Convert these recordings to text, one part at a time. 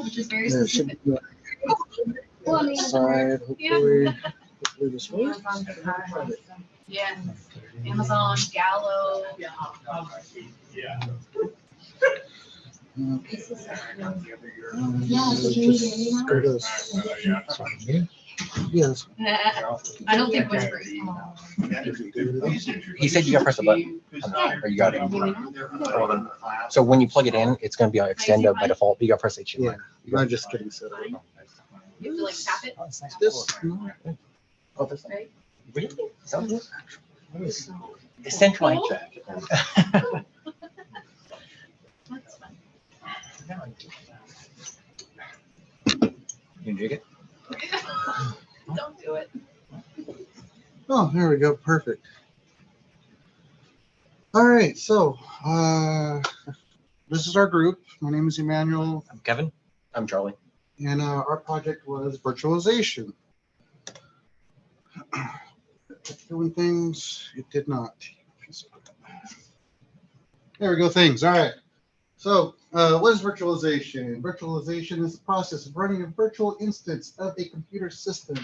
which is very There should specific. be on that side. Hopefully this works. Yeah. Amazon, Gallo. Okay. Yeah, so can you hear me now? Go to- Sorry. Yes. I don't think Whisper. He said you got to press the button. Or you got it. Hold on. So when you plug it in, it's going to be on extendo by default. But you got to press HDMI. Yeah. I'm just kidding. So You have to like tap it. Oh, it's nice. this. Oh, this Right? really? Is that what it is? Essential HVAC. That's fun. You dig it? Don't do it. Oh, there we go. Perfect. All right. So this is our group. My name is Emmanuel, I'm Kevin. I'm Charlie. and our project was virtualization. Doing things, it did not. There we go, things. All right. So what is virtualization? Virtualization is the process of running a virtual instance of a computer system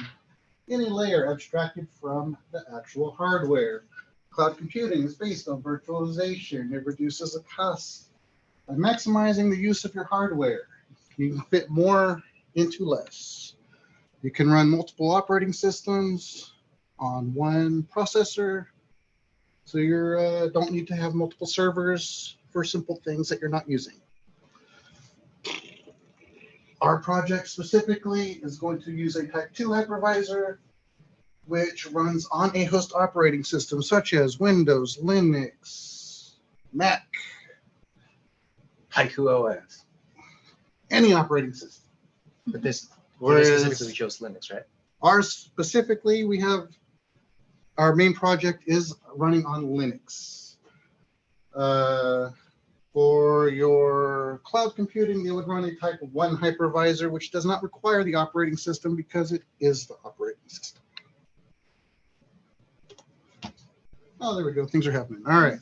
in a layer abstracted from the actual hardware. Cloud computing is based on virtualization. It reduces the costs by maximizing the use of your hardware. You can fit more into less. You can run multiple operating systems on one processor, so you don't need to have multiple servers for simple things that you're not using. Our project specifically is going to use a Type 2 hypervisor, which runs on a host operating system such as Windows, Linux, Mac, Haiku OS. any operating system. But this, Whereas specifically, we chose Linux, right? ours specifically, we have our main project is running on Linux. For your cloud computing, they would run a Type 1 hypervisor, which does not require the operating system because it is the operating system. Oh, there we go. Things are happening. All right.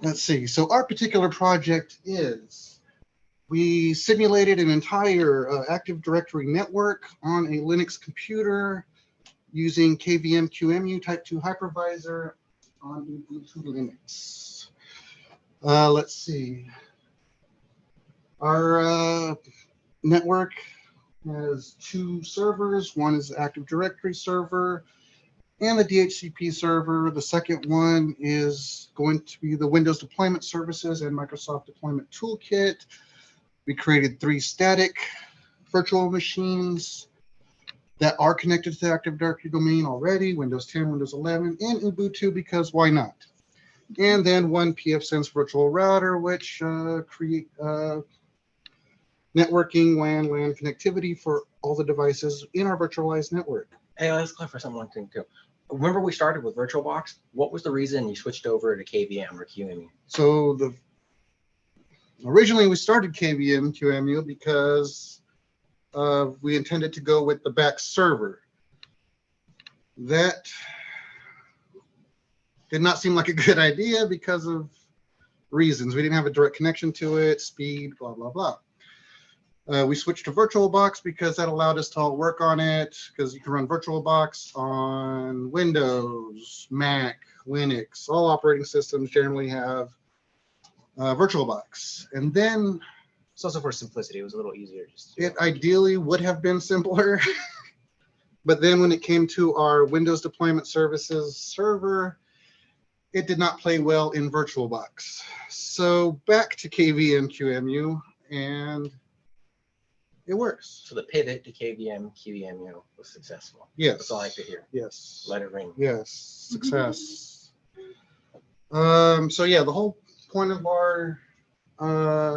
Let's see. So our particular project is we simulated an entire Active Directory network on a Linux computer using KVM QEMU Type 2 hypervisor on Ubuntu Linux. Let's see. Our network has two servers. One is the Active Directory server and the DHCP server. The second one is going to be the Windows Deployment Services and Microsoft Deployment Toolkit. We created 3 static virtual machines that are connected to the Active Directory domain already, Windows 10, Windows 11, and Ubuntu, because why not? And then 1 pfSense virtual router, which create networking, WAN, LAN connectivity for all the devices in our virtualized network. Hey, let's clarify one thing too. Remember we started with VirtualBox? What was the reason you switched over to KVM or QEMU? So originally we started KVM QEMU because we intended to go with the back server. That did not seem like a good idea because of reasons. We didn't have a direct connection to it, speed, blah, blah, blah. We switched to VirtualBox because that allowed us to all work on it, because you can run VirtualBox on Windows, Mac, Linux. All operating systems generally have VirtualBox. And then It's also for simplicity. It was a little easier. it ideally would have been simpler. But then when it came to our Windows Deployment Services server, it did not play well in VirtualBox. So back to KVM QEMU, and it works. So the pivot to KVM QEMU was successful. Yes. That's all I like to hear. Yes. Let it ring. Yes. Success. So yeah, the whole point of our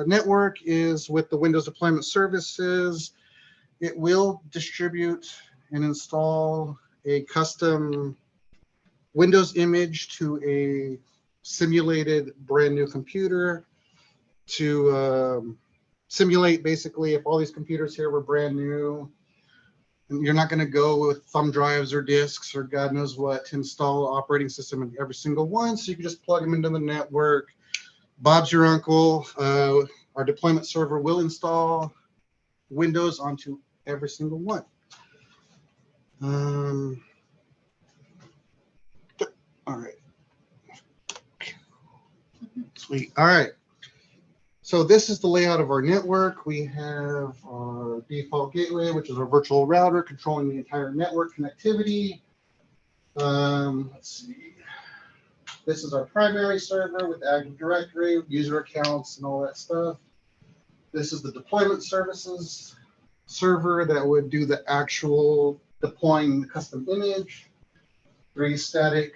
network is with the Windows Deployment Services. It will distribute and install a custom Windows image to a simulated brand new computer to simulate basically if all these computers here were brand new. And you're not going to go with thumb drives or disks or God knows what to install operating system in every single one. So you can just plug them into the network. Bob's your uncle. Our deployment server will install Windows onto every single one. All right. Sweet. All right. So this is the layout of our network. We have our default gateway, which is our virtual router controlling the entire network connectivity. Let's see. This is our primary server with Active Directory, user accounts, and all that stuff. This is the deployment services server that would do the actual deploying the custom image. 3 static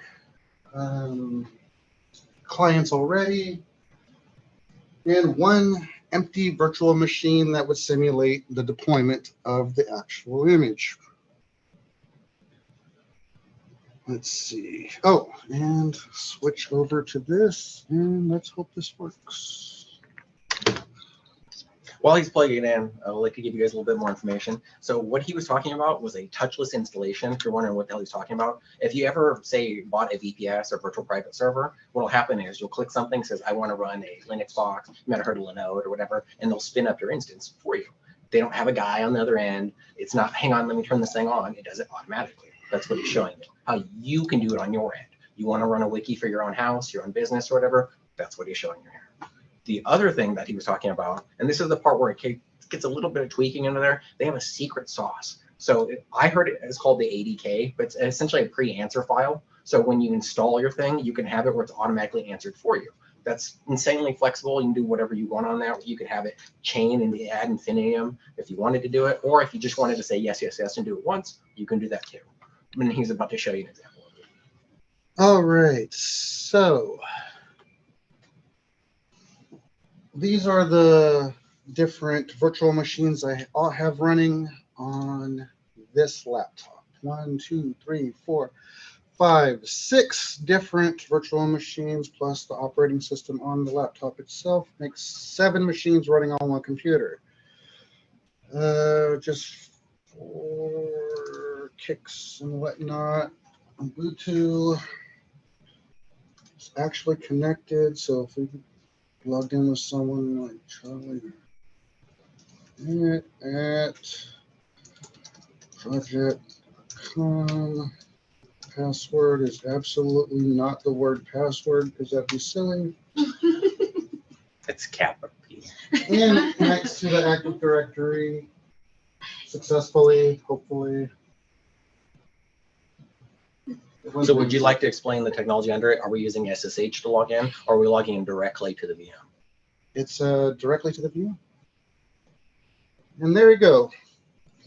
clients already, and 1 empty virtual machine that would simulate the deployment of the actual image. Let's see. Oh, and switch over to this, and let's hope this works. While he's plugging it in, I'd like to give you guys a little bit more information. So what he was talking about was a touchless installation. If you're wondering what the hell he's talking about, if you ever, say, bought a VPS or virtual private server, what will happen is you'll click something that says, I want to run a Linux box, you might have heard of Linode or whatever, and they'll spin up your instance for you. They don't have a guy on the other end. It's not, hang on, let me turn this thing on. It does it automatically. That's what he's showing you, how you can do it on your end. You want to run a wiki for your own house, your own business or whatever, that's what he's showing you here. The other thing that he was talking about, and this is the part where it gets a little bit of tweaking into there, they have a secret sauce. So I heard it's called the ADK, but it's essentially a pre-answer file. So when you install your thing, you can have it where it's automatically answered for you. That's insanely flexible. You can do whatever you want on that. You could have it chain and ad infinitum if you wanted to do it, or if you just wanted to say yes, yes, yes, and do it once, you can do that too. And he's about to show you an example of it. All right, so these are the different virtual machines I all have running on this laptop. 1, 2, 3, 4, 5, 6 different virtual machines plus the operating system on the laptop itself makes 7 machines running on one computer. Just for kicks and whatnot. Ubuntu is actually connected, so if we logged in with someone like Charlie at project.com. Password is absolutely not the word password because that'd be silly. It's capital P. And connects to the Active Directory successfully, hopefully. So would you like to explain the technology under it? Are we using SSH to log in, or are we logging in directly to the VM? It's directly to the VM. And there you go.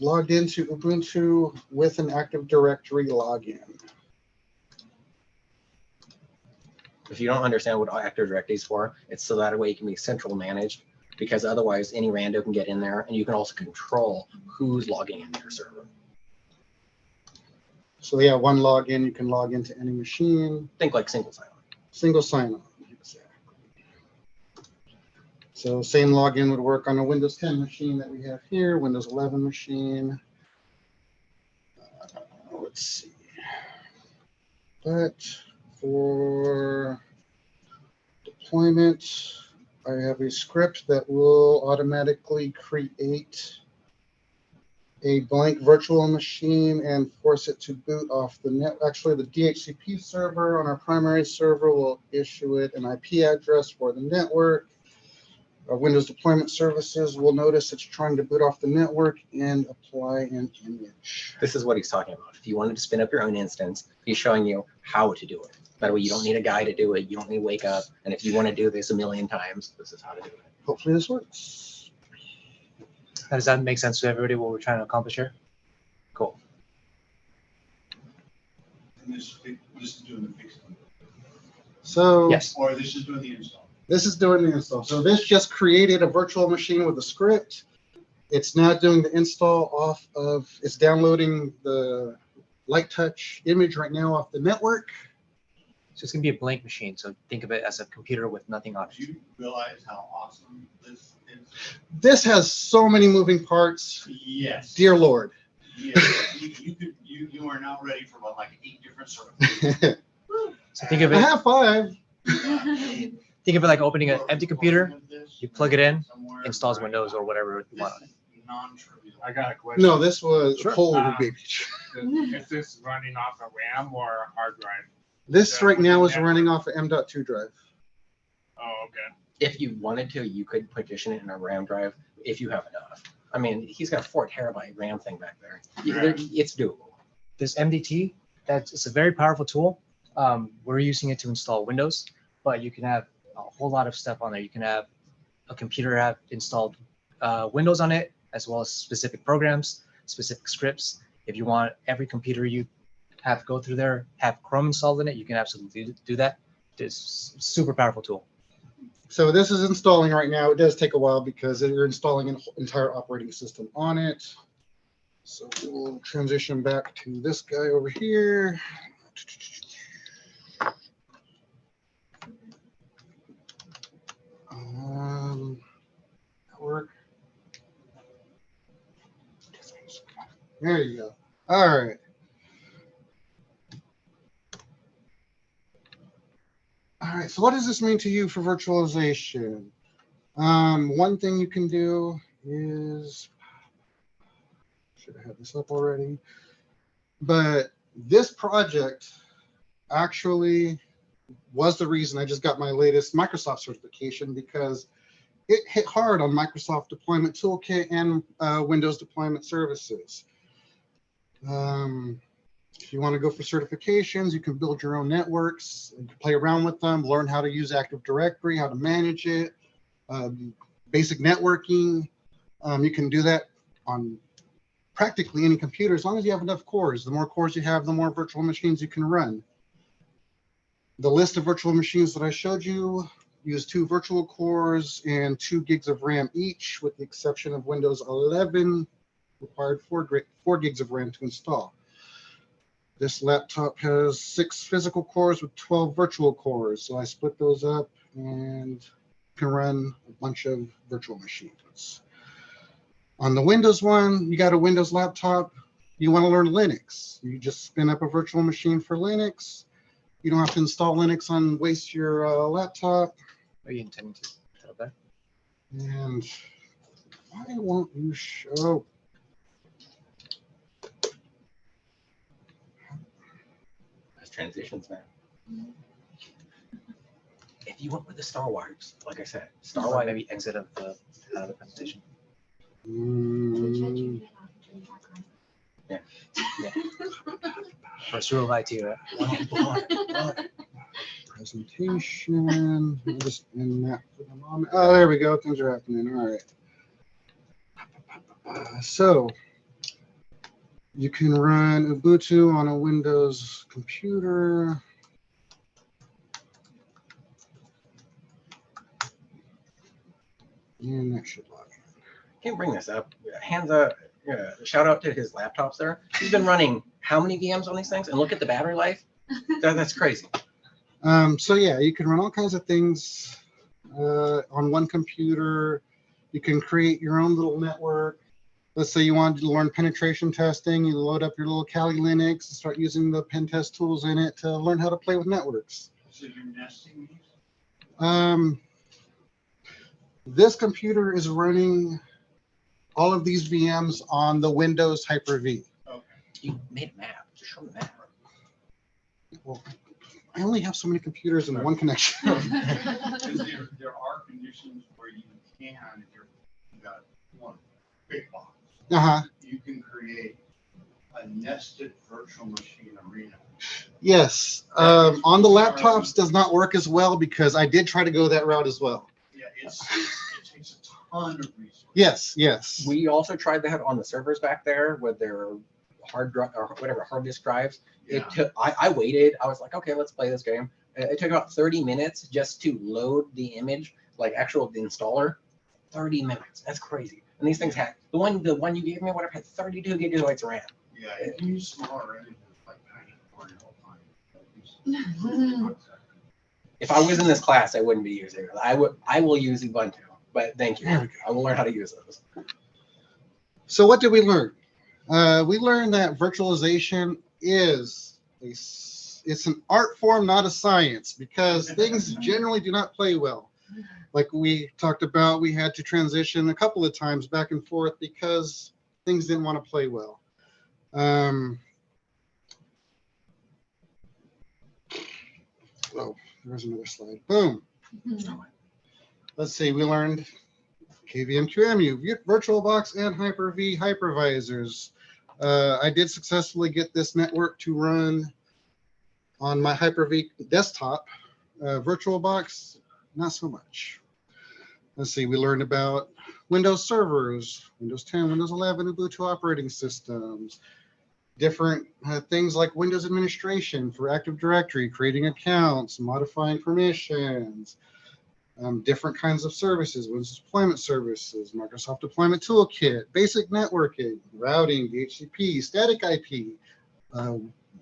Logged into Ubuntu with an Active Directory login. If you don't understand what Active Directory is for, it's so that way it can be central managed, because otherwise any rando can get in there, and you can also control who's logging into your server. So yeah, one login, you can log into any machine. Think like single sign-on. Single sign-on, exactly. So same login would work on a Windows 10 machine that we have here, Windows 11 machine. Let's see. But for deployment, I have a script that will automatically create a blank virtual machine and force it to boot off the net. Actually, the DHCP server on our primary server will issue it an IP address for the network. Our Windows deployment services will notice it's trying to boot off the network and apply an image. This is what he's talking about. If you wanted to spin up your own instance, he's showing you how to do it. That way you don't need a guy to do it. You don't need to wake up. And if you want to do this a million times, this is how to do it. Hopefully this works. Does that make sense to everybody what we're trying to accomplish here? Cool. And this is doing the fix. So Yes. Or this is doing the install. this is doing the install. So this just created a virtual machine with a script. It's now doing the install off of, it's downloading the light touch image right now off the network. So it's going to be a blank machine. So think of it as a computer with nothing on Do it. you realize how awesome this is? This has so many moving parts. Yes. Dear Lord. Yes. You are now ready for about like 8 different services. So think of I it, have 5. think of it like opening an empty computer. You plug it in, installs Windows or whatever you want on it. non-trivial. I got a question. No, this was Sure. whole Uh, baby. Is this running off a RAM or a hard drive? This right now is network. running off an M.2 drive. Oh, okay. If you wanted to, you could partition it in a RAM drive if you have enough. I mean, he's got a 4 terabyte RAM thing back there. It's doable. This MDT, it's a very powerful tool. We're using it to install Windows, but you can have a whole lot of stuff on there. You can have a computer have installed Windows on it, as well as specific programs, specific scripts. If you want every computer you have go through there, have Chrome installed in it, you can absolutely do that. It's a super powerful tool. So this is installing right now. It does take a while because you're installing an entire operating system on it. So we'll transition back to this guy over here. Network. There you go. All right. All right, so what does this mean to you for virtualization? One thing you can do is, should have had this up already, but this project actually was the reason I just got my latest Microsoft certification, because it hit hard on Microsoft Deployment Toolkit and Windows Deployment Services. If you want to go for certifications, you can build your own networks, and play around with them, learn how to use Active Directory, how to manage it, basic networking. You can do that on practically any computer as long as you have enough cores. The more cores you have, the more virtual machines you can run. The list of virtual machines that I showed you use 2 virtual cores and 2 gigs of RAM each, with the exception of Windows 11, required 4 gigs of RAM to install. This laptop has 6 physical cores with 12 virtual cores. So I split those up and can run a bunch of virtual machines. On the Windows one, you got a Windows laptop. You want to learn Linux. You just spin up a virtual machine for Linux. You don't have to install Linux and waste your laptop. Are you intending to set up there? And why won't you show? That's transitions, man. If you went with the Star Wars, like I said, Star Or Wars, maybe exit of the presentation. First rule of IT, right? Presentation. I'll just end that for the moment. Oh, there we go. Things are happening. All right. So you can run Ubuntu on a Windows computer. And that should log in. can't bring this up. Shout out to his laptops there. He's been running how many VMs on these things? And look at the battery life. That's crazy. So yeah, you can run all kinds of things on one computer. You can create your own little network. Let's say you wanted to learn penetration testing. You load up your little Kali Linux and start using the pen test tools in it to learn how to play with networks. So you're nesting these? This computer is running all of these VMs on the Windows Hyper-V. Okay. You made a map. Just show the map. Well, I only have so many computers in one connection. Because there are conditions where you can, if you've got one big box, Uh-huh. you can create a nested virtual machine arena. Yes. On the laptops does not work as well because I did try to go that route as well. Yeah, it takes a ton of resources. Yes, yes. We also tried that on the servers back there with their hard drive or whatever hard disk drives. Yeah. It took. I waited. I was like, okay, let's play this game. It took about 30 minutes just to load the image, like actual installer. 30 minutes. That's crazy. And these things had the one you gave me, whatever, had 32 gigabytes of RAM. Yeah, if you use smaller images like Passion for it all the time. If I was in this class, I wouldn't be using it. I will use Ubuntu, but thank you. There we go. I will learn how to use those. So what did we learn? We learned that virtualization is it's an art form, not a science, because things generally do not play well. like we talked about, we had to transition a couple of times back and forth because things didn't want to play well. Oh, there's another slide. Boom. Let's see, we learned KVM2MU, VirtualBox, and Hyper-V hypervisors. I did successfully get this network to run on my Hyper-V desktop. VirtualBox, not so much. Let's see, we learned about Windows servers, Windows 10, Windows 11, Ubuntu operating systems, different things like Windows administration for Active Directory, creating accounts, modifying permissions, different kinds of services, Windows deployment services, Microsoft Deployment Toolkit, basic networking, routing, DHCP, static IP,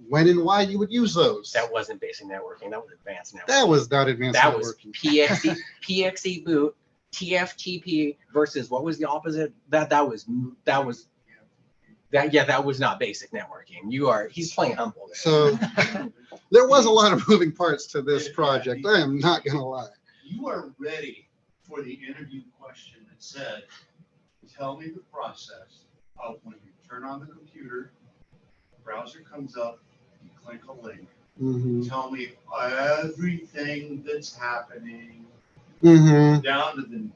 when and why you would use those. That wasn't basic networking. That was advanced networking. That was not advanced That was networking. PXE boot, TFTP versus what was the opposite? That was not basic networking. He's playing humble. So there was a lot of moving parts to this project. I am not going to lie. You are ready for the interview question that said, tell me the process of when you turn on the computer, browser comes up, you click a link. Mm-hmm. Tell me everything that's happening Mm-hmm. down to the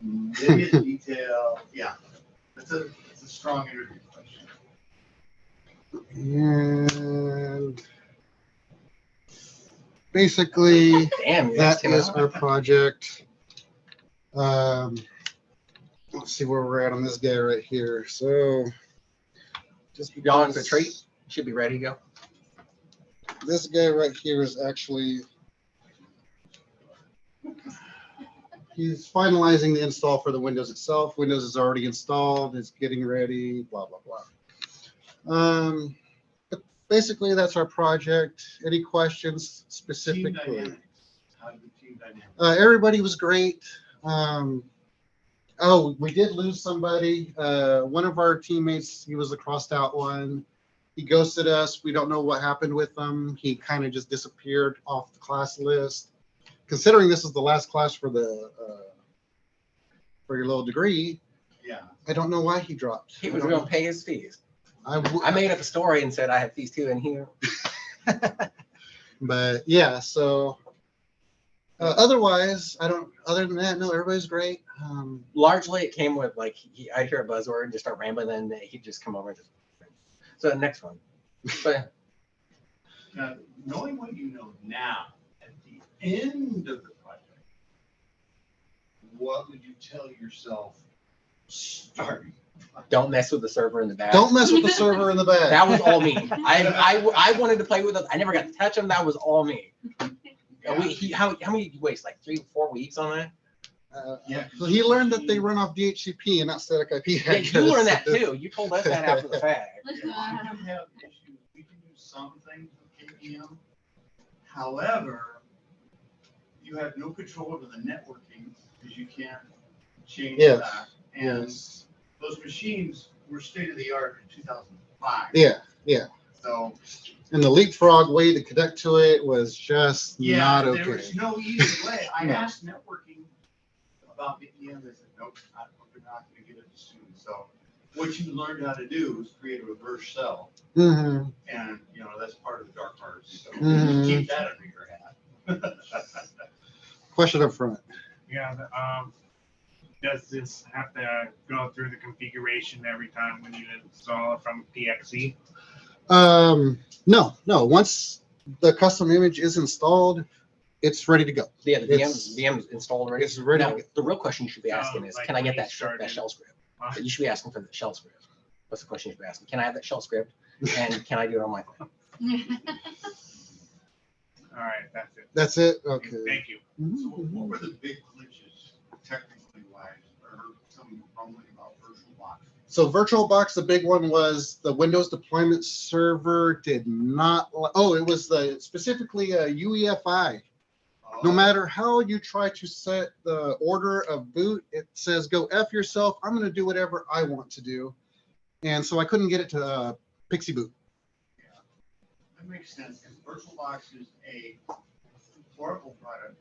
minute detail. Yeah, it's a strong interview question. And basically, Damn, that is our project. Let's see where we're at on this guy right here. So, just y'all on the treat. Should be ready to go. This guy right here is actually, he's finalizing the install for the Windows itself. Windows is already installed. It's getting ready. Blah blah blah. But basically, that's our project. Any questions Team specifically? dynamics. How did the team dynamics? Everybody was great. Oh, we did lose somebody. One of our teammates, he was the crossed out one. He ghosted us. We don't know what happened with him. He kind of just disappeared off the class list. Considering this is the last class for the for your little degree, Yeah. I don't know why he dropped. He was going to pay his fees. I made up a story and said I have fees too in here. But yeah, so otherwise, I don't. Other than that, no, everybody's great. Largely, it came with like I'd hear a buzzword and just start rambling, then he'd just come over and just. So the next one, but Now, knowing what you know now, at the end of the project, what would you tell yourself starting? don't mess with the server in the back. Don't mess with the server in the back. That was all me. I wanted to play with it. I never got to touch him. That was all me. How many did you waste? Like 3-4 weeks on that? Yeah. So he learned that they run off DHCP and not static IP. Yeah, you learned that too. You told us that after the fact. Yeah, we do have issues. We can do some things with KVM. However, you have no control over the networking because you can't change Yes. that. And Yes. those machines were state of the art in 2005. Yeah. So And the leapfrog way to connect to it was just yeah, not there okay. was no easy way. I No. asked networking about VPN. They said, nope, we're not going to get it soon. So what you learned how to do is create a reverse cell. Mm-hmm. And, that's part of the dark arts. So Mhm. keep that under your hat. Question up front. Yeah, does this have to go through the configuration every time when you install it from PXE? No. Once the custom image is installed, it's ready to go. Yeah, the It's- VM's installed already. it's ready Now, to go. the real question you should be asking is, like can I when get you that started- shell script? Huh? You should be asking for the shell script. What's the question you should be asking? Can I have that shell script? And can I do it on my phone? All right, that's it. That's it? Okay. Thank you. So what were the big glitches technically wise, or some rumbling about VirtualBox? So VirtualBox, the big one was the Windows deployment server did not, it was specifically a UEFI. No matter how you try to set the order of boot, it says go F yourself. I'm going to do whatever I want to do. And so I couldn't get it to Pixie Boot. That makes sense, because VirtualBox is a Oracle product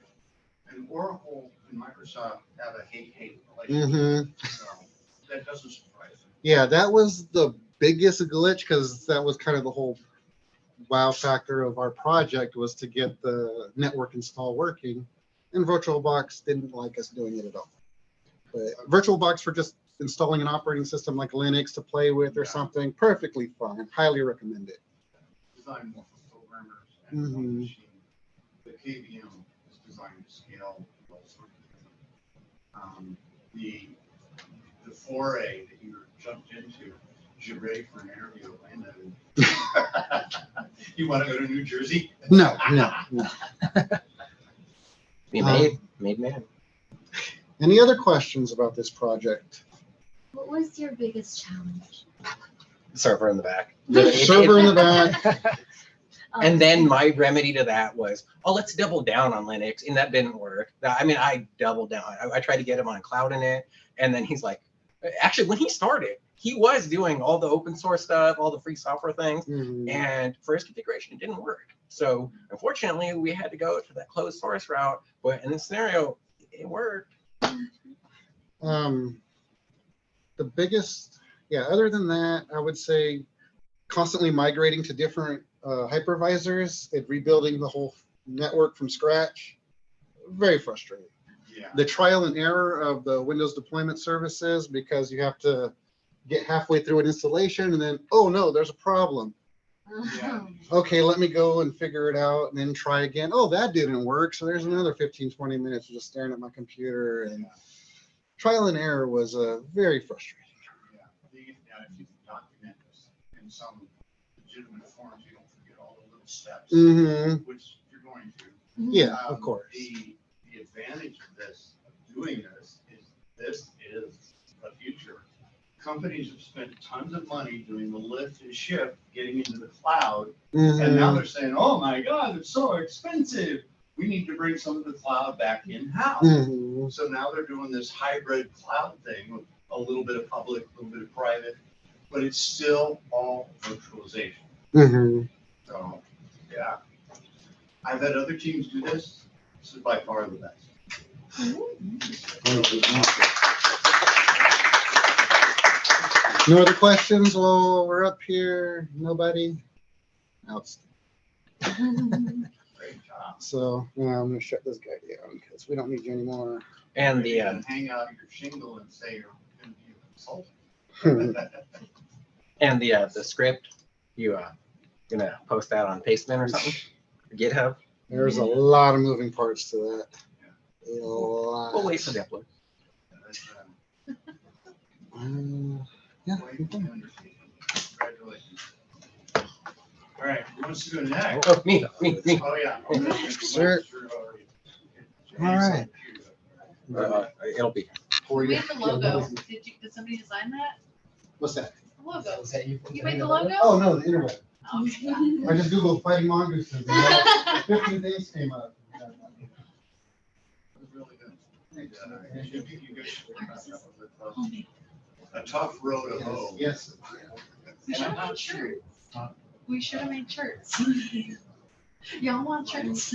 And Oracle and Microsoft have a hate-hate relationship. Mm-hmm. So that doesn't surprise me. Yeah, that was the biggest glitch because that was kind of the whole wow factor of our project was to get the network install working. And VirtualBox didn't like us doing it at all. But VirtualBox for just installing an operating system like Linux to play with or Yeah. something, perfectly fine. Highly recommend it. Designed more for programmers and one Mhm. machine. The KVM is designed to scale. The foray that you jumped into, you're ready for an interview. I know. You want to go to New Jersey? No. Be Um, made man. Any other questions about this project? What was your biggest challenge? Server in the back. The server in the back. And then my remedy to that was, oh, let's double down on Linux, and that didn't work. I mean, I doubled down. I tried to get him on Cloud Init, and then he's like, actually, when he started, he was doing all the open source stuff, all the free software things, Mhm. and for his configuration, it didn't work. So unfortunately, we had to go to that closed source route. But in this scenario, it worked. The biggest, yeah, other than that, I would say constantly migrating to different hypervisors and rebuilding the whole network from scratch. Very frustrating. Yeah. The trial and error of the Windows deployment services because you have to get halfway through an installation and then, oh no, there's a problem. Yeah. Okay, let me go and figure it out and then try again. Oh, that didn't work. So there's another 15, 20 minutes of just staring at my computer and trial and error was very frustrating. Yeah. If you document this in some legitimate forms, you don't forget all the little steps, Mm-hmm. which you're going to. Yeah, of course. The advantage of this, of doing this is the future. Companies have spent tons of money doing the lift and shift, getting into the cloud, and now Mhm. they're saying, oh my God, it's so expensive. We need to bring some of the cloud back in-house. Mhm. So now they're doing this hybrid cloud thing with a little bit of public, a little bit of private, but it's still all virtualization. Mhm. So, yeah. I've had other teams do this. This is by far the best. No other questions while we're up here? Nobody? Outstanding. Great job. So, yeah, I'm gonna shut this guy down because we don't need you anymore. And You the can hang out your shingle and say you're going to be a consultant. the script, you gonna post that on Pastebin or something? GitHub? There's a lot of moving parts to that. A lot. We'll wait for the upload. That's, Yeah. quite an undertaking. Congratulations. All right, who wants to go next? Oh, me. Oh, yeah. Okay. Sure. All right. It'll be. For We you. made the logo. Did somebody design that? What's that? The logo. Was that you? You made the logo? Oh, no, the internet. Oh, I just Googled fighting mongooses. and about 15 things came up. That was really good. You guys should work on that one with, a tough road to hoe. Yes. We should have made shirts. We should have made shirts. Y'all want shirts?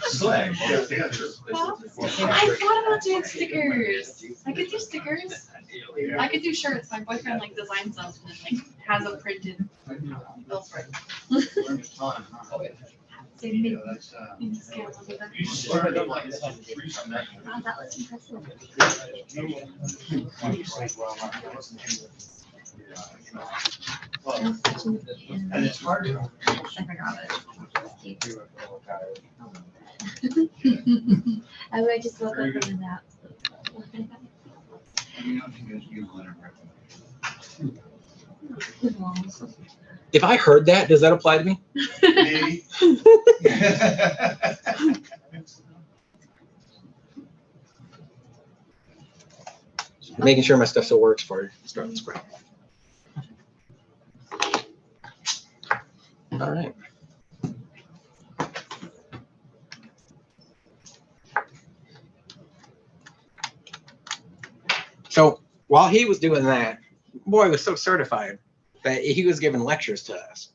Slag. Yeah, yeah, sure. I thought about doing stickers. I could do stickers. I could do shirts. My boyfriend like designs them and like has them printed elsewhere. Learned a ton, huh? So you Yeah, make that's, me scale a little bit. you started up like 3 semesters. Wow, that was impressive. Well, That was such an- and it's hard to. I forgot it. I just woke up from a nap. If I heard that, does that apply to me? Maybe. Making sure my stuff still works for start the script. All right. So while he was doing that, boy was so certified that he was giving lectures to us.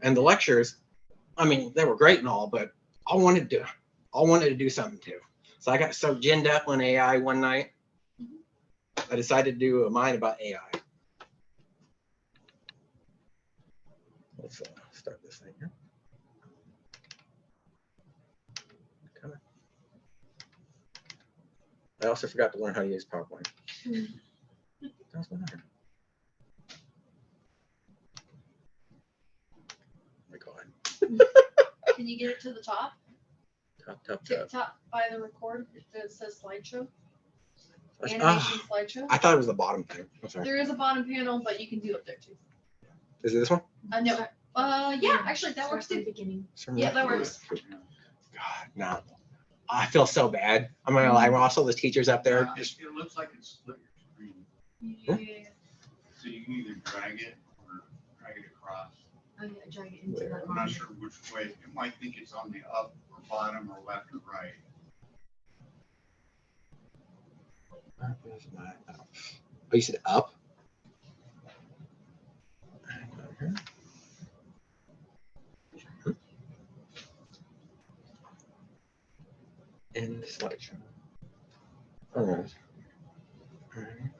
And the lectures, I mean, they were great and all, but I all wanted to do something too. So I got so ginned up on AI one night. I decided to do a mine about AI. Let's start this thing here. Okay. I also forgot to learn how to use PowerPoint. That's what happened. Oh my God. Can you get it to the top? Top by the record that says slideshow. Animation slideshow. I thought it was the bottom thing. I'm sorry. There is a bottom panel, but you can do up there too. Is it this one? No. Yeah, actually that works From too. the beginning. Yeah, that works. God, no. I feel so bad. I'm not gonna lie. We're also the teachers up there. It looks like it's split your screen. Yeah. So you can either drag it or drag it across. Oh, yeah, drag it into the I'm not sure which way. It might think it's on the up or bottom or left or right. Oh, you said up? In the slideshow. All right. All right.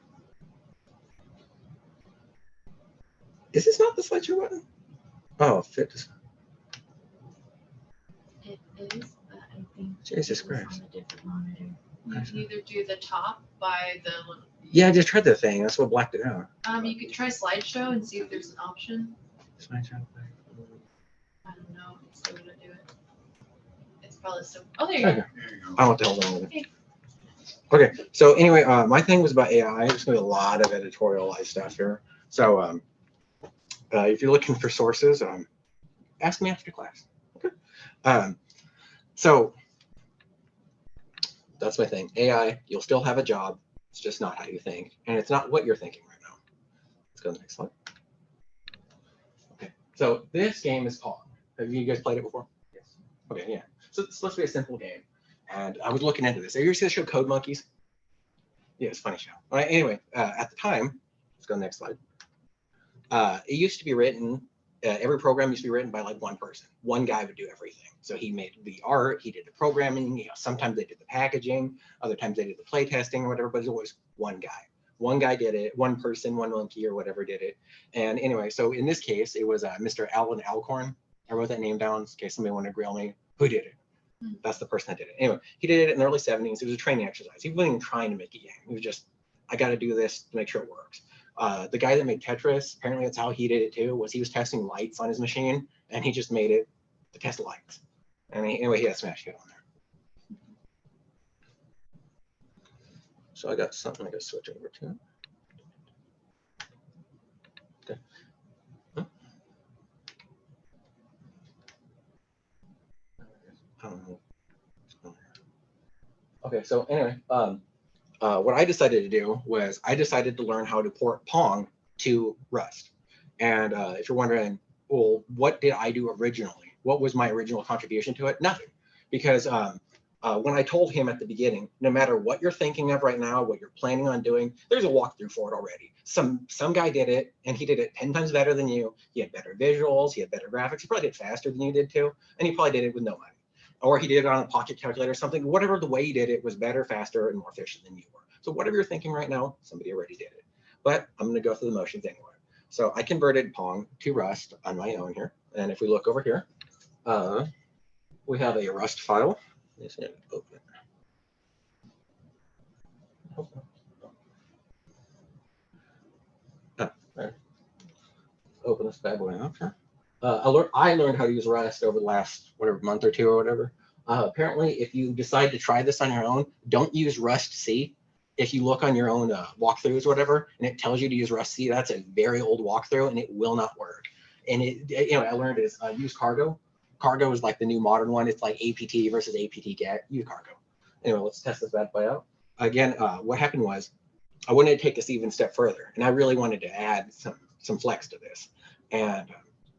Is this not the slideshow button? Oh, fit. It is, but I think. Jesus it was Christ. on a different monitor. You can either do the top by the. Yeah, I just tried the thing. That's what blacked it out. You could try slideshow and see if there's an option. Slideshow. I don't know. It's still gonna do it. It's probably still. Oh, there you go. Okay. There you go. I don't know what the hell's wrong with it. Okay, so anyway, my thing was about AI. There's gonna be a lot of editorialized stuff here. So if you're looking for sources, ask me after class. Okay. So that's my thing. AI, you'll still have a job. It's just not how you think, and it's not what you're thinking right now. Let's go to the next slide. Okay, so this game is Pong. Have you guys played it before? Yes. Okay, yeah. So it's supposed to be a simple game, and I was looking into this. Have you ever seen the show Code Monkeys? Yeah, it's a funny show. All right, anyway, at the time, let's go to the next slide. It used to be written, every program used to be written by like one person. One guy would do everything. So he made the art, he did the programming, sometimes they did the packaging, other times they did the play testing or whatever, but it was always one guy. One guy did it, one person, one monkey or whatever did it. And anyway, so in this case, it was Mr. Alan Alcorn. I wrote that name down in case somebody wanted to grill me. Who did it? That's the person that did it. Anyway, he did it in the early 70s. It was a training exercise. He wasn't even trying to make a game. He was just, I got to do this to make sure it works. The guy that made Tetris, apparently that's how he did it too, was he was testing lights on his machine and he just made it to test lights. And anyway, he had a smash hit on there. So I got something I got to switch over to. Okay. I don't know. Okay, so anyway, what I decided to do was I decided to learn how to port Pong to Rust. And if you're wondering, well, what did I do originally? What was my original contribution to it? Nothing. Because when I told him at the beginning, no matter what you're thinking of right now, what you're planning on doing, there's a walkthrough for it already. Some guy did it, and he did it 10 times better than you. He had better visuals, he had better graphics. He probably did faster than you did too, and he probably did it with no money. Or he did it on a pocket calculator or something. Whatever the way he did it was better, faster, and more efficient than you were. So whatever you're thinking right now, somebody already did it. But I'm going to go through the motions anyway. So I converted Pong to Rust on my own here. And if we look over here, we have a Rust file. Let's open it. Open this bad boy up here. I learned how to use Rust over the last month or two or whatever. Apparently, if you decide to try this on your own, don't use Rust C. If you look on your own walkthroughs or whatever, and it tells you to use Rust C, that's a very old walkthrough, and it will not work. And I learned is use Cargo. Cargo is like the new modern one. It's like APT versus APT get. Use Cargo. Anyway, let's test this bad boy out. Again, what happened was I wanted to take this even step further, and I really wanted to add some flex to this. And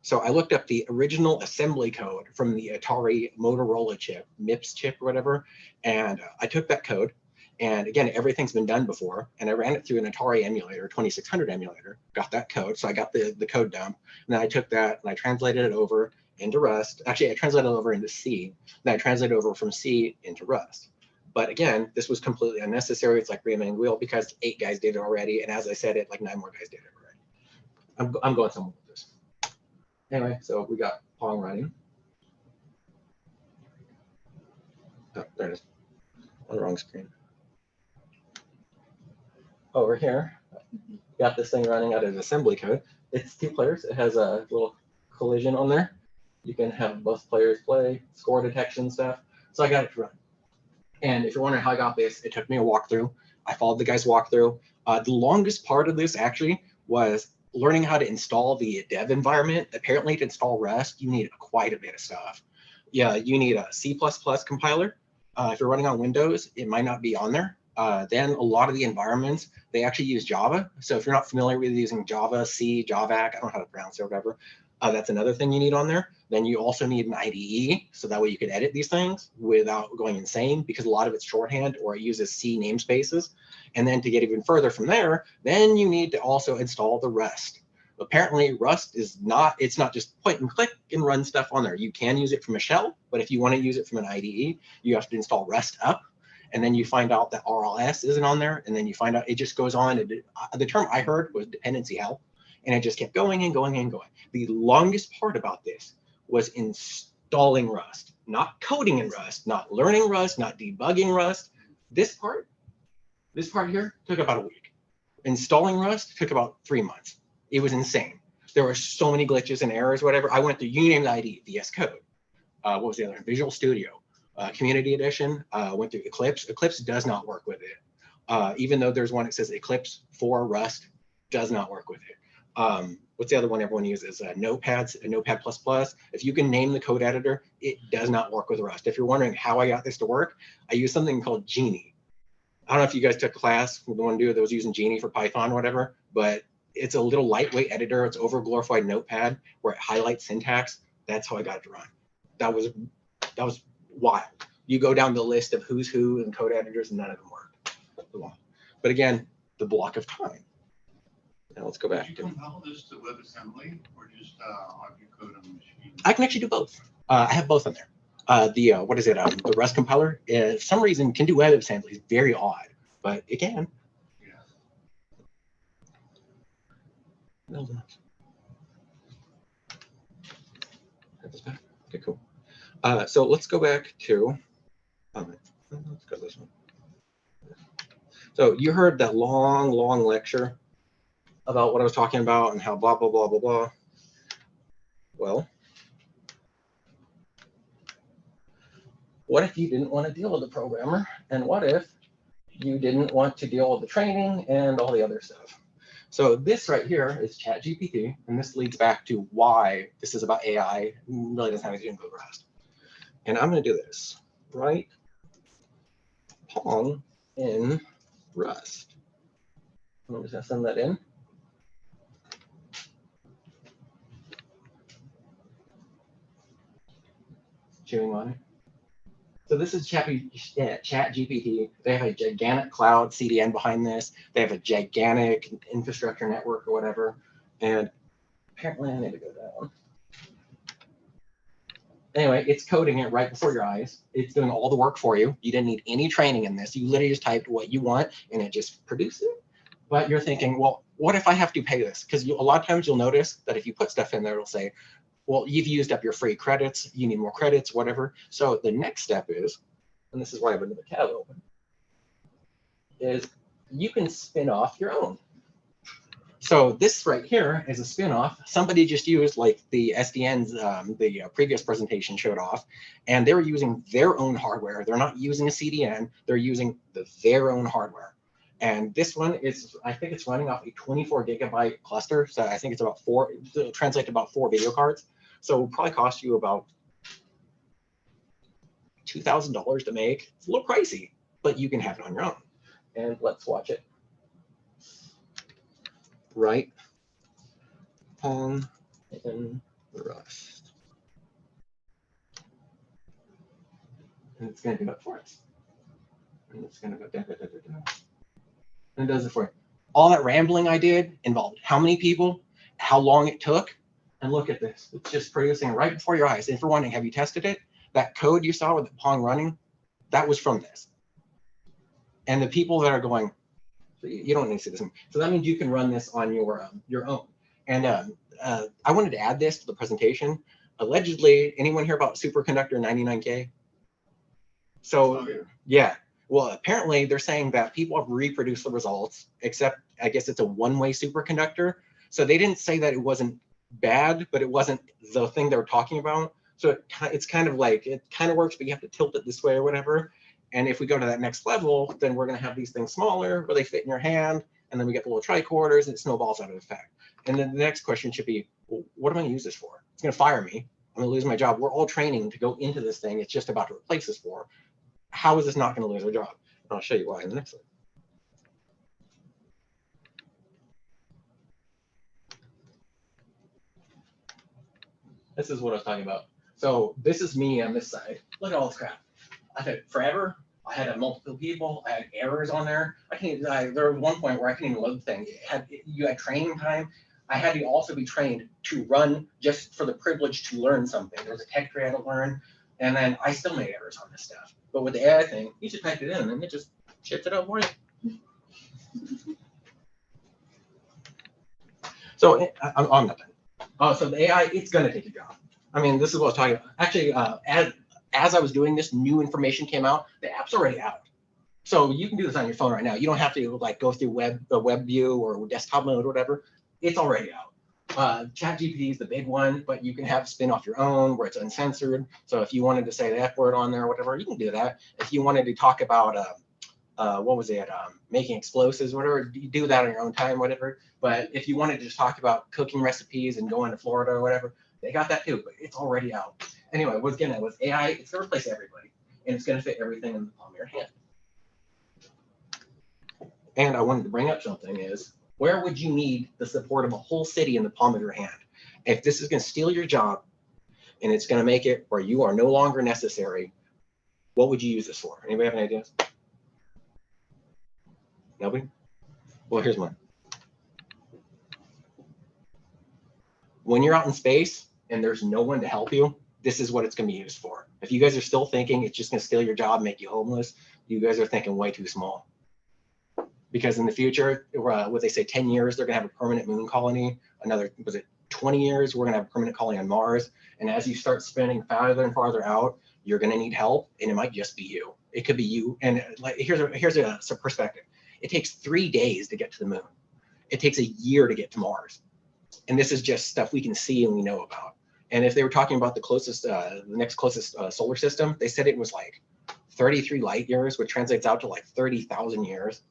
so I looked up the original assembly code from the Atari Motorola chip, MIPS chip or whatever, and I took that code. And again, everything's been done before, and I ran it through an Atari emulator, 2600 emulator, got that code. So I got the code dump, and then I took that and I translated it over, into Rust. Actually, I translated over into C. Then I translated over from C into Rust. But again, this was completely unnecessary. It's like reinventing the wheel because 8 guys did it already. And as I said it, like 9 more guys did it already. I'm going somewhere with this. Anyway, so we got Pong running. Oh, there it is. On the wrong screen. Over here, got this thing running out of assembly code. It's 2 players. It has a little collision on there. You can have both players play, score detection stuff. So I got it to run. And if you're wondering how I got this, it took me a walkthrough. I followed the guy's walkthrough. The longest part of this actually was learning how to install the dev environment. Apparently to install Rust, you need quite a bit of stuff. Yeah, you need a C++ compiler. If you're running on Windows, it might not be on there. Then a lot of the environments, they actually use Java. So if you're not familiar with using Java, C, Javac, I don't know how to pronounce it or whatever, that's another thing you need on there. Then you also need an IDE, so that way you can edit these things without going insane, because a lot of it's shorthand or it uses C namespaces. And then to get even further from there, then you need to also install the Rust. Apparently Rust is not, it's not just point and click and run stuff on there. You can use it from a shell, but if you want to use it from an IDE, you have to install Rust up. And then you find out that RLS isn't on there. And then you find out it just goes on. The term I heard was dependency hell. And it just kept going and going and going. The longest part about this was installing Rust, not coding in Rust, not learning Rust, not debugging Rust. This part here took about a week. Installing Rust took about 3 months. It was insane. There were so many glitches and errors, whatever. I went through, you name the ID, VS Code. What was the other one? Visual Studio. Community Edition, went through Eclipse. Eclipse does not work with it. Even though there's one that says Eclipse for Rust, does not work with it. What's the other one everyone uses? Notepad++. If you can name the code editor, it does not work with Rust. If you're wondering how I got this to work, I use something called Genie. I don't know if you guys took a class with the one dude that was using Genie for Python or whatever, but it's a little lightweight editor. It's over glorified Notepad where it highlights syntax. That's how I got it to run. That was wild. You go down the list of who's who and code editors, and none of them worked. But again, the block of time. Now let's go back. Did you compile this to WebAssembly or just have you code on the machine? I can actually do both. I have both on there. What is it? The Rust compiler, for some reason, can do WebAssembly. It's very odd, but it can. Yeah. Okay, cool. So let's go back to, let's go this one. So you heard that long lecture about what I was talking about and how blah, blah, blah, blah, blah. Well, what if you didn't want to deal with the programmer? And what if you didn't want to deal with the training and all the other stuff? So this right here is ChatGPT, and this leads back to why this is about AI. It really doesn't have anything to do with Rust. And I'm going to do this, right? Pong in Rust. I'm just going to send that in. Chewing on it. So this is ChatGPT. They have a gigantic cloud CDN behind this. They have a gigantic infrastructure network or whatever. And apparently I need to go down. Anyway, it's coding it right before your eyes. It's doing all the work for you. You didn't need any training in this. You literally just typed what you want and it just produced it. But you're thinking, well, what if I have to pay this? Because a lot of times you'll notice that if you put stuff in there, it'll say, well, you've used up your free credits, you need more credits, whatever. So the next step is, and this is why I have another tab open, is you can spin off your own. So this right here is a spin-off. Somebody just used, like the SDN's, the previous presentation showed off, and they were using their own hardware. They're not using a CDN, they're using their own hardware. And this one is, I think it's running off a 24 gigabyte cluster. So I think it's about it'll translate to about 4 video cards. So it will probably cost you about $2,000 to make. It's a little pricey, but you can have it on your own. And let's watch it. Right. Pong in Rust. And it's going to do it for us. And it's going to go da, da, da, da, da. And it does it for you. All that rambling I did involved how many people, how long it took, And look at this. It's just producing right before your eyes. And for one thing, have you tested it? That code you saw with the Pong running, that was from this. And the people that are going, you don't need to see this. So that means you can run this on your own. And I wanted to add this to the presentation. Allegedly, anyone hear about superconductor 99K? So Oh, yeah. yeah, well, apparently they're saying that people have reproduced the results, except I guess it's a one-way superconductor. So they didn't say that it wasn't bad, but it wasn't the thing they were talking about. So it's kind of like, it kind of works, but you have to tilt it this way or whatever. And if we go to that next level, then we're going to have these things smaller where they fit in your hand. And then we get the little tricorders and it snowballs out of effect. And then the next question should be, well, what am I going to use this for? It's going to fire me. I'm going to lose my job. We're all training to go into this thing. It's just about to replace this for. How is this not going to lose our job? And I'll show you why in the next one. This is what I was talking about. So this is me on this side. Look at all this crap. I've had forever. I had multiple people. I had errors on there. There was one point where I couldn't even load the thing. You had training time. I had to also be trained to run just for the privilege to learn something. There was a tech tree I had to learn, and then I still made errors on this stuff. But with the AI thing, you just type it in and it just ships it out for you. So I'm not done. So the AI, it's going to take your job. I mean, this is what I was talking about. Actually, as I was doing this, new information came out. The app's already out. So you can do this on your phone right now. You don't have to like go through web view or desktop mode or whatever. It's already out. ChatGPT is the big one, but you can have spin off your own where it's uncensored. So if you wanted to say the F word on there or whatever, you can do that. If you wanted to talk about, what was it, making explosives, whatever, you do that on your own time, whatever. But if you wanted to just talk about cooking recipes and going to Florida or whatever, they got that too, but it's already out. Anyway, with AI, it's going to replace everybody, and it's going to fit everything in the palm of your hand. And I wanted to bring up something is, where would you need the support of a whole city in the palm of your hand? If this is going to steal your job and it's going to make it where you are no longer necessary, what would you use this for? Anybody have any ideas? Nobody? Well, here's one. When you're out in space and there's no one to help you, this is what it's going to be used for. If you guys are still thinking it's just going to steal your job, make you homeless, you guys are thinking way too small. Because in the future, what they say, 10 years, they're going to have a permanent moon colony. Another, was it 20 years, we're going to have a permanent colony on Mars. And as you start spinning farther and farther out, you're going to need help, and it might just be you. It could be you. And like, here's a perspective. It takes 3 days to get to the moon. It takes a year to get to Mars. And this is just stuff we can see and we know about. And if they were talking about the next closest solar system, they said it was like 33 light years, which translates out to like 30,000 years.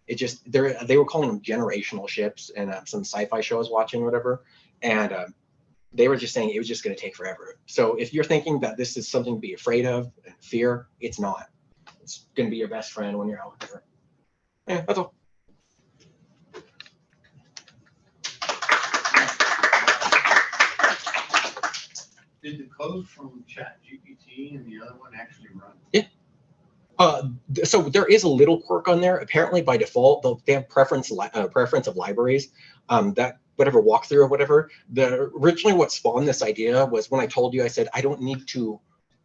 It just, they were calling them generational ships, and some sci-fi show I was watching, whatever. And they were just saying it was just going to take forever. So if you're thinking that this is something to be afraid of and fear, it's not. It's going to be your best friend when you're out there. Yeah, that's all. Did the code from ChatGPT and the other one actually run? Yeah. So there is a little quirk on there. Apparently, by default, they have preference of libraries. That whatever walkthrough or whatever. Originally, what spawned this idea was when I told you, I said I don't need to.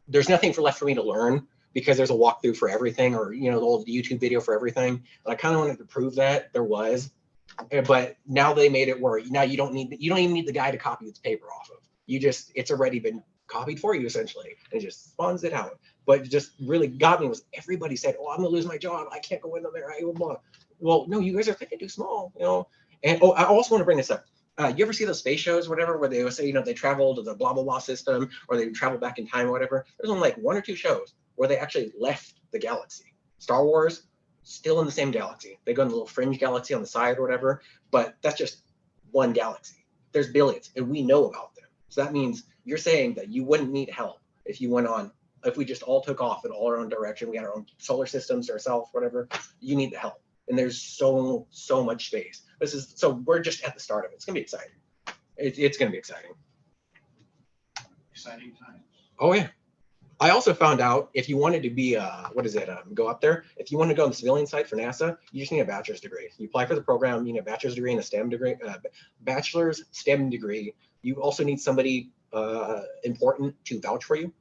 There's nothing left for me to learn because there's a walkthrough for everything, or the old YouTube video for everything. And I kind of wanted to prove that there was, but now they made it where now you don't even need the guy to copy its paper off of. It's already been copied for you essentially, and it just spawns it out. But it just really got me was everybody said, "Oh, I'm gonna lose my job. I can't go in there." Well, no, you guys are thinking too small, And I also want to bring this up. You ever see those space shows, whatever, where they would say, they travel to the blah blah blah system, or they travel back in time, or whatever? There's only like 1 or 2 shows where they actually left the galaxy. Star Wars, still in the same galaxy. They go in the little fringe galaxy on the side or whatever, but that's just one galaxy. There's billions, and we know about them. So that means you're saying that you wouldn't need help if we just all took off in all our own direction, we had our own solar systems ourselves, whatever. You need the help, and there's so much space. So we're just at the start of it. It's gonna be exciting. It's gonna be exciting. Exciting times. Oh yeah. I also found out if you wanted to be, go up there, if you want to go on the civilian side for NASA, you just need a bachelor's degree. You apply for the program, you need a bachelor's degree and a STEM degree, bachelor's STEM degree. You also need somebody important to vouch for you.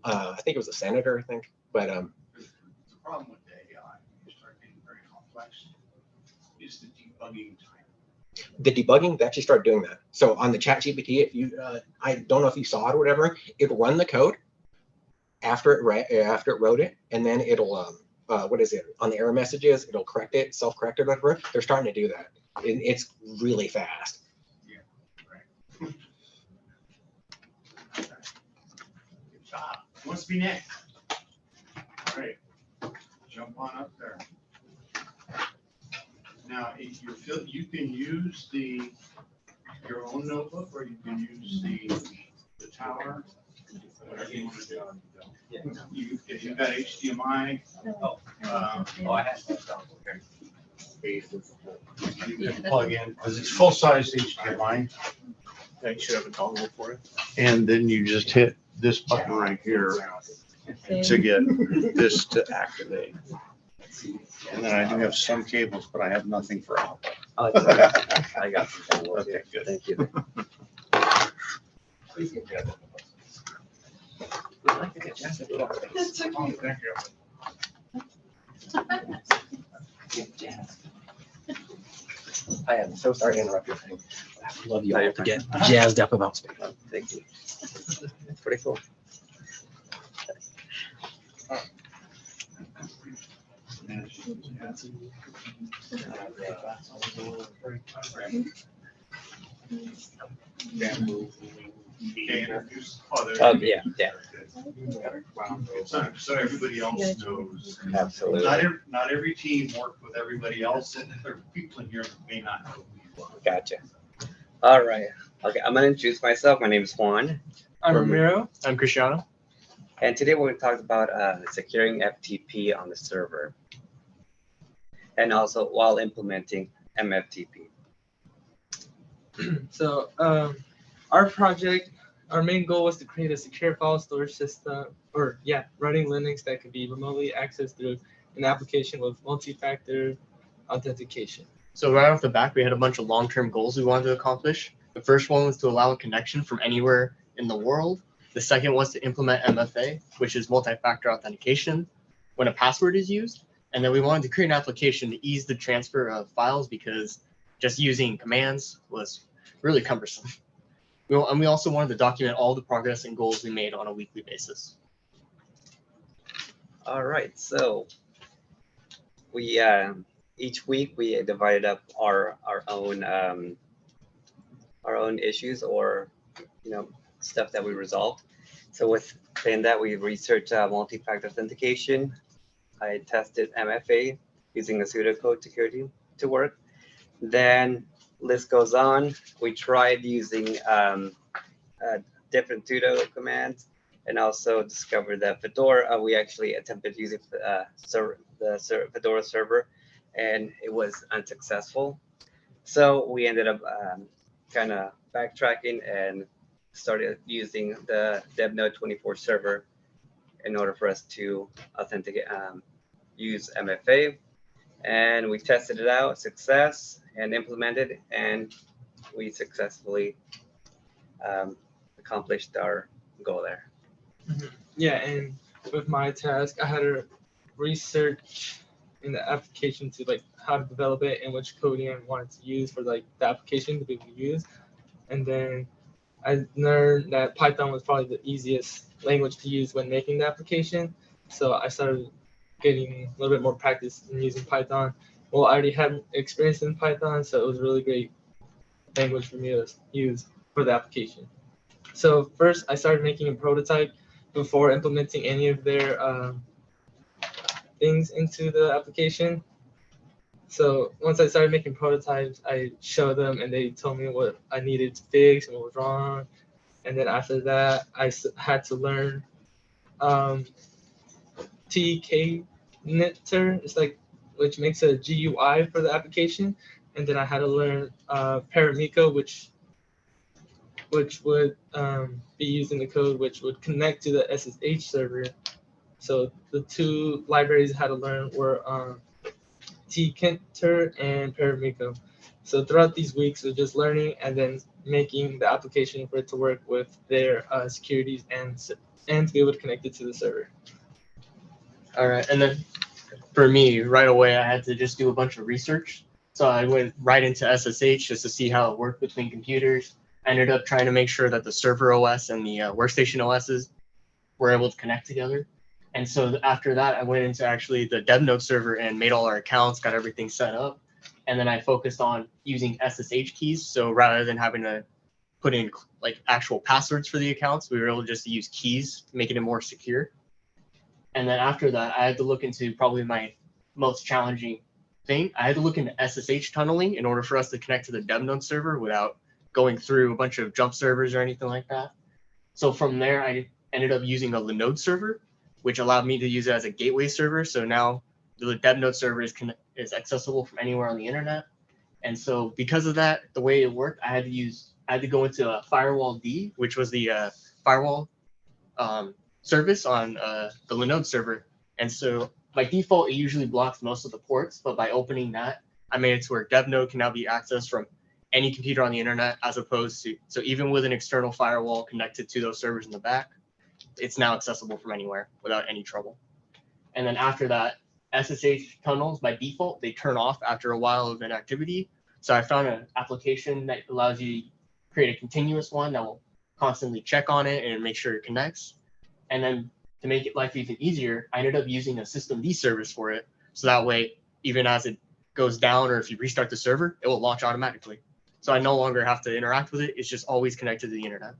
I think it was a senator, I think, but The problem with the AI, you start getting very complex, is the debugging time. the debugging, they actually start doing that. So on the chat GPT, if you, I don't know if you saw it or whatever, it'll run the code after it wrote it, and then it'll, on the error messages, it'll correct it, self-correct it, whatever. They're starting to do that. It's really fast. Good job. Who wants to be next? All right, jump on up there. Now, if you can use your own notebook, or you can use the tower, whatever you want to do. If you've got HDMI, I had you can plug in, because it's full-size HDMI. I should have a dongle for it. And then you just hit this button right here to get this to activate. And then I do have some cables, but I have nothing for output. Oh, I got you. Okay, good. Thank you. That's so Oh, cute. thank you. I am so sorry to interrupt your thing. I love you No, all you're to get jazzed up about space. Oh, thank you. Pretty cool. Okay, introduce others. Yeah. So everybody else knows. Absolutely. Not every team worked with everybody else, and there are people in here that may not know who you are. Gotcha. All right. Okay, I'm gonna introduce myself. My name is Juan, I'm Ramiro. I'm Cristiano. and today we're going to talk about securing FTP on the server, and also while implementing MFTP. So our project, our main goal was to create a secure file storage system, running Linux that could be remotely accessed through an application with multi-factor authentication. So right off the bat, we had a bunch of long-term goals we wanted to accomplish. The first one was to allow a connection from anywhere in the world. The second was to implement MFA, which is multi-factor authentication when a password is used. And then we wanted to create an application to ease the transfer of files because just using commands was really cumbersome. We also wanted to document all the progress and goals we made on a weekly basis. All right, so we each week we divided up our own issues or stuff that we resolved. So within that, we researched multi-factor authentication. I tested MFA using a pseudocode security to work. Then list goes on. We tried using different sudo commands, and also discovered that Fedora. We actually attempted using the Fedora server, and it was unsuccessful. So we ended up kind of backtracking and started using the DevNode24 server in order for us to authenticate, use MFA. And we tested it out, success, and implemented, and we successfully accomplished our goal there. Yeah, and with my task, I had to research in the application to how to develop it and which coding I wanted to use for the application to be able to use. And then I learned that Python was probably the easiest language to use when making the application. So I started getting a little bit more practice in using Python. Well, I already had experience in Python, so it was a really great language for me to use for the application. So first, I started making a prototype before implementing any of their things into the application. So once I started making prototypes, I showed them and they told me what I needed to fix and what was wrong. And then after that, I had to learn TK Knitter. It's which makes a GUI for the application. And then I had to learn Paramiko, which which would be used in the code, which would connect to the SSH server. So the two libraries I had to learn were tkinter and Paramiko. So throughout these weeks, we're just learning and then making the application for it to work with their securities and to be able to connect it to the server. All right, and then for me, right away, I had to just do a bunch of research. So I went right into SSH just to see how it worked between computers. I ended up trying to make sure that the server OS and the workstation OSs were able to connect together. And so after that, I went into actually the DevNode server and made all our accounts, got everything set up. And then I focused on using SSH keys. So rather than having to put in like actual passwords for the accounts, we were able just to use keys, making it more secure. And then after that, I had to look into probably my most challenging thing. I had to look into SSH tunneling in order for us to connect to the DevNode server without going through a bunch of jump servers or anything like that. So from there, I ended up using a Linode server, which allowed me to use it as a gateway server. So now the DevNode server is accessible from anywhere on the internet. And so because of that, the way it worked, I had to go into a Firewall D, which was the firewall service on the Linode server. And so by default, it usually blocks most of the ports, but by opening that, I made it to where DevNode can now be accessed from any computer on the internet, as opposed to, so even with an external firewall connected to those servers in the back, it's now accessible from anywhere without any trouble. And then after that, SSH tunnels by default, they turn off after a while of inactivity. So I found an application that allows you to create a continuous one that will constantly check on it and make sure it connects. And then to make it life even easier, I ended up using a systemd service for it. So that way, even as it goes down or if you restart the server, it will launch automatically. So I no longer have to interact with it. It's just always connected to the internet.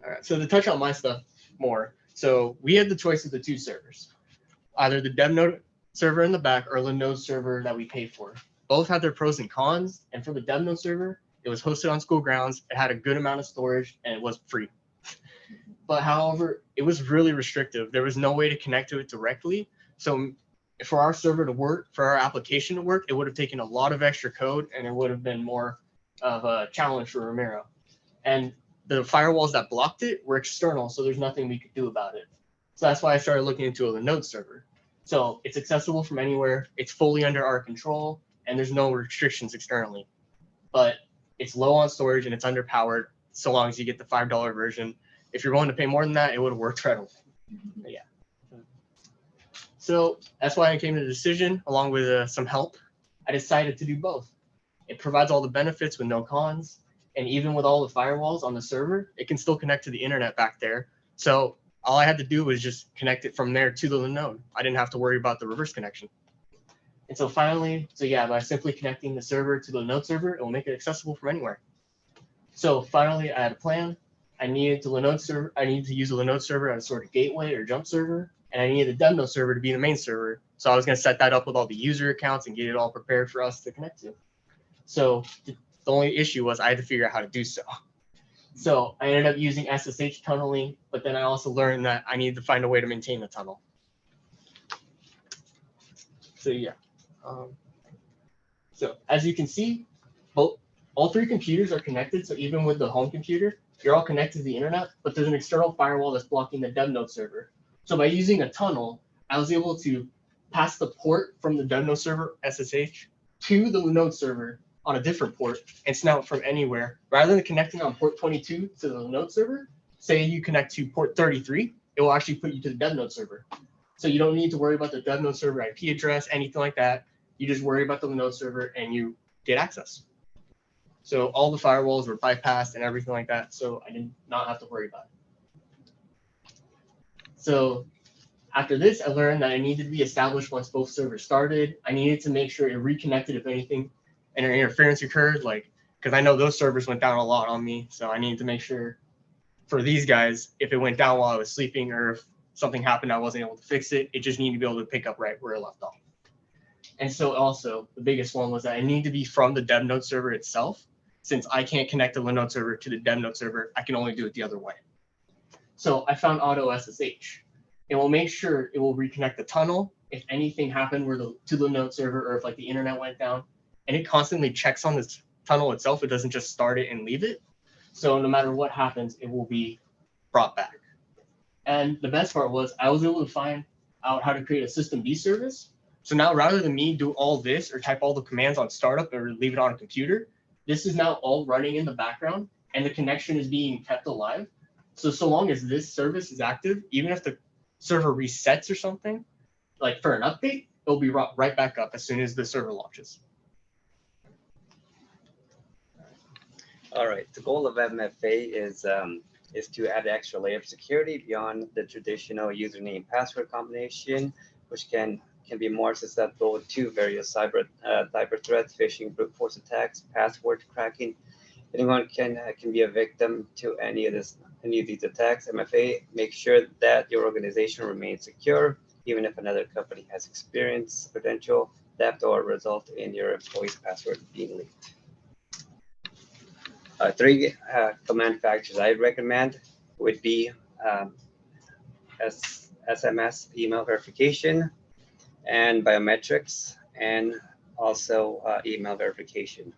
All right, so to touch on my stuff more. So we had the choice of the two servers, either the DevNode server in the back or the Linode server that we paid for. Both had their pros and cons. And for the DevNode server, it was hosted on school grounds. It had a good amount of storage and it was free. But however, it was really restrictive. There was no way to connect to it directly. So for our server to work, for our application to work, it would have taken a lot of extra code and it would have been more of a challenge for Ramiro. And the firewalls that blocked it were external, so there's nothing we could do about it. So that's why I started looking into a Linode server. So it's accessible from anywhere, it's fully under our control, and there's no restrictions externally. But it's low on storage and it's underpowered, so long as you get the $5 version. If you're willing to pay more than that, it would have worked right away. But yeah. So that's why I came to the decision, along with some help. I decided to do both. It provides all the benefits with no cons. And even with all the firewalls on the server, it can still connect to the internet back there. So all I had to do was just connect it from there to the Linode. I didn't have to worry about the reverse connection. And so finally, by simply connecting the server to the Linode server, it will make it accessible from anywhere. So finally, I had a plan. I needed to use a Linode server as a sort of gateway or jump server, and I needed the DevNode server to be the main server. So I was going to set that up with all the user accounts and get it all prepared for us to connect to. So the only issue was I had to figure out how to do so. So I ended up using SSH tunneling, but then I also learned that I needed to find a way to maintain the tunnel. So yeah. So as you can see, all three computers are connected. So even with the home computer, you're all connected to the internet, but there's an external firewall that's blocking the DevNode server. So by using a tunnel, I was able to pass the port from the DevNode server, SSH, to the Linode server on a different port and snout from anywhere. Rather than connecting on port 22 to the Linode server, say you connect to port 33, it will actually put you to the DevNode server. So you don't need to worry about the DevNode server IP address, anything like that. You just worry about the Linode server and you get access. So all the firewalls were bypassed and everything like that. So I did not have to worry about it. So after this, I learned that I needed to be established once both servers started. I needed to make sure it reconnected if anything and interference occurred, because I know those servers went down a lot on me. So I needed to make sure for these guys, if it went down while I was sleeping or if something happened, I wasn't able to fix it. It just needed to be able to pick up right where it left off. And so also the biggest one was that I need to be from the DevNode server itself. Since I can't connect the Linode server to the DevNode server, I can only do it the other way. So I found Auto SSH. It will make sure it will reconnect the tunnel if anything happened to the Linode server or if the internet went down. And it constantly checks on this tunnel itself. It doesn't just start it and leave it. So no matter what happens, it will be brought back. And the best part was I was able to find out how to create a system B service. So now rather than me do all this or type all the commands on startup or leave it on a computer, this is now all running in the background and the connection is being kept alive. So long as this service is active, even if the server resets or something, like for an update, it'll be brought right back up as soon as the server launches. All right, the goal of MFA is to add extra layer of security beyond the traditional username password combination, which can be more susceptible to various cyber threats, phishing, brute force attacks, password cracking. Anyone can be a victim to any of these attacks. MFA makes sure that your organization remains secure, even if another company has experienced potential theft or result in your employee's password being leaked. 3 command factors I recommend would be SMS email verification and biometrics, and also email verification.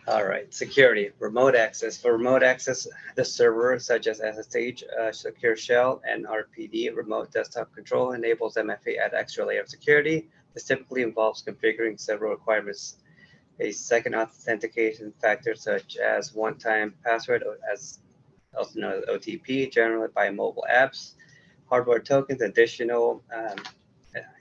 All right, security, remote access. For remote access, the server such as SSH, Secure Shell, and RPD, remote desktop control, enables MFA add extra layer of security. This typically involves configuring several requirements. A second authentication factor such as one-time password, as also known as OTP, generally by mobile apps, hardware tokens, in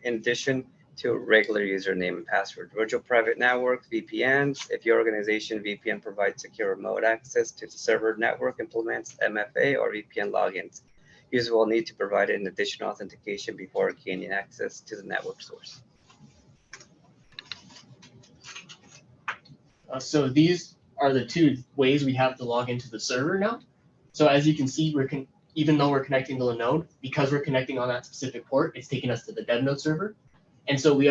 addition to regular username and password. Virtual private networks, VPNs. If your organization VPN provides secure remote access to the server network, implements MFA or VPN logins, users will need to provide an additional authentication before gaining access to the network source. So these are the 2 ways we have to log into the server now. So as you can see, even though we're connecting to the node, because we're connecting on that specific port, it's taking us to the dev node server. And so we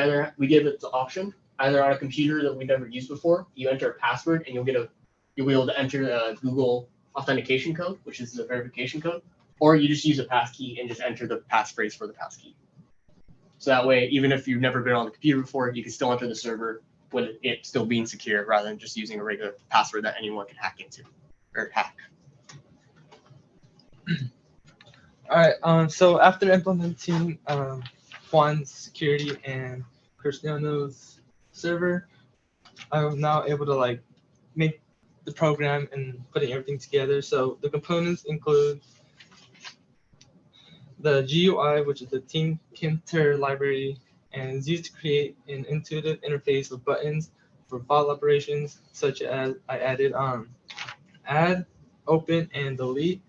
give it the option, either on a computer that we've never used before, you enter a password and you'll be able to enter a Google authentication code, which is the verification code, or you just use a passkey and just enter the passphrase for the passkey. So that way, even if you've never been on the computer before, you can still enter the server with it still being secure rather than just using a regular password that anyone can hack into or hack. All right. So after implementing Juan's security and Cristiano's server, I'm now able to make the program and putting everything together. So the components include the GUI, which is the Tkinter library, and is used to create an intuitive interface with buttons for file operations, such as I added add, open, and delete,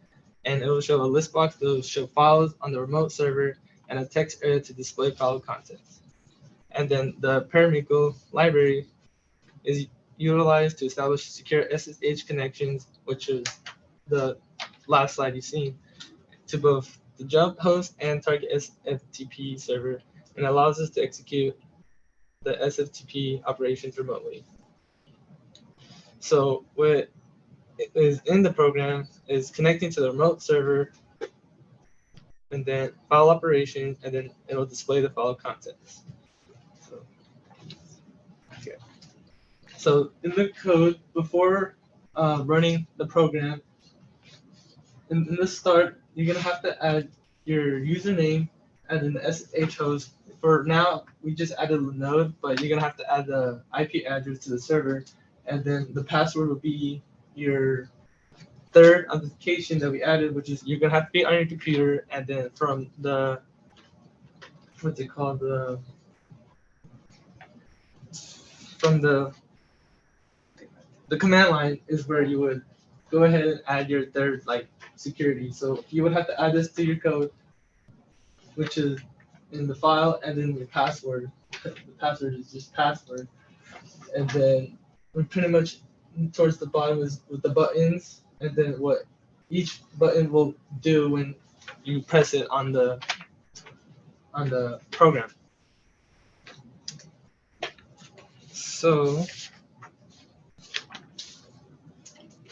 and it will show a list box that will show files on the remote server and a text area to display file contents. And then the Paramigo library is utilized to establish secure SSH connections, which is the last slide you've seen, to both the job host and target SFTP server, and allows us to execute the SFTP operations remotely. So what is in the program is connecting to the remote server, and then file operation, and then it'll display the file contents. So in the code, before running the program, in the start, you're gonna have to add your username and then the SSH host. For now, we just added the node, but you're gonna have to add the IP address to the server, and then the password will be your third authentication that we added, which is you're gonna have to be on your computer, and then from the the command line is where you would go ahead and add your third security. So you would have to add this to your code, which is in the file, and then your password. The password is just password, and then we're pretty much towards the bottom is with the buttons, and then what each button will do when you press it on the program. So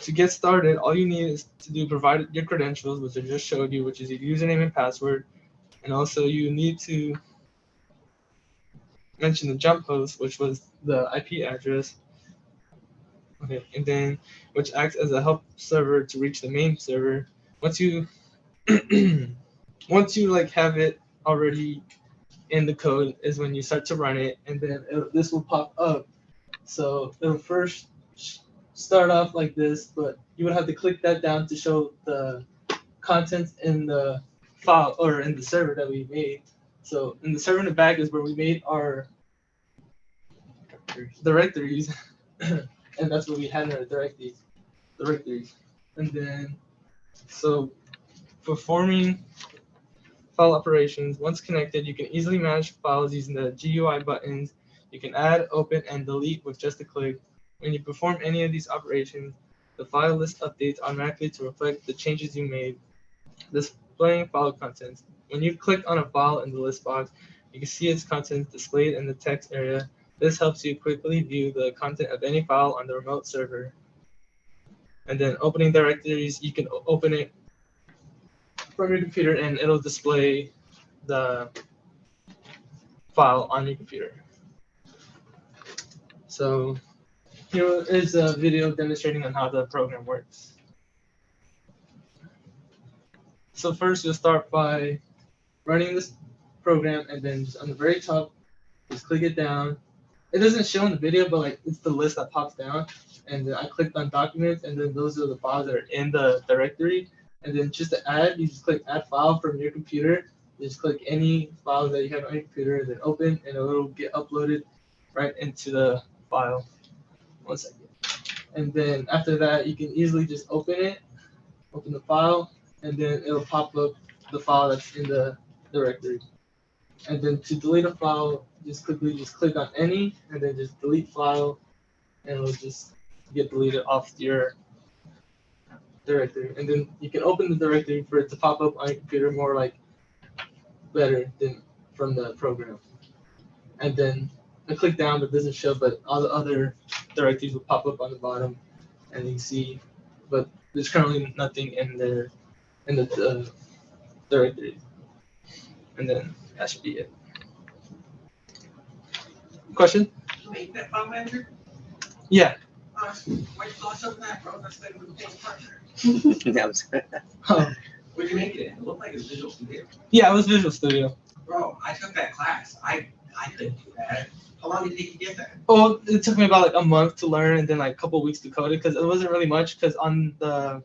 to get started, all you need is to provide your credentials, which I just showed you, which is your username and password. And also you need to mentioned the jump host, which was the IP address. Okay, and then which acts as a help server to reach the main server. Once you once you like have it already in the code is when you start to run it, and then this will pop up. So it'll first start off like this, but you would have to click that down to show the contents in the file or in the server that we made. So in the server in the back is where we made our directories, and that's what we had in our directories. And then, so performing file operations, once connected, you can easily manage files using the GUI buttons. You can add, open, and delete with just a click. When you perform any of these operations, the file list updates automatically to reflect the changes you made. Displaying file contents. When you click on a file in the list box, you can see its contents displayed in the text area. This helps you quickly view the content of any file on the remote server. And then opening directories, you can open it from your computer and it'll display the file on your computer. So here is a video demonstrating on how the program works. So first you'll start by running this program, and then just on the very top, just click it down. It doesn't show in the video, but like it's the list that pops down. And then I clicked on documents, and then those are the files that are in the directory. And then just to add, you just click add file from your computer. You just click any file that you have on your computer, and then open, and it'll get uploaded right into the file. 1 second. And then after that, you can easily just open it, open the file, and then it'll pop up the file that's in the directory. And then to delete a file, just click on any, and then just delete file, and it'll just get deleted off your directory. And then you can open the directory for it to pop up on your computer more like better than from the program. And then I click down, but it doesn't show, but all the other directories will pop up on the bottom, and you can see, but there's currently nothing in there in the directory. And then that should be it. Question? Make that file manager? Yeah. Why you launch up that, bro? That's like with the partner. Yeah, I'm sorry. Oh, What'd you make it in? It looked like it was Visual Studio. yeah, it was Visual Studio. Bro, I took that class. I couldn't do that. How long did it take you to get that? Oh, it took me about like a month to learn, and then like a couple weeks to code it, because it wasn't really much. Because on the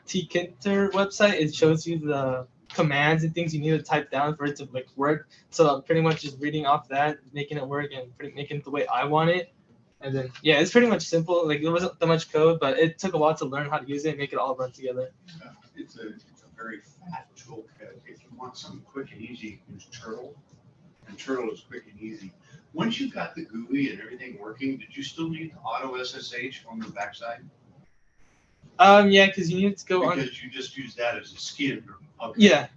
tkinter website, it shows you the commands and things you need to type down for it to like work. So I'm pretty much just reading off that, making it work, and making it the way I want it. And then yeah, it's pretty much simple. Like there wasn't that much code, but it took a while to learn how to use it and make it all run together. It's a very fat toolkit. If you want something quick and easy, use Turtle. And Turtle is quick and easy. Once you got the GUI and everything working, did you still need the auto SSH on the backside? Yeah, because you need to go on. Because you just use that as a skin. Okay. Yeah.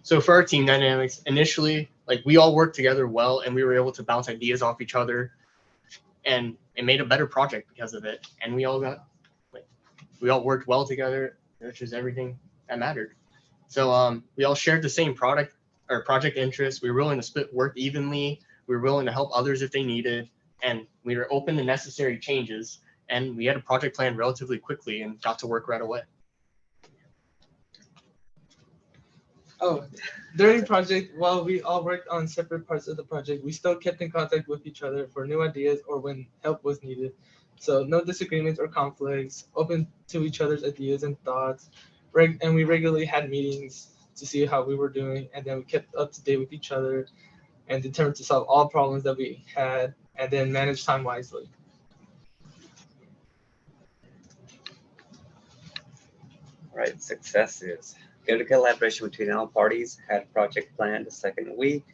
So for our team dynamics, initially, like we all worked together well, and we were able to bounce ideas off each other, and it made a better project because of it. And we all worked well together, which is everything that mattered. So we all shared the same product or project interests. We were willing to split work evenly. We were willing to help others if they needed, and we were open to necessary changes. And we had a project plan relatively quickly and got to work right away. Oh, during the project, while we all worked on separate parts of the project, we still kept in contact with each other for new ideas or when help was needed. So no disagreements or conflicts, open to each other's ideas and thoughts. And we regularly had meetings to see how we were doing, and then we kept up to date with each other and determined to solve all problems that we had and then manage time wisely. Right, successes. Good collaboration between all parties, had project planned the second week,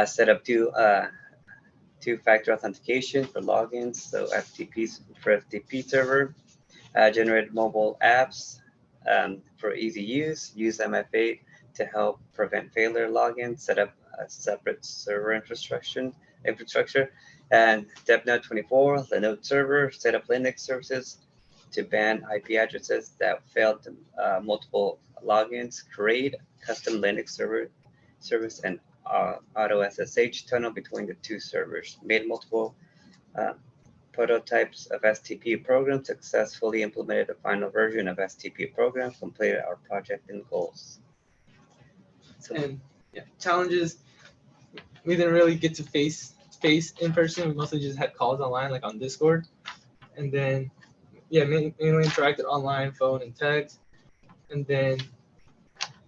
set up two-factor authentication for logins, so FTP for FTP server, generated mobile apps for easy use, use MFA to help prevent failure logins, set up a separate server infrastructure, and DevNode 24, Linode server, set up Linux services to ban IP addresses that failed multiple logins, create custom Linux service, and auto SSH tunnel between the two servers, made multiple prototypes of STP programs, successfully implemented the final version of STP program, completed our project and goals. So, And yeah, challenges. We didn't really get to face in person. We mostly just had calls online, like on Discord, and then mainly interacted online, phone, and text, and then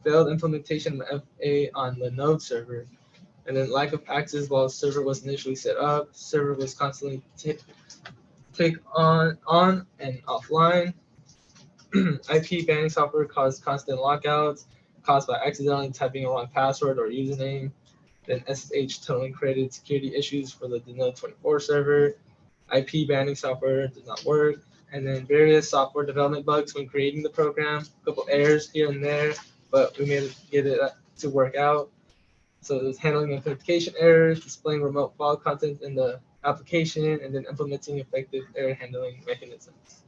failed implementation of FA on the node server, and then lack of access while the server was initially set up. Server was constantly take on and offline. IP banning software caused constant lockouts caused by accidentally typing a wrong password or username. Then SSH tunneling created security issues for the Node 24 server. IP banning software did not work. And then various software development bugs when creating the program. A couple errors here and there, but we made get it to work out. So it was handling authentication errors, displaying remote file content in the application, and then implementing effective error handling mechanisms.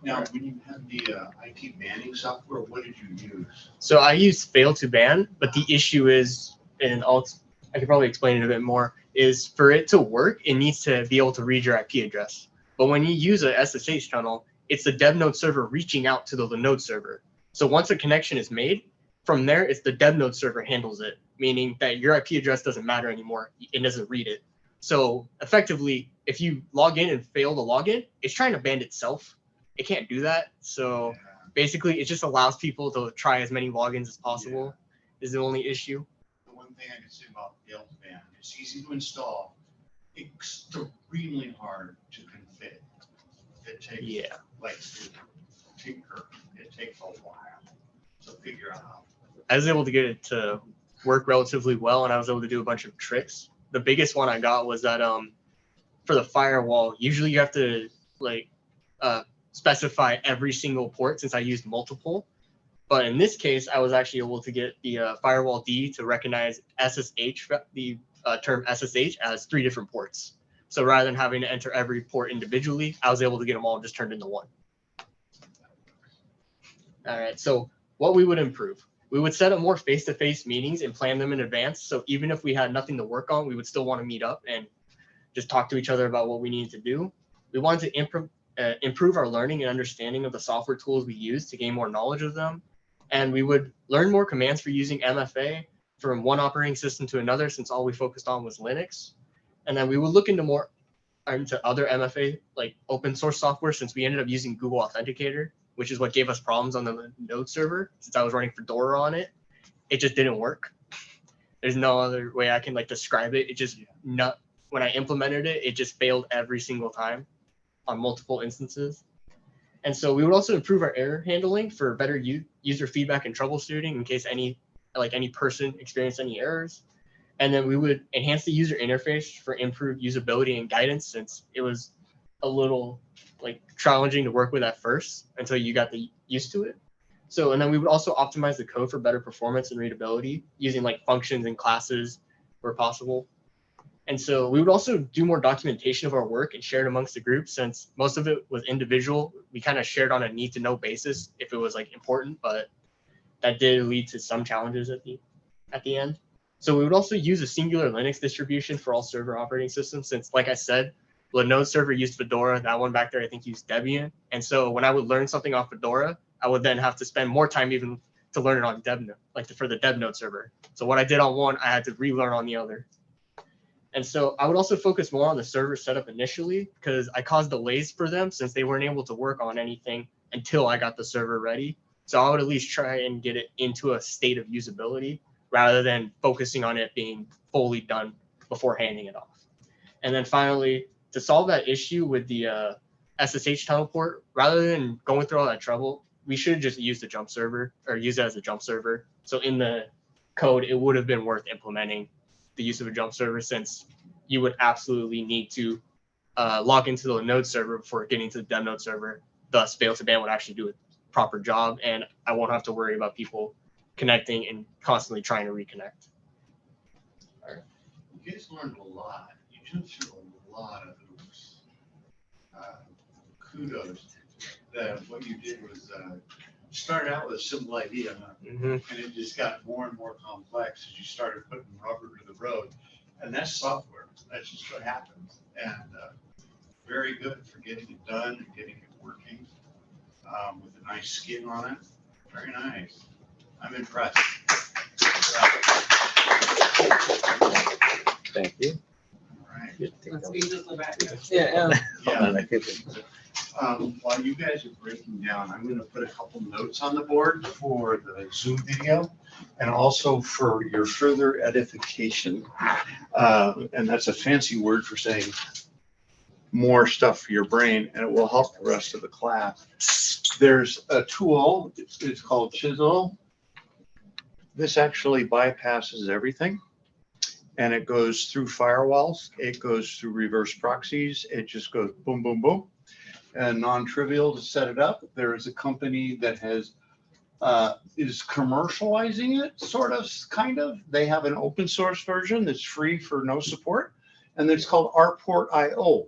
Now, when you had the IP banning software, what did you use? So I use fail to ban, but the issue is, and I could probably explain it a bit more, is for it to work, it needs to be able to read your IP address. But when you use a SSH tunnel, it's the dev node server reaching out to the node server. So once a connection is made, from there, it's the dev node server handles it, meaning that your IP address doesn't matter anymore. It doesn't read it. So effectively, if you log in and fail to log in, it's trying to ban itself. It can't do that. So basically, it just allows people to try as many logins as possible is the only issue. The one thing I can say about fail to ban, it's easy to install, extremely hard to config. It takes like tinker. It takes a while to figure out. I was able to get it to work relatively well, and I was able to do a bunch of tricks. The biggest one I got was that for the firewall, usually you have to specify every single port since I used multiple. But in this case, I was actually able to get the firewall D to recognize SSH, the term SSH, as 3 different ports. So rather than having to enter every port individually, I was able to get them all just turned into one. All right, so what we would improve. We would set up more face-to-face meetings and plan them in advance. So even if we had nothing to work on, we would still want to meet up and just talk to each other about what we needed to do. We wanted to improve our learning and understanding of the software tools we use to gain more knowledge of them. And we would learn more commands for using MFA from one operating system to another, since all we focused on was Linux. And then we would look into other MFA, like open source software, since we ended up using Google Authenticator, which is what gave us problems on the node server. Since I was running Fedora on it, it just didn't work. There's no other way I can describe it. It just when I implemented it, it just failed every single time on multiple instances. And so we would also improve our error handling for better user feedback and troubleshooting in case any person experienced any errors. And then we would enhance the user interface for improved usability and guidance, since it was a little challenging to work with at first until you got used to it. So, and then we would also optimize the code for better performance and readability using functions and classes where possible. And so we would also do more documentation of our work and share it amongst the group, since most of it was individual. We kind of shared on a need to know basis if it was important, but that did lead to some challenges at the end. So we would also use a singular Linux distribution for all server operating systems, since like I said, the node server used Fedora. That one back there, I think, used Debian. And so when I would learn something off Fedora, I would then have to spend more time even to learn it on DevNode, for the dev node server. So what I did on one, I had to relearn on the other. And so I would also focus more on the server setup initially, because I caused delays for them since they weren't able to work on anything until I got the server ready. So I would at least try and get it into a state of usability rather than focusing on it being fully done before handing it off. And then finally, to solve that issue with the SSH tunnel port, rather than going through all that trouble, we should just use the jump server or use it as a jump server. So in the code, it would have been worth implementing the use of a jump server, since you would absolutely need to log into the node server before getting to the dev node server. Thus, fail to ban would actually do a proper job, and I won't have to worry about people connecting and constantly trying to reconnect. All right. You guys learned a lot. You jumped through a lot of hoops. Kudos that what you did was started out with a simple idea, huh? Mhm. And it just got more and more complex as you started putting rubber to the road. And that's software. That's just what happens. And very good for getting it done and getting it working with a nice skin on it. Very nice. I'm impressed. Thank you. All right. Let's be just the back. Yeah. Yeah. While you guys are breaking down, I'm going to put a couple notes on the board for the Zoom video and also for your further edification. And that's a fancy word for saying more stuff for your brain, and it will help the rest of the class. There's a tool, it's called Chisel. This actually bypasses everything. And it goes through firewalls. It goes through reverse proxies. It just goes boom, boom, boom. And non-trivial to set it up. There is a company that has is commercializing it, sort of, kind of. They have an open source version that's free for no support, and it's called Artport.io.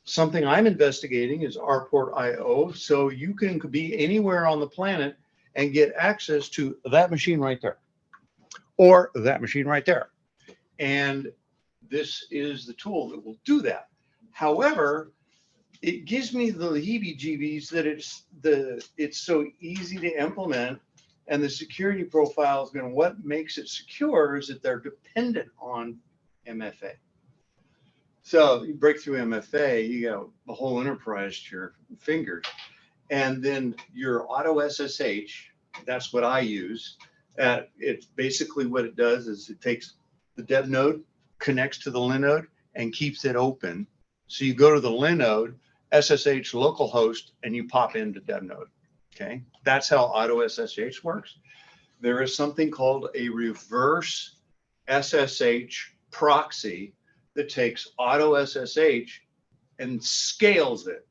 Something I'm investigating is Artport.io, so you can be anywhere on the planet and get access to that machine right there, or that machine right there. And this is the tool that will do that. However, it gives me the heebie-jeebies that it's so easy to implement, and the security profiles, what makes it secure is that they're dependent on MFA. So you break through MFA, you got the whole enterprise to your fingers. And then your auto SSH, that's what I use. It's basically what it does is it takes the dev node, connects to the linode, and keeps it open. So you go to the linode, SSH localhost, and you pop into dev node. Okay, that's how auto SSH works. There is something called a reverse SSH proxy that takes auto SSH and scales it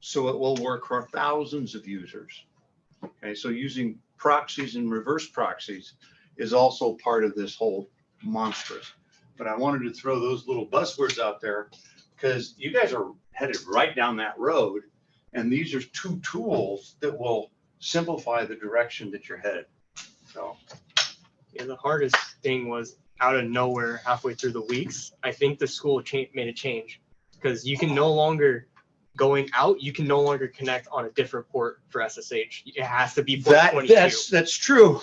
so it will work for thousands of users. Okay, so using proxies and reverse proxies is also part of this whole monstrous. But I wanted to throw those little buzzwords out there because you guys are headed right down that road, and these are two tools that will simplify the direction that you're headed. So Yeah, the hardest thing was out of nowhere halfway through the weeks. I think the school made a change because you can no longer going out. You can no longer connect on a different port for SSH. It has to be port 22. that's true.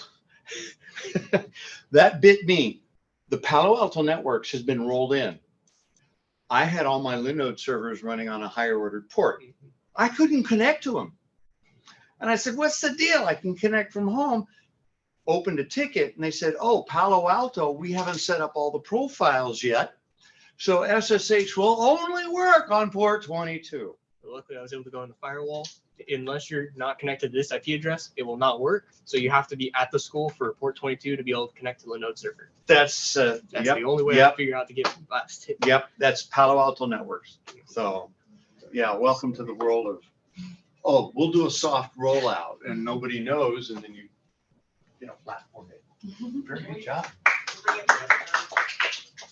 That bit me. The Palo Alto Networks has been rolled in. I had all my Linode servers running on a higher ordered port. I couldn't connect to them. And I said, what's the deal? I can connect from home. Opened a ticket, and they said, oh, Palo Alto, we haven't set up all the profiles yet. So SSH will only work on port 22. Luckily, I was able to go in the firewall. Unless you're not connected to this IP address, it will not work. So you have to be at the school for port 22 to be able to connect to the Linode server. That's the only way I figure out to get blasted. Yep, that's Palo Alto Networks. So, yeah, welcome to the world of, oh, we'll do a soft rollout and nobody knows, and then you platform it. Very good job. That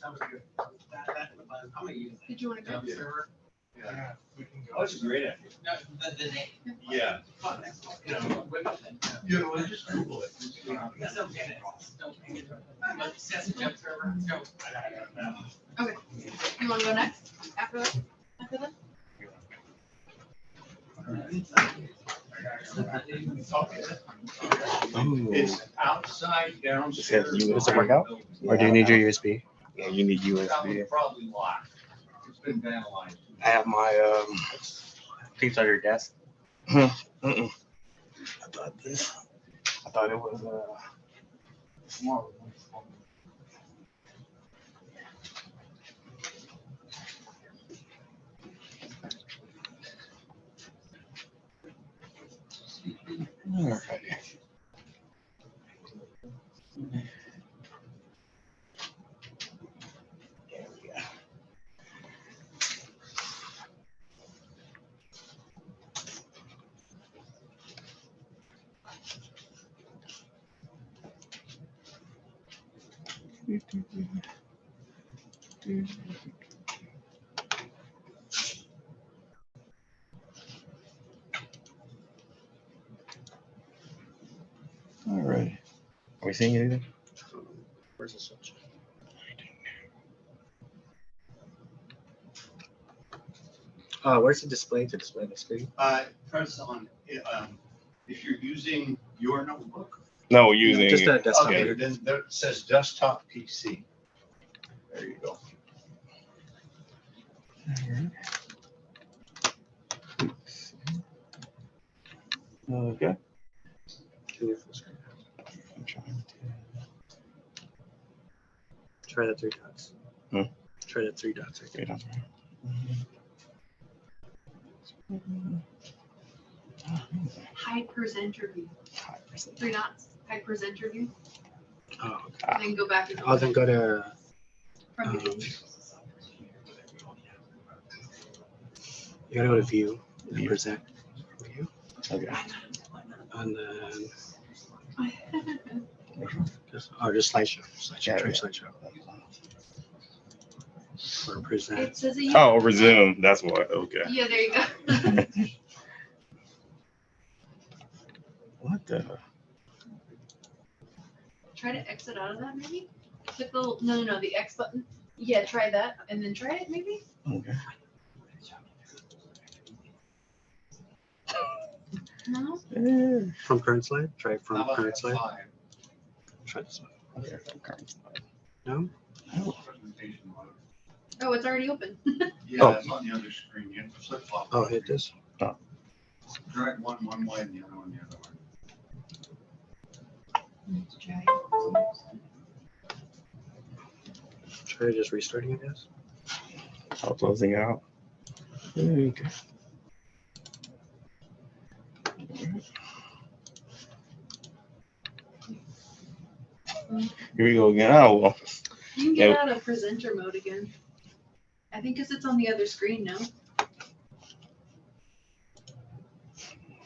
was good. I'm gonna use it. Did you want to go? Server. Yeah. We can go. Oh, that's a great idea. No, the name. Yeah. You know, You know, just Google it. That's okay. Don't set a jump server. Let's go. Okay. You want to go next? After that? After that? It's outside downstairs. Does it work out? Or do you need your USB? Yeah, you need That was USB. probably locked. It's been vandalized. I have my piece on your desk. I thought it was small. Alrighty. There we go. we seeing anything? Where's the switch? Where's the display to display the screen? Press on, if you're using your notebook. No, we're using. Just a desktop. Okay, then there it says desktop PC. There you go. Okay. Try the three dots. Hmm? Try the three dots. Okay, that's right. Hide presenter view. 3 dots. Hide presenter view. Oh, And then go back and I'll then go to from beginning. you gotta go to view, and present view, Okay. and then just slideshow. Try slideshow. Or present. It says that Oh, resume. That's what. Okay. Yeah, there you go. What the? Try to exit out of that maybe. Click the no, the X button. Yeah, try that and then try it maybe. Okay. No. From current slide. Try it How from about current slide. F5? Try this one. Okay, from current slide. No. Presentation mode. Oh, it's already open. Yeah, Oh. it's on the other screen. You have to flip flop. Oh, hit this. Drag one way and the other one the other way. Try just restarting it. Yes. I'll closing out. Okay. Here we go again. Oh well. You can get out of presenter mode again. I think because it's on the other screen now.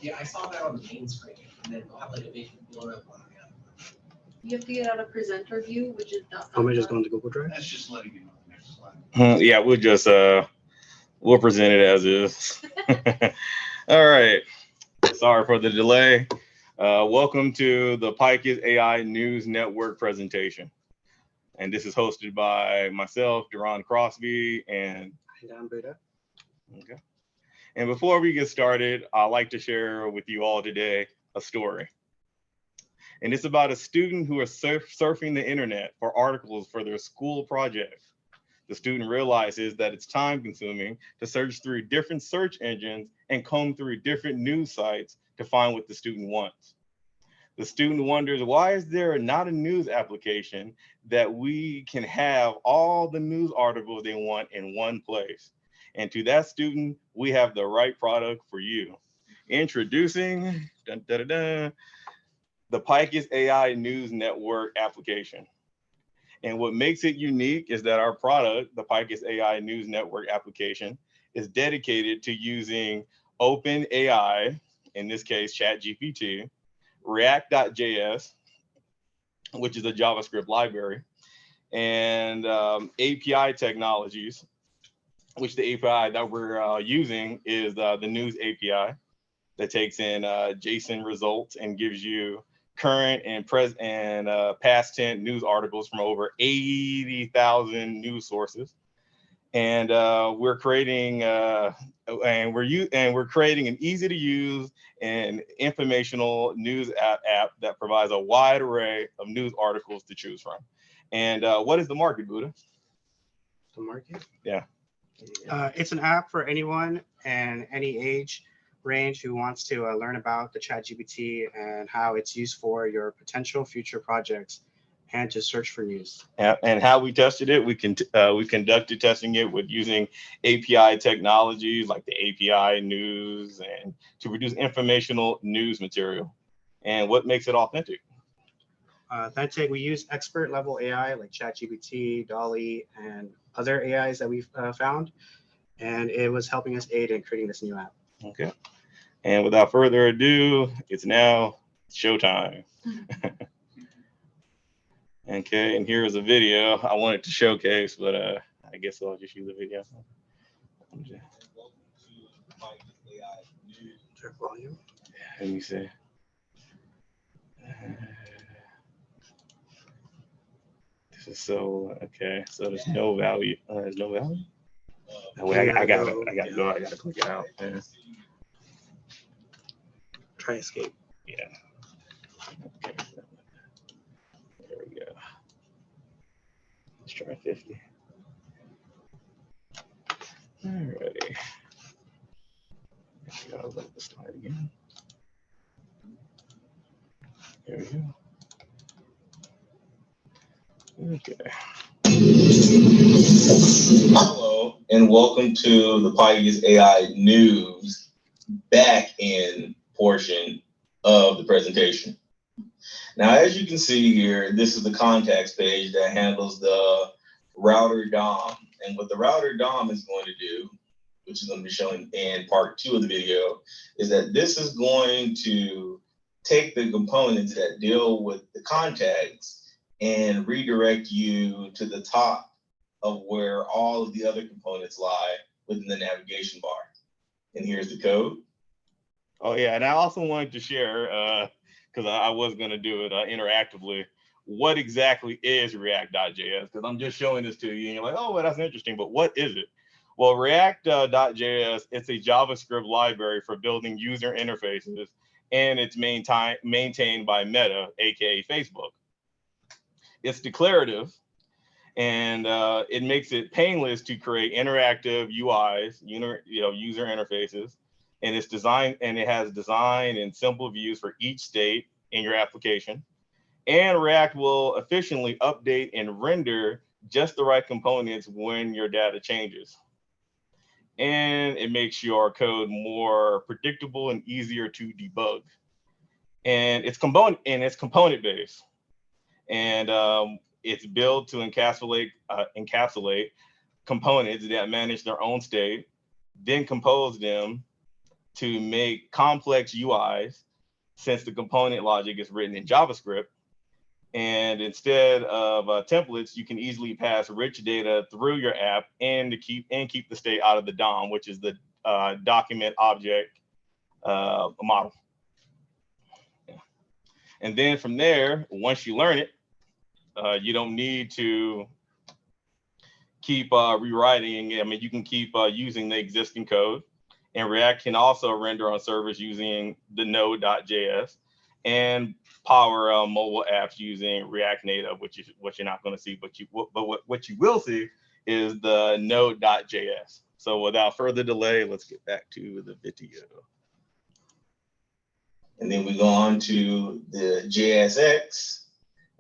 Yeah, I saw that on the main screen, and then I'll have like a big blown up on the other. You have to get out of presenter view, which is not. Am I just going to Google Drive? That's just letting you know the next slide. Yeah, we'll just we'll present it as is. All right. Sorry for the delay. Welcome to the Picus AI News Network presentation. And this is hosted by myself, Duran Crosby, and Dan Buddha. okay. And before we get started, I'd like to share with you all today a story. And it's about a student who is surfing the internet for articles for their school project. The student realizes that it's time consuming to search through different search engines and comb through different news sites to find what the student wants. The student wonders, why is there not a news application that we can have all the news articles they want in one place? And to that student, we have the right product for you. Introducing the Picus AI News Network application. And what makes it unique is that our product, the Picus AI News Network application, is dedicated to using OpenAI, in this case, ChatGPT, React.js, which is a JavaScript library, and API technologies, which the API that we're using is the News API that takes in JSON results and gives you current and present and past tense news articles from over 80,000 news sources. And we're creating we're creating an easy to use and informational news app that provides a wide array of news articles to choose from. And what is the market, Buddha? The market? Yeah. It's an app for anyone and any age range who wants to learn about the ChatGPT and how it's used for your potential future projects and to search for news. And how we tested it, we conducted testing it with using API technologies like the API news and to produce informational news material. And what makes it authentic? Authentic, we use expert level AI like ChatGPT, DALL-E, and other AIs that we've found. And it was helping us aid in creating this new app. Okay. And without further ado, it's now showtime. Okay, and here's a video I wanted to showcase, but I guess I'll just use the video. Volume. Let me see. So okay, so there's no value. There's no value. Oh, wait, I gotta go. I gotta click it out. Yeah. Try escape. Yeah. Okay. There we go. Let's try 50. Alrighty. Gotta let this slide again. There we go. Okay. Hello, and welcome to the Pioneers AI News back end portion of the presentation. Now, as you can see here, this is the contacts page that handles the router DOM. And what the router DOM is going to do, which is going to be shown in part 2 of the video, is that this is going to take the components that deal with the contacts and redirect you to the top of where all of the other components lie within the navigation bar. And here's the code. Oh yeah, and I also wanted to share, because I was gonna do it interactively, what exactly is React.js? Because I'm just showing this to you and you're like, oh, well, that's interesting, but what is it? Well, React.js, it's a JavaScript library for building user interfaces, and it's maintained by Meta, aka Facebook. It's declarative, and it makes it painless to create interactive UIs, user interfaces, and it's designed, and it has design and simple views for each state in your application. And React will efficiently update and render just the right components when your data changes. And it makes your code more predictable and easier to debug. And it's component based. And it's built to encapsulate components that manage their own state, then compose them to make complex UIs, since the component logic is written in JavaScript. And instead of templates, you can easily pass rich data through your app and keep the state out of the DOM, which is the document object model. Yeah. And then from there, once you learn it, you don't need to keep rewriting. I mean, you can keep using the existing code. And React can also render on servers using the Node.js and power mobile apps using React Native, which is what you're not going to see, but what you will see is the Node.js. So without further delay, let's get back to the video. And then we go on to the JSX,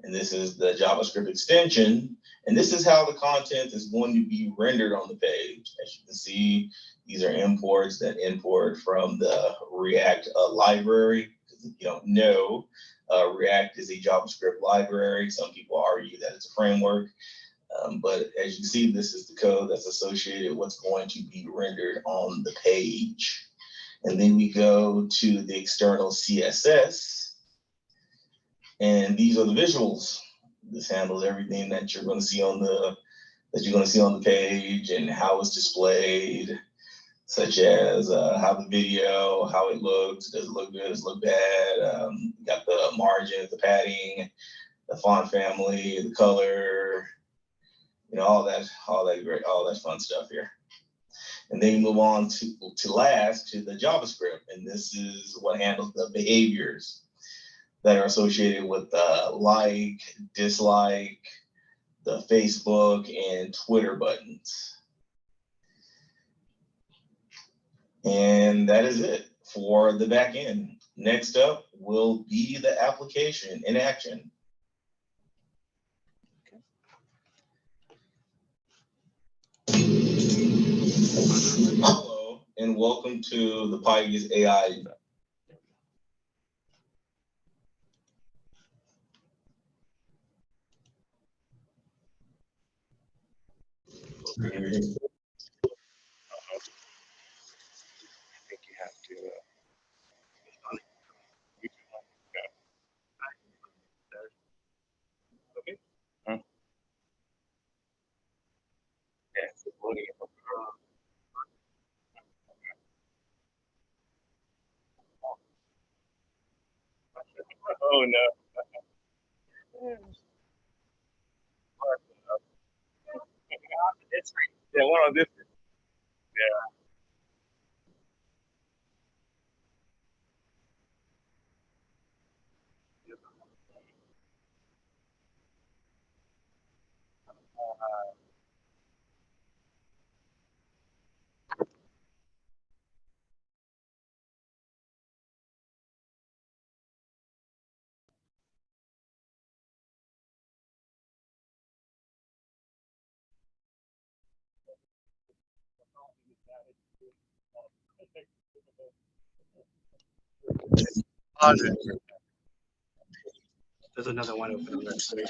and this is the JavaScript extension. And this is how the content is going to be rendered on the page. As you can see, these are imports that import from the React library. If you don't know, React is a JavaScript library. Some people argue that it's a framework. But as you can see, this is the code that's associated with what's going to be rendered on the page. And then we go to the external CSS. And these are the visuals. This handles everything that you're going to see on the page and how it's displayed, such as how the video, how it looks, does it look good, does it look bad, got the margins, the padding, the font family, the color, all that fun stuff here. And then we move on to last to the JavaScript, and this is what handles the behaviors that are associated with like, dislike, the Facebook and Twitter buttons. And that is it for the back end. Next up will be the application in action. Hello, and welcome to the Pioneers AI. I think you have to. Okay. Yeah, it's loading it. Oh no. Yeah, one on this. Yeah. There's another one open on that screen.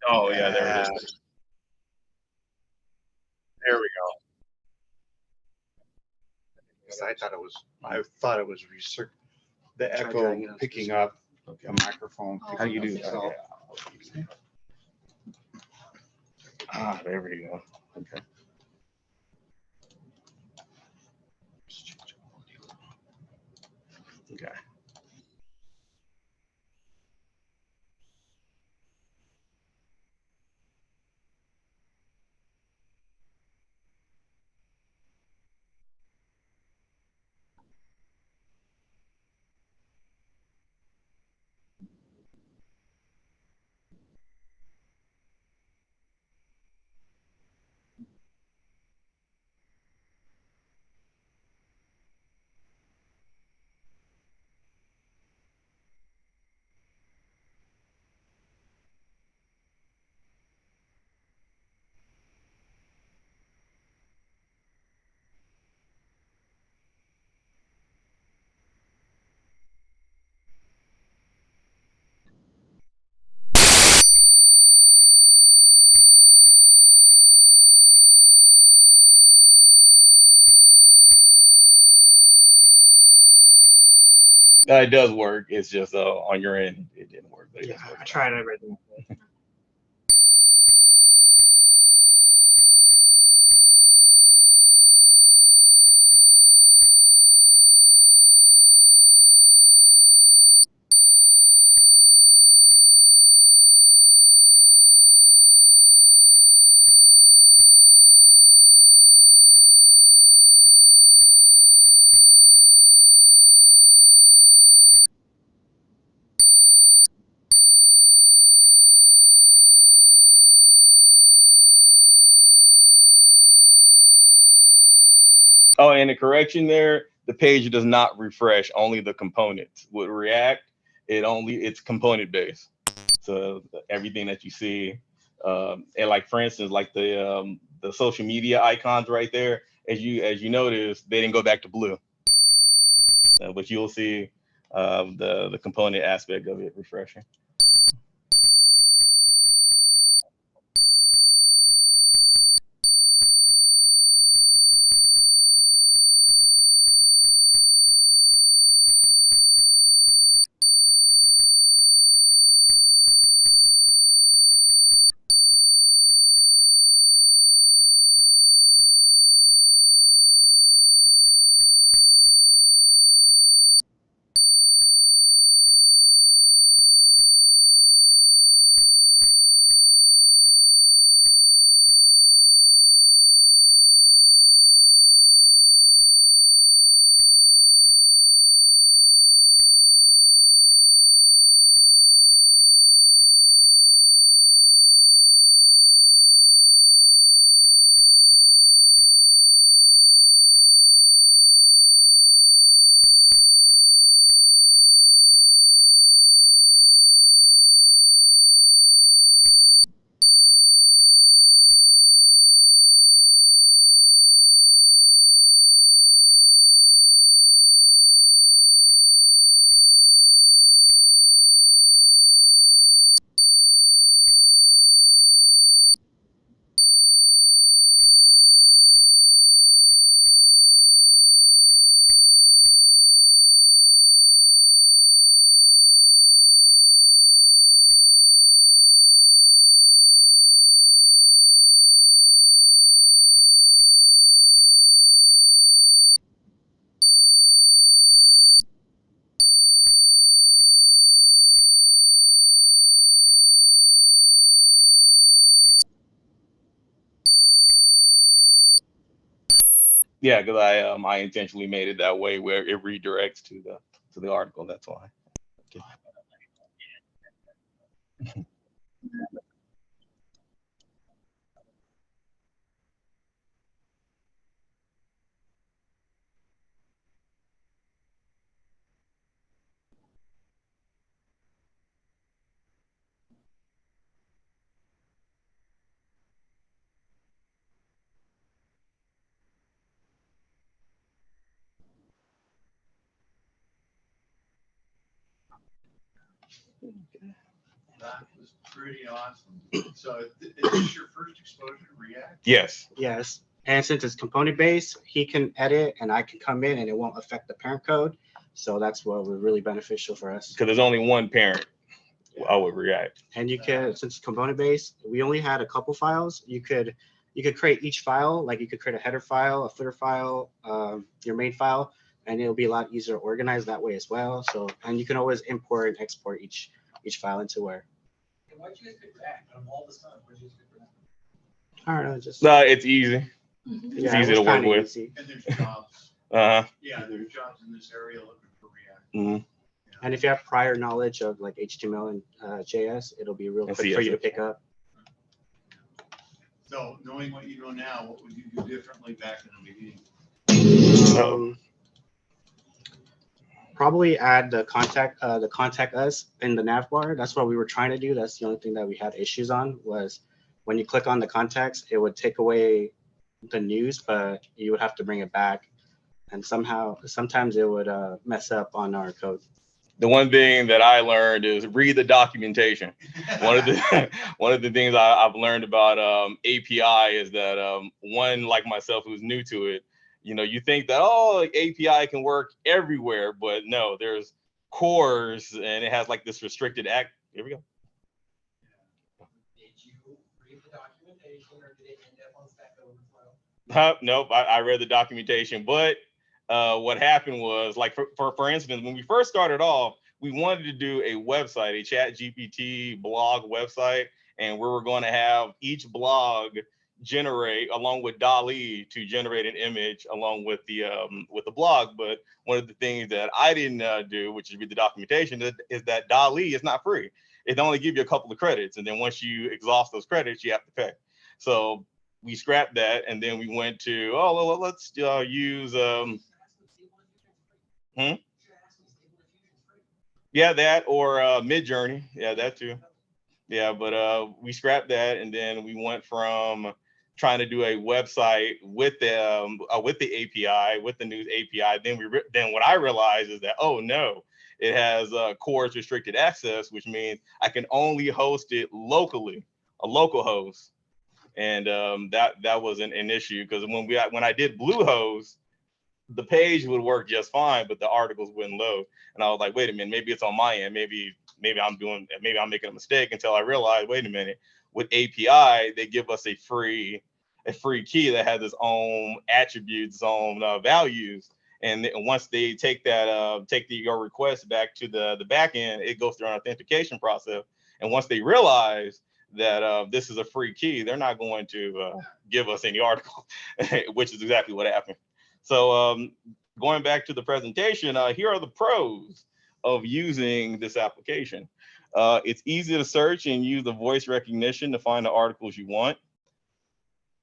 Oh yeah, there it is. There we go. I thought it was the echo picking up a microphone. How do you do that? So- Ah, there we go. Okay. Okay. It does work. It's just on your end, it didn't work. But it Yeah, does work. I tried everything. Oh, and the correction there, the page does not refresh. Only the components. With React, it's component based. So everything that you see, and like for instance, like the social media icons right there, as you notice, they didn't go back to blue. But you'll see the component aspect of it refreshing. Yeah, because I intentionally made it that way where it redirects to the article. That's why. Okay. That was pretty awesome. So is this your first exposure to React? Yes. Yes. And since it's component based, he can edit and I can come in and it won't affect the parent code. So that's what was really beneficial for us. Because there's only one parent. I would React. And you can, since it's component based, we only had a couple files. You could create each file, like you could create a header file, a footer file, your main file, and it'll be a lot easier to organize that way as well. So, and you can always import and export each file into where. And why'd you guys pick React out of all the stuff? Why'd you guys pick React? I don't know, just. No, it's easy. It's Yeah, easy was to work kinda with. easy. And there's jobs. Uh-huh. Yeah, there's jobs in this area looking for React. Mhm. And if you have prior knowledge of like HTML and JS, it'll be real And quick for you to CSS. pick up. So knowing what you know now, what would you do differently back in the beginning? Probably add the contact us in the nav bar. That's what we were trying to do. That's the only thing that we had issues on was when you click on the contacts, it would take away the news, but you would have to bring it back. And sometimes it would mess up on our code. The one thing that I learned is read the documentation. One of the things I've learned about API is that one like myself who's new to it, you think that API can work everywhere, but no, there's cores and it has like this restricted act. Here we go. Did you read the documentation or did it end up on Stack Overflow? Nope, I read the documentation, but what happened was, like for instance, when we first started off, we wanted to do a website, a ChatGPT blog website, and we were going to have each blog generate along with DALL-E to generate an image along with the blog. But one of the things that I didn't do, which is read the documentation, is that DALL-E is not free. It only gives you a couple of credits, and then once you exhaust those credits, you have to pay. So we scrapped that, and then we went to let's use yeah, that or Midjourney. Yeah, that too. Yeah, but we scrapped that, and then we went from trying to do a website with the API, with the news API. Then what I realized is that, oh no, it has CORS restricted access, which means I can only host it locally, a local host, and that was an issue because when I did Bluehost, the page would work just fine, but the articles wouldn't load. And I was like, wait a minute, maybe it's on my end. Maybe I'm making a mistake, until I realized, wait a minute, with API, they give us a free key that has its own attributes, its own values. And once they take your request back to the back end, it goes through an authentication process. And once they realize that this is a free key, they're not going to give us any article, which is exactly what happened. So going back to the presentation, here are the pros of using this application. It's easy to search and use the voice recognition to find the articles you want.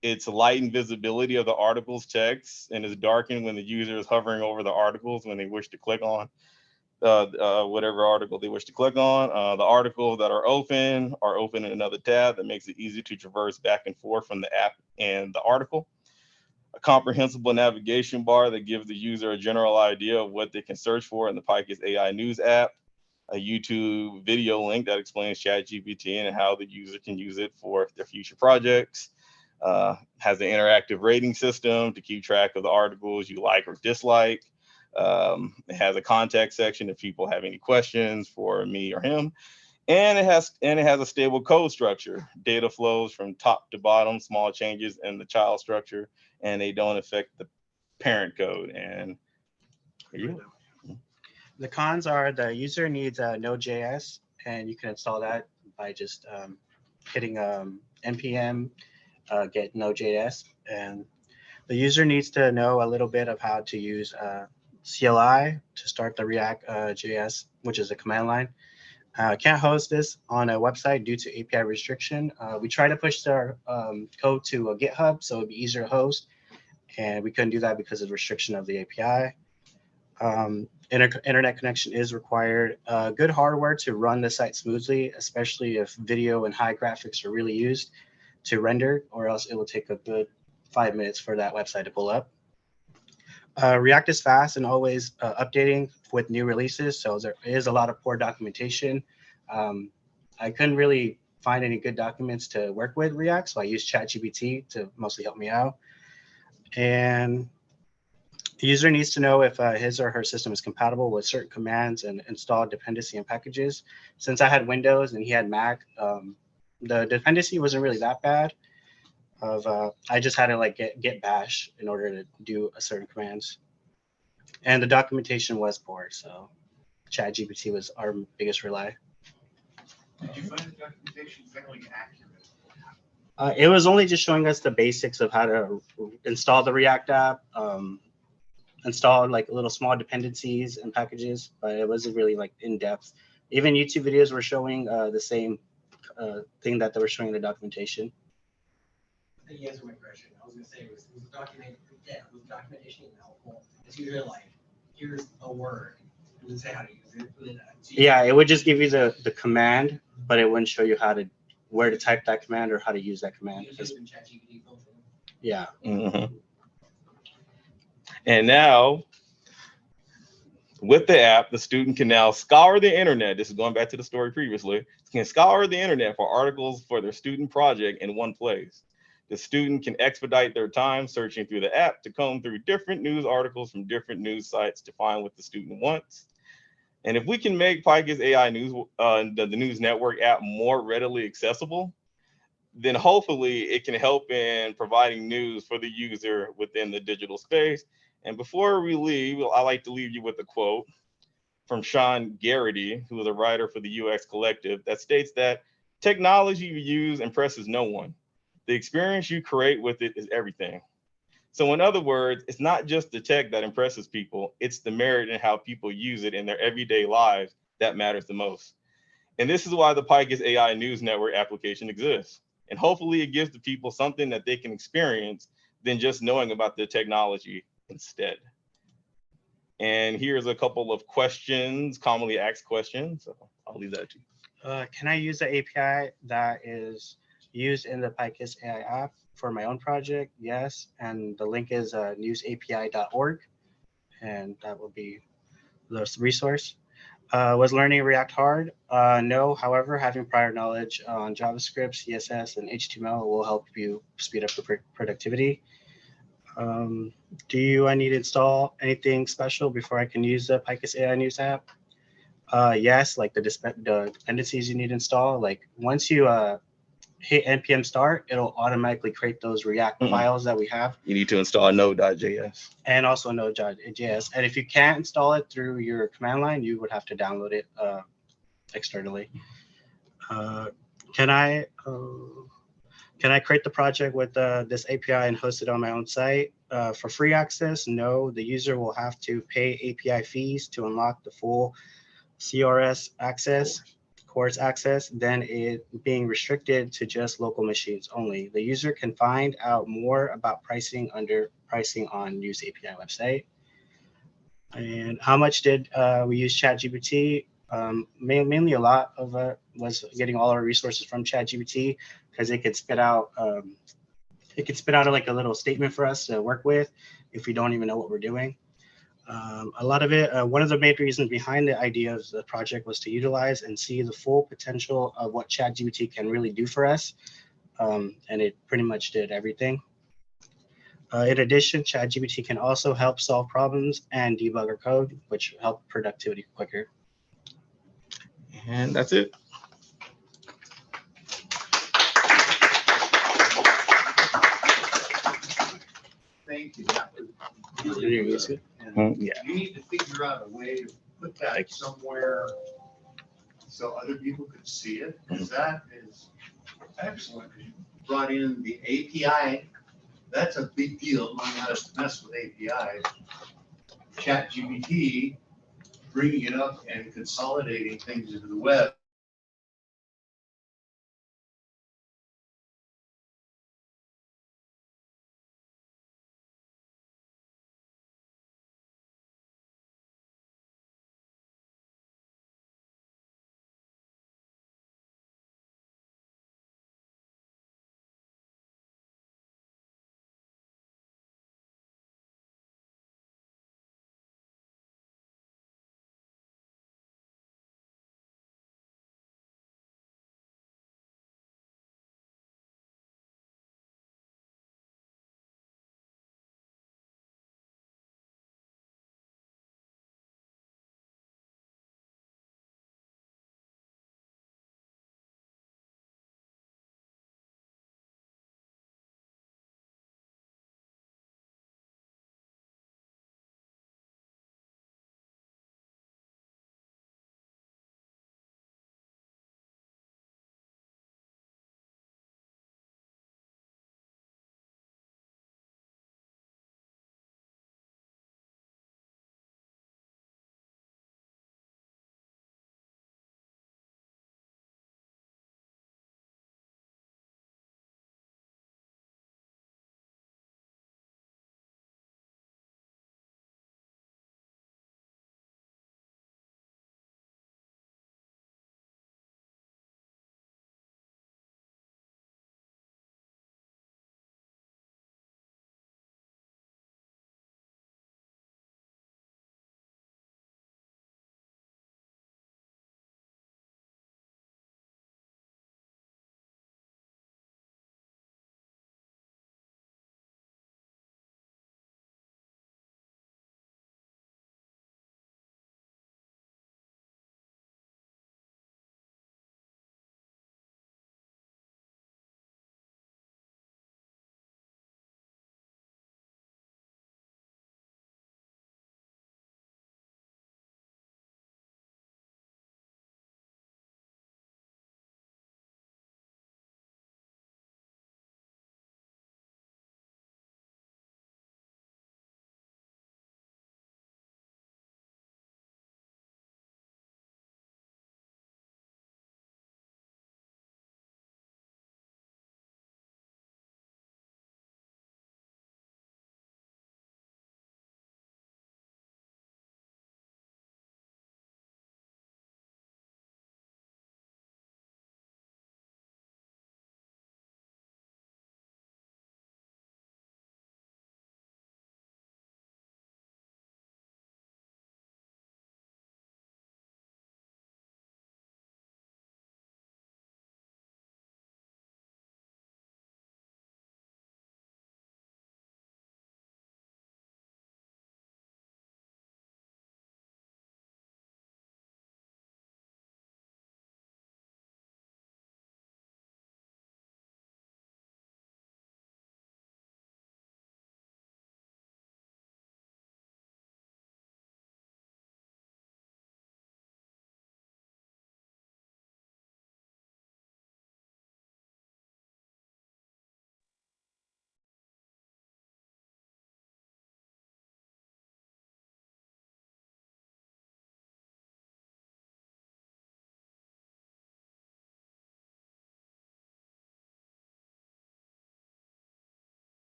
It's lightened visibility of the article's text and is darkened when the user is hovering over the articles when they wish to click on whatever article they wish to click on. The articles that are open in another tab that makes it easy to traverse back and forth from the app and the article. A comprehensible navigation bar that gives the user a general idea of what they can search for in the Picus AI News app. A YouTube video link that explains ChatGPT and how the user can use it for their future projects. Has an interactive rating system to keep track of the articles you like or dislike. It has a contact section if people have any questions for me or him. And it has a stable code structure. Data flows from top to bottom, small changes in the child structure, and they don't affect the parent code. And the cons are the user needs Node.js, and you can install that by just hitting npm get Node.js. And The user needs to know a little bit of how to use CLI to start the React JS, which is a command line. Can't host this on a website due to API restriction. We try to push our code to a GitHub so it'd be easier to host, and we couldn't do that because of the restriction of the API. Internet connection is required. Good hardware to run the site smoothly, especially if video and high graphics are really used to render, or else it will take a good 5 minutes for that website to pull up. React is fast and always updating with new releases, so there is a lot of poor documentation. I couldn't really find any good documents to work with React, so I used ChatGPT to mostly help me out. And the user needs to know if his or her system is compatible with certain commands and install dependency and packages. Since I had Windows and he had Mac, the dependency wasn't really that bad. I just had to like get bash in order to do a certain commands. And the documentation was poor, so ChatGPT was our biggest rely. Did you find the documentation fairly accurate? It was only just showing us the basics of how to install the React app, install like little small dependencies and packages, but it wasn't really like in depth. Even YouTube videos were showing the same thing that they were showing in the documentation. I think you answered my question. I was gonna say, was the documentation even helpful? It's usually like, here's a word, it would say how to use it. Yeah, it would just give you the command, but it wouldn't show you where to type that command or how to use that command. Yeah. Mm-hmm. And now, with the app, the student can now scour the internet. This is going back to the story previously. Can scour the internet for articles for their student project in one place. The student can expedite their time searching through the app to comb through different news articles from different news sites to find what the student wants. And if we can make PyGis AI News, the News Network app more readily accessible, then hopefully it can help in providing news for the user within the digital space. And before we leave, I like to leave you with a quote from Sean Garrity, who is a writer for the UX Collective, that states that technology you use impresses no one. The experience you create with it is everything. So in other words, it's not just the tech that impresses people, it's the merit in how people use it in their everyday lives that matters the most. And this is why the PyGis AI News Network application exists. And hopefully it gives the people something that they can experience than just knowing about the technology instead. And here's a couple of questions, commonly asked questions. So I'll leave that to you. Can I use the API that is used in the PyGis AI app for my own project? Yes. And the link is newsapi.org. And that will be the resource. Was learning React hard? No. However, having prior knowledge on JavaScript, CSS, and HTML will help you speed up the productivity. Do I need to install anything special before I can use the PyGis AI News app? Yes, like the dependencies you need to install. Like once you hit npm start, it'll automatically create those React files that we have. You need to install node.js. And also node.js. And if you can't install it through your command line, you would have to download it externally. Can I create the project with this API and host it on my own site? For free access, no. The user will have to pay API fees to unlock the full CRS access, CORS access, then it being restricted to just local machines only. The user can find out more about pricing under pricing on News API website. And how much did we use ChatGPT? Mainly a lot of it was getting all our resources from ChatGPT because it could spit out like a little statement for us to work with if we don't even know what we're doing. A lot of it, one of the main reasons behind the idea of the project was to utilize and see the full potential of what ChatGPT can really do for us. And it pretty much did everything. In addition, ChatGPT can also help solve problems and debug our code, which help productivity quicker. And that's it. Thank you. That was really good. And Yeah. you need to figure out a way to put that somewhere so other people could see it, because that is excellent. You brought in the API That's a big deal, learning how to mess with APIs. ChatGPT, bringing it up and consolidating things into the web.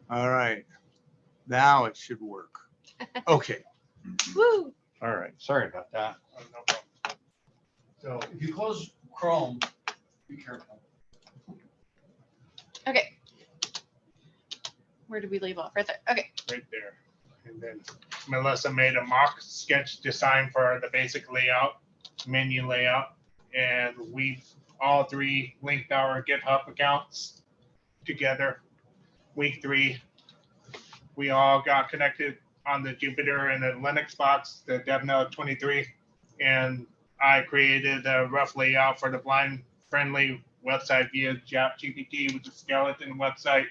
All right, now it should work. Okay, Woo! all right, sorry about that. So if you close Chrome, be careful. Okay. Where did we leave off? Right there. Okay. Right there. And then Melissa made a mock sketch design for the basic layout, menu layout, and we all three linked our GitHub accounts together. Week 3, we all got connected on the Jupyter and the Linux box, the DevNode 23, and I created a rough layout for the blind-friendly website via GPT with the skeleton website.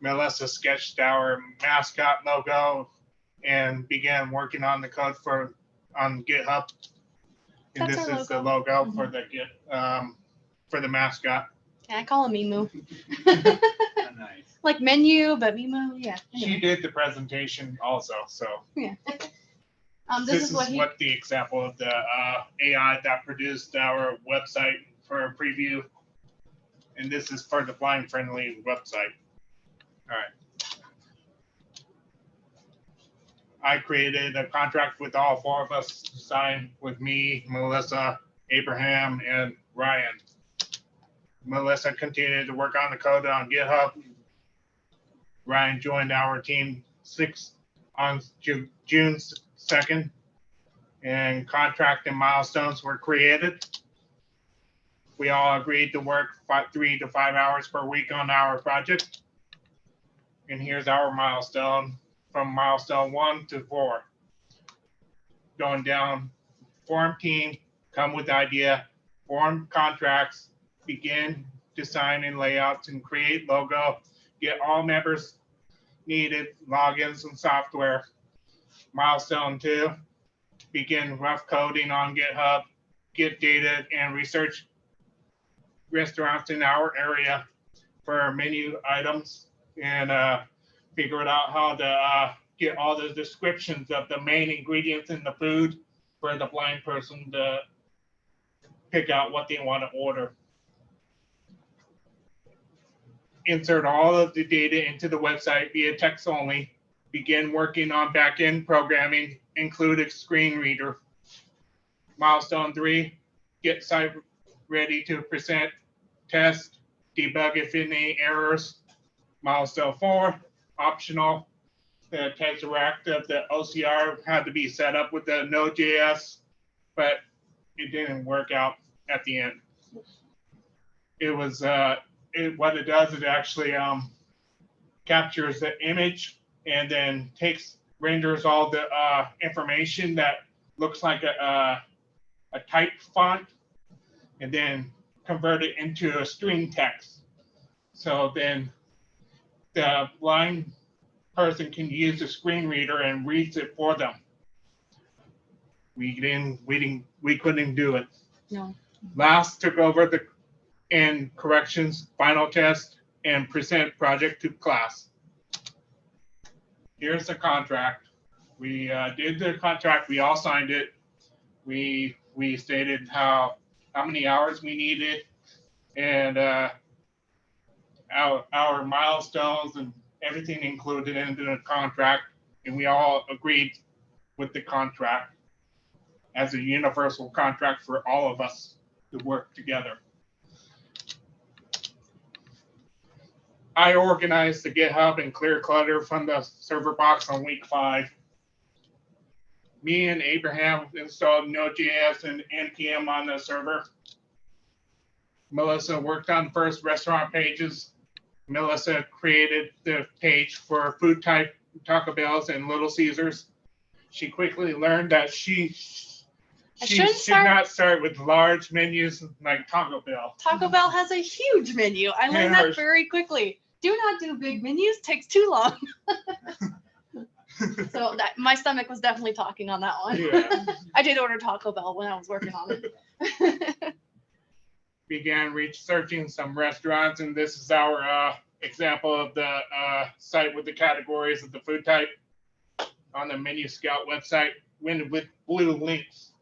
Melissa sketched our mascot logo and began working on the code on GitHub. And That's this our is the logo for the for the mascot. Yeah, I call him Mimu. Nice. Like menu, but Mimu, yeah. She did the presentation also, so Yeah. This this is is what he. what the example of the AI that produced our website for a preview. And this is for the blind-friendly website. All right. I created a contract with all four of us to sign with me, Melissa, Abraham, and Ryan. Melissa continued to work on the code on GitHub. Ryan joined our team on June 2nd, and contract and milestones were created. We all agreed to work 3 to 5 hours per week on our project. And here's our milestone from milestone 1 to 4. Going down, form team, come with idea, form contracts, begin designing layouts and create logo, get all members needed logins and software. Milestone 2, begin rough coding on GitHub, get data and research restaurants in our area for menu items, and figure out how to get all the descriptions of the main ingredients in the food for the blind person to pick out what they want to order. Insert all of the data into the website via text only. Begin working on back-end programming, include a screen reader. Milestone 3, get site ready to present, test, debug if any errors. Milestone 4, optional. The Tesseract of the OCR had to be set up with the Node.js, but it didn't work out at the end. It was what it does, it actually captures the image and then renders all the information that looks like a typed font, and then convert it into a string text. So then the blind person can use the screen reader and reads it for them. We couldn't do it. No. Last took over the corrections, final test, and present project to class. Here's the contract. We did the contract. We all signed it. We stated how many hours we needed, and our milestones and everything included into the contract, and we all agreed with the contract as a universal contract for all of us to work together. I organized the GitHub and clear clutter from the server box on week 5. Me and Abraham installed Node.js and NPM on the server. Melissa worked on the first restaurant pages. Melissa created the page for food type Taco Bell's and Little Caesars. She quickly learned that she should not start with large menus like Taco Bell. Taco Bell has a huge menu. I learned that very quickly. Do not do big menus, takes too long. So my stomach was definitely talking on that one. Yeah. I did order Taco Bell when I was working on it. Began researching some restaurants, and this is our example of the site with the categories of the food type on the Menu Scout website, with blue links.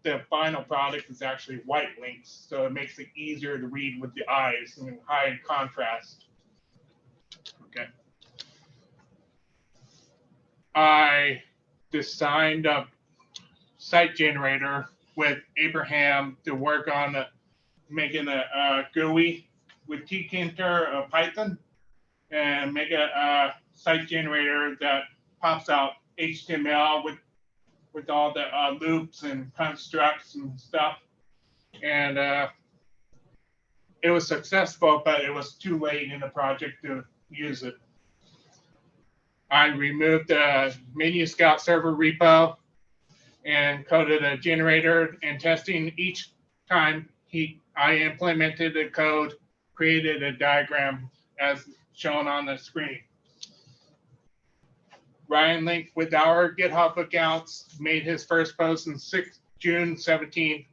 The final product is actually white links, so it makes it easier to read with the eyes and high contrast. Okay. I designed a site generator with Abraham to work on making a GUI with tkinter Python, and make a site generator that pops out HTML with all the loops and constructs and stuff. And it was successful, but it was too late in the project to use it. I removed the Menu Scout server repo and coded a generator and testing each time I implemented the code, created a diagram as shown on the screen. Ryan linked with our GitHub accounts, made his first post on June 17th,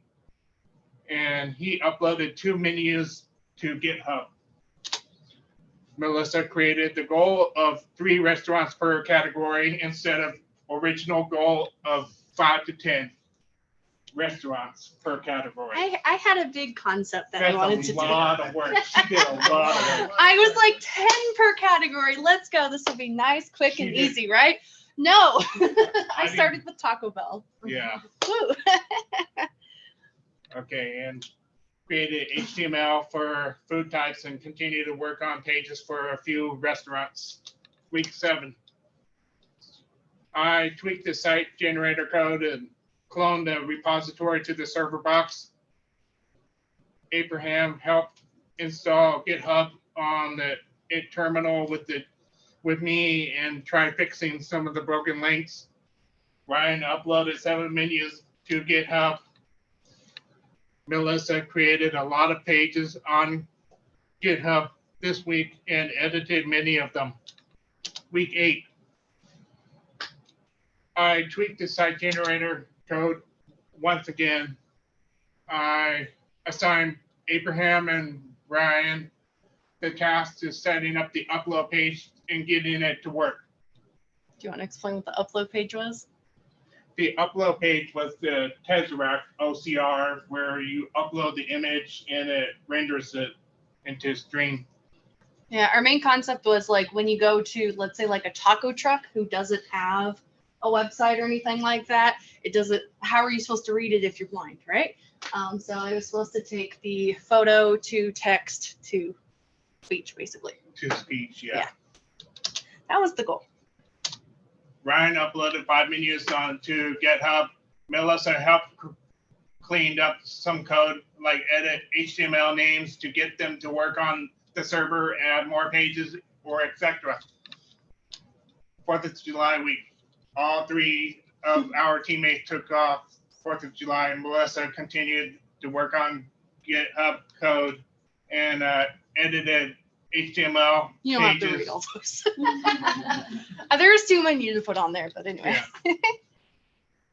and he uploaded 2 menus to GitHub. Melissa created the goal of 3 restaurants per category instead of original goal of 5 to 10 restaurants per category. I had a big concept that I That's wanted to a do. lot of work. She did a lot of work. I was like 10 per category. Let's go. This will be nice, quick, and She did. easy, right? No. I didn't- started with Taco Bell. Yeah. Woo. Okay, and created HTML for food types and continue to work on pages for a few restaurants. Week 7. I tweaked the site generator code and cloned the repository to the server box. Abraham helped install GitHub on the terminal with me and try fixing some of the broken links. Ryan uploaded 7 menus to GitHub. Melissa created a lot of pages on GitHub this week and edited many of them. Week 8. I tweaked the site generator code once again. I assigned Abraham and Ryan the task to setting up the upload page and getting it to work. Do you want to explain what the upload page was? The upload page was the Tesseract OCR where you upload the image and it renders it into stream. Yeah, our main concept was like when you go to, let's say, like a taco truck who doesn't have a website or anything like that, it doesn't, how are you supposed to read it if you're blind, right? So I was supposed to take the photo to text to speech, basically. To speech, yeah. That was the goal. Ryan uploaded 5 menus onto GitHub. Melissa helped cleaned up some code, like edit HTML names to get them to work on the server, add more pages, or etc. 4th of July week. All 3 of our teammates took off 4th of July, and Melissa continued to work on GitHub code and edited HTML You don't have to pages. read all those. There's too many to put on there, but anyway.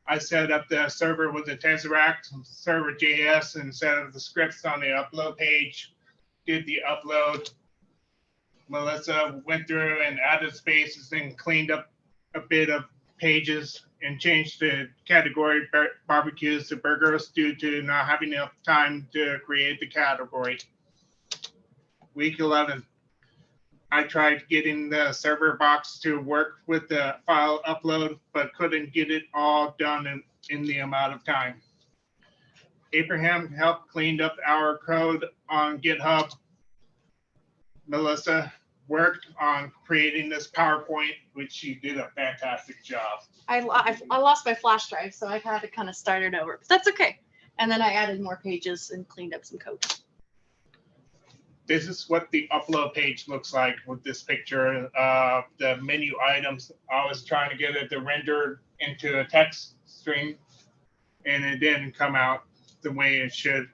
I set up the server with the Tesseract server JS and set up the scripts on the upload page, did the upload. Melissa went through and added spaces and cleaned up a bit of pages and changed the category barbecues to burgers due to not having enough time to create the category. Week 11. I tried getting the server box to work with the file upload, but couldn't get it all done in the amount of time. Abraham helped clean up our code on GitHub. Melissa worked on creating this PowerPoint, which she did a fantastic job. I lost my flash drive, so I had to kind of start it over, but that's okay. And then I added more pages and cleaned up some code. This is what the upload page looks like with this picture of the menu items. I was trying to get it to render into a text string, and it didn't come out the way it should.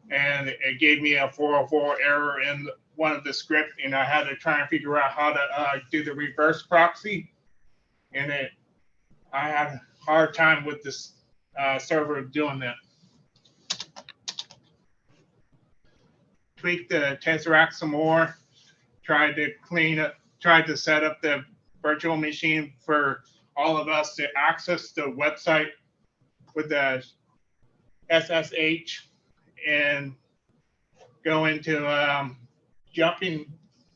And it gave me a 404 error in one of the scripts, and I had to try and figure out how to do the reverse proxy. And I had a hard time with this server doing that. Tweaked the Tesseract some more, tried to set up the virtual machine for all of us to access the website with the SSH and go into jumping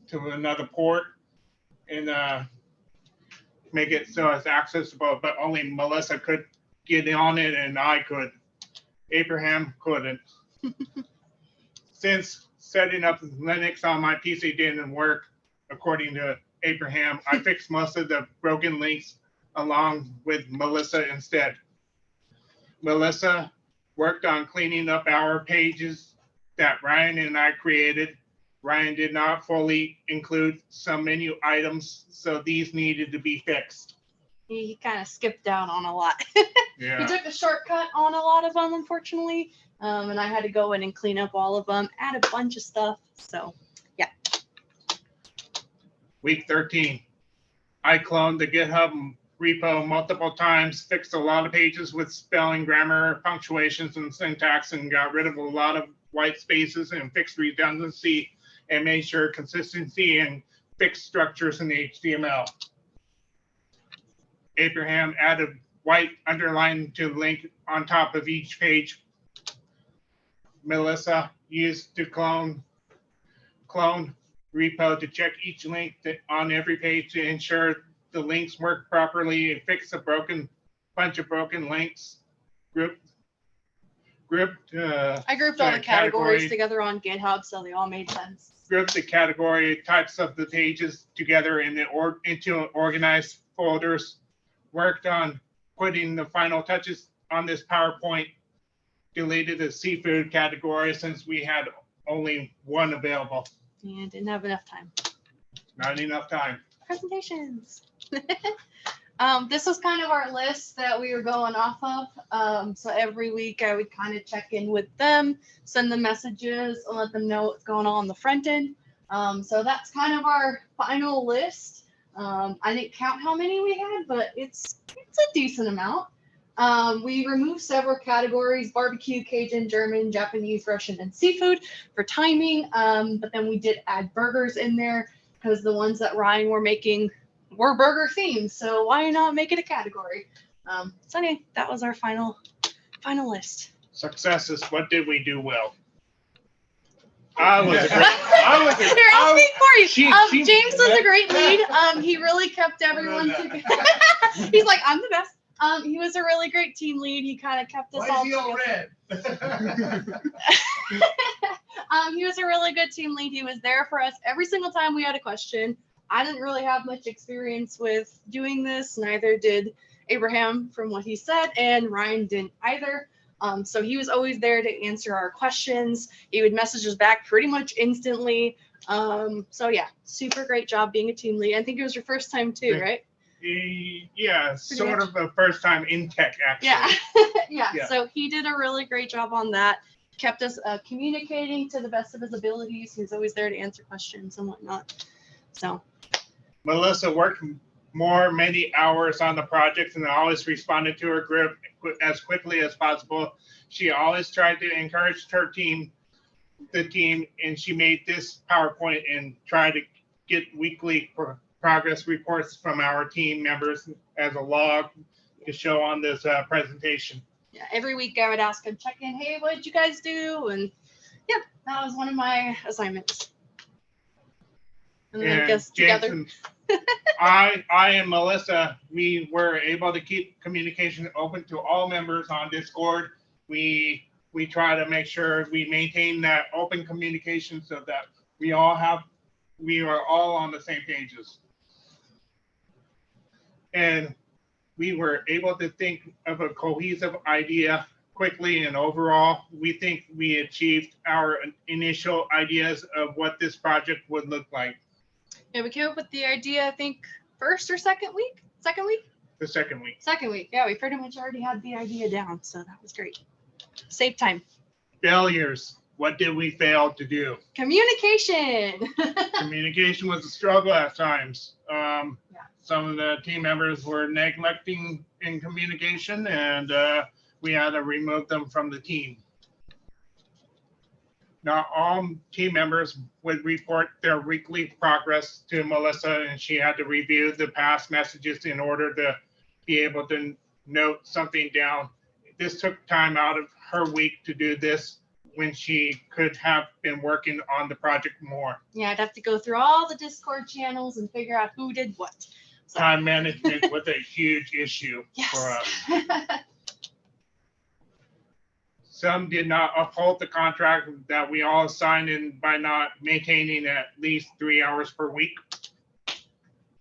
to another port and make it so it's accessible, but only Melissa could get on it and I could. Abraham couldn't. Since setting up Linux on my PC didn't work, according to Abraham, I fixed most of the broken links along with Melissa instead. Melissa worked on cleaning up our pages that Ryan and I created Ryan did not fully include some menu items, so these needed to be fixed. He kind of skipped down on a lot. He Yeah, took a shortcut on a lot of them, unfortunately. And I had to go in and clean up all of them, add a bunch of stuff. So week 13. I cloned the GitHub repo multiple times, fixed a lot of pages with spelling, grammar, punctuations, and syntax, and got rid of a lot of white spaces and fixed redundancy and made sure consistency and fixed structures in the HTML. Abraham added white underline to link on top of each page. Melissa used to clone repo to check each link on every page to ensure the links work properly and fix a bunch of broken links. Grouped. I grouped all the categories together on GitHub, so they all made sense. Grouped the category types of the pages together into organized folders. Worked on putting the final touches on this PowerPoint. Deleted the seafood category since we had only one available. Yeah, didn't have enough time. Not enough time. Presentations. This was kind of our list that we were going off of. So every week I would kind of check in with them, send them messages, and let them know what's going on the front end. So that's kind of our final list. I didn't count how many we had, but it's a decent amount. We removed several categories: barbecue, Cajun, German, Japanese, Russian, and seafood for timing. But then we did add burgers in there because the ones that Ryan were making were burger themed. So why not make it a category? So anyway, that was our final list. Successes. What did we do well? Here, I'll speak for you. James was a great lead. He really kept everyone together. He's like, I'm the best. He was a really great team lead. He kind of kept us all together. He was a really good team lead. He was there for us every single time we had a question. I didn't really have much experience with doing this, neither did Abraham from what he said, and Ryan didn't either. So he was always there to answer our questions. He would message us back pretty much instantly. So yeah, super great job being a team lead. I think it was your first time too, right? Yeah, sort of the first time in tech, actually. Yeah. So he did a really great job on that. Kept us communicating to the best of his abilities. He was always there to answer questions and whatnot. So Melissa worked many hours on the project and always responded to her group as quickly as possible. She always tried to encourage the team, and she made this PowerPoint and tried to get weekly progress reports from our team members as a log to show on this presentation. Yeah, every week I would ask him, check in, hey, what did you guys do? And yeah, that was one of my assignments. And then I guess together. I and Melissa, we were able to keep communication open to all members on Discord. We try to make sure we maintain that open communication so that we are all on the same pages. And we were able to think of a cohesive idea quickly, and overall, we think we achieved our initial ideas of what this project would look like. Yeah, we came up with the idea, I think, first or second week? Second week? The second week. Second week. Yeah, we pretty much already had the idea down, so that was great. Save time. Failures. What did we fail to do? Communication. Communication was a struggle at times. Some of the team members were neglecting in communication, and we had to remove them from the team. Not all team members would report their weekly progress to Melissa, and she had to review the past messages in order to be able to note something down. This took time out of her week to do this when she could have been working on the project more. Yeah, I'd have to go through all the Discord channels and figure out who did what. So. Time management was a huge issue for us. Some did not uphold the contract that we all signed in by not maintaining at least 3 hours per week.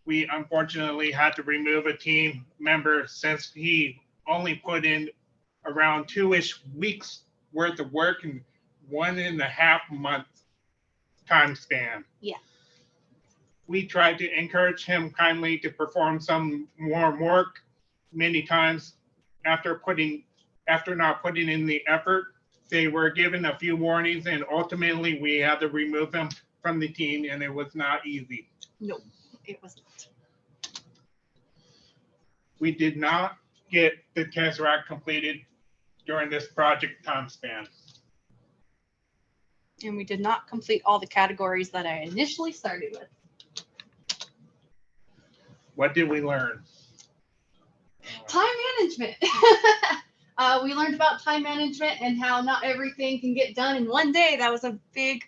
We unfortunately had to remove a team member since he only put in around 2-ish weeks worth of work in 1.5 months. time span. Yeah. We tried to encourage him kindly to perform some more work many times after not putting in the effort. They were given a few warnings and ultimately we had to remove them from the team and it was not easy. No, it was not. We did not get the Tesseract completed during this project time span. And we did not complete all the categories that I initially started with. What did we learn? Time management. We learned about time management and how not everything can get done in one day. That was a big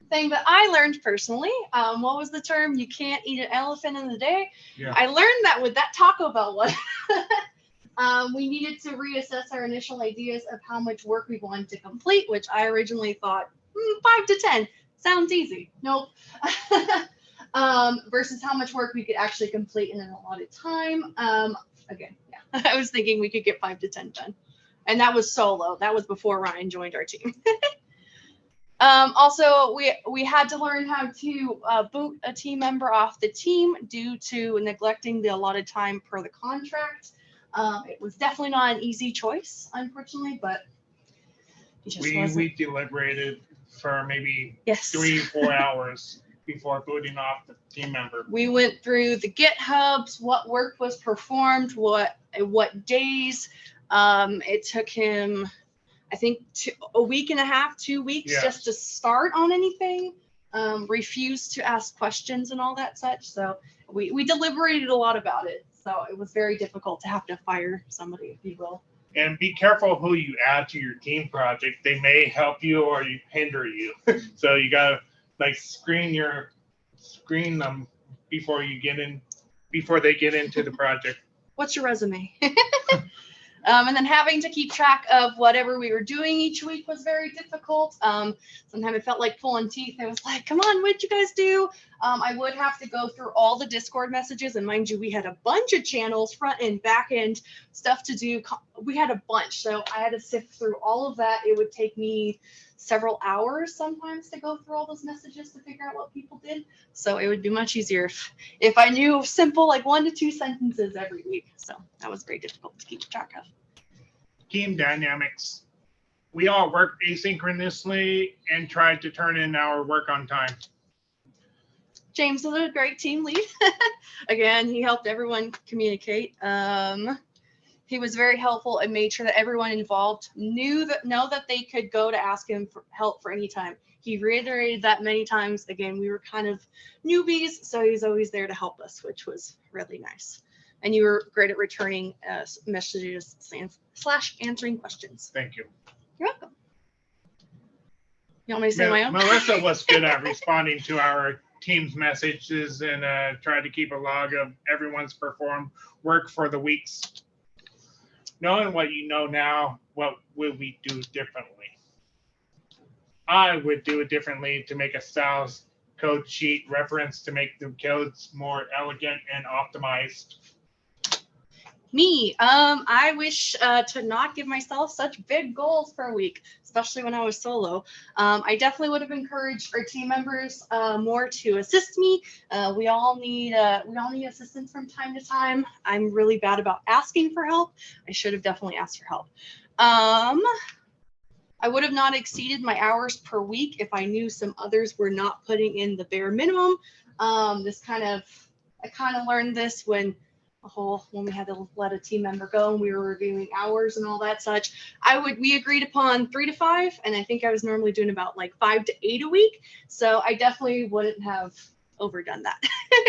thing that I learned personally. What was the term? You can't eat an elephant in a day. Yeah. I learned that with that Taco Bell one. We needed to reassess our initial ideas of how much work we wanted to complete, which I originally thought 5 to 10 sounds easy. Nope. Versus how much work we could actually complete in an allotted time. Again, yeah, I was thinking we could get 5 to 10 done. And that was solo. That was before Ryan joined our team. Also, we had to learn how to boot a team member off the team due to neglecting the allotted time per the contract. It was definitely not an easy choice, unfortunately, but it just wasn't. We deliberated for maybe Yes. 3-4 hours before booting off the team member. We went through the GitHubs, what work was performed, what days. It took him, I think, a week and a half, 2 weeks Yeah. just to start on anything. Refused to ask questions and all that such. So we deliberated a lot about it. So it was very difficult to have to fire somebody, if you will. And be careful who you add to your team project. They may help you or hinder you. So you gotta screen them before they get into the project. What's your resume? And then having to keep track of whatever we were doing each week was very difficult. Sometimes it felt like pulling teeth. I was like, come on, what'd you guys do? I would have to go through all the Discord messages. And mind you, we had a bunch of channels, front end, back end, stuff to do. We had a bunch. So I had to sift through all of that. It would take me several hours sometimes to go through all those messages to figure out what people did. So it would be much easier if I knew simple, like 1 to 2 sentences every week. So that was very difficult to keep track of. Team dynamics. We all worked asynchronously and tried to turn in our work on time. James was a great team lead. Again, he helped everyone communicate. He was very helpful and made sure that everyone involved know that they could go to ask him for help for any time. He reiterated that many times. Again, we were kind of newbies, so he was always there to help us, which was really nice. And you were great at returning messages / answering questions. Thank you. You're welcome. You want me to say my own? Melissa was good at responding to our team's messages and tried to keep a log of everyone's performed work for the weeks. Knowing what you know now, what would we do differently? I would do it differently to make a styles code sheet reference to make the codes more elegant and optimized. Me, I wish to not give myself such big goals per week, especially when I was solo. I definitely would have encouraged our team members more to assist me. We all need assistance from time to time. I'm really bad about asking for help. I should have definitely asked for help. I would have not exceeded my hours per week if I knew some others were not putting in the bare minimum. I kind of learned this when we had to let a team member go and we were reviewing hours and all that such. We agreed upon 3 to 5, and I think I was normally doing about like 5 to 8 a week. So I definitely wouldn't have overdone that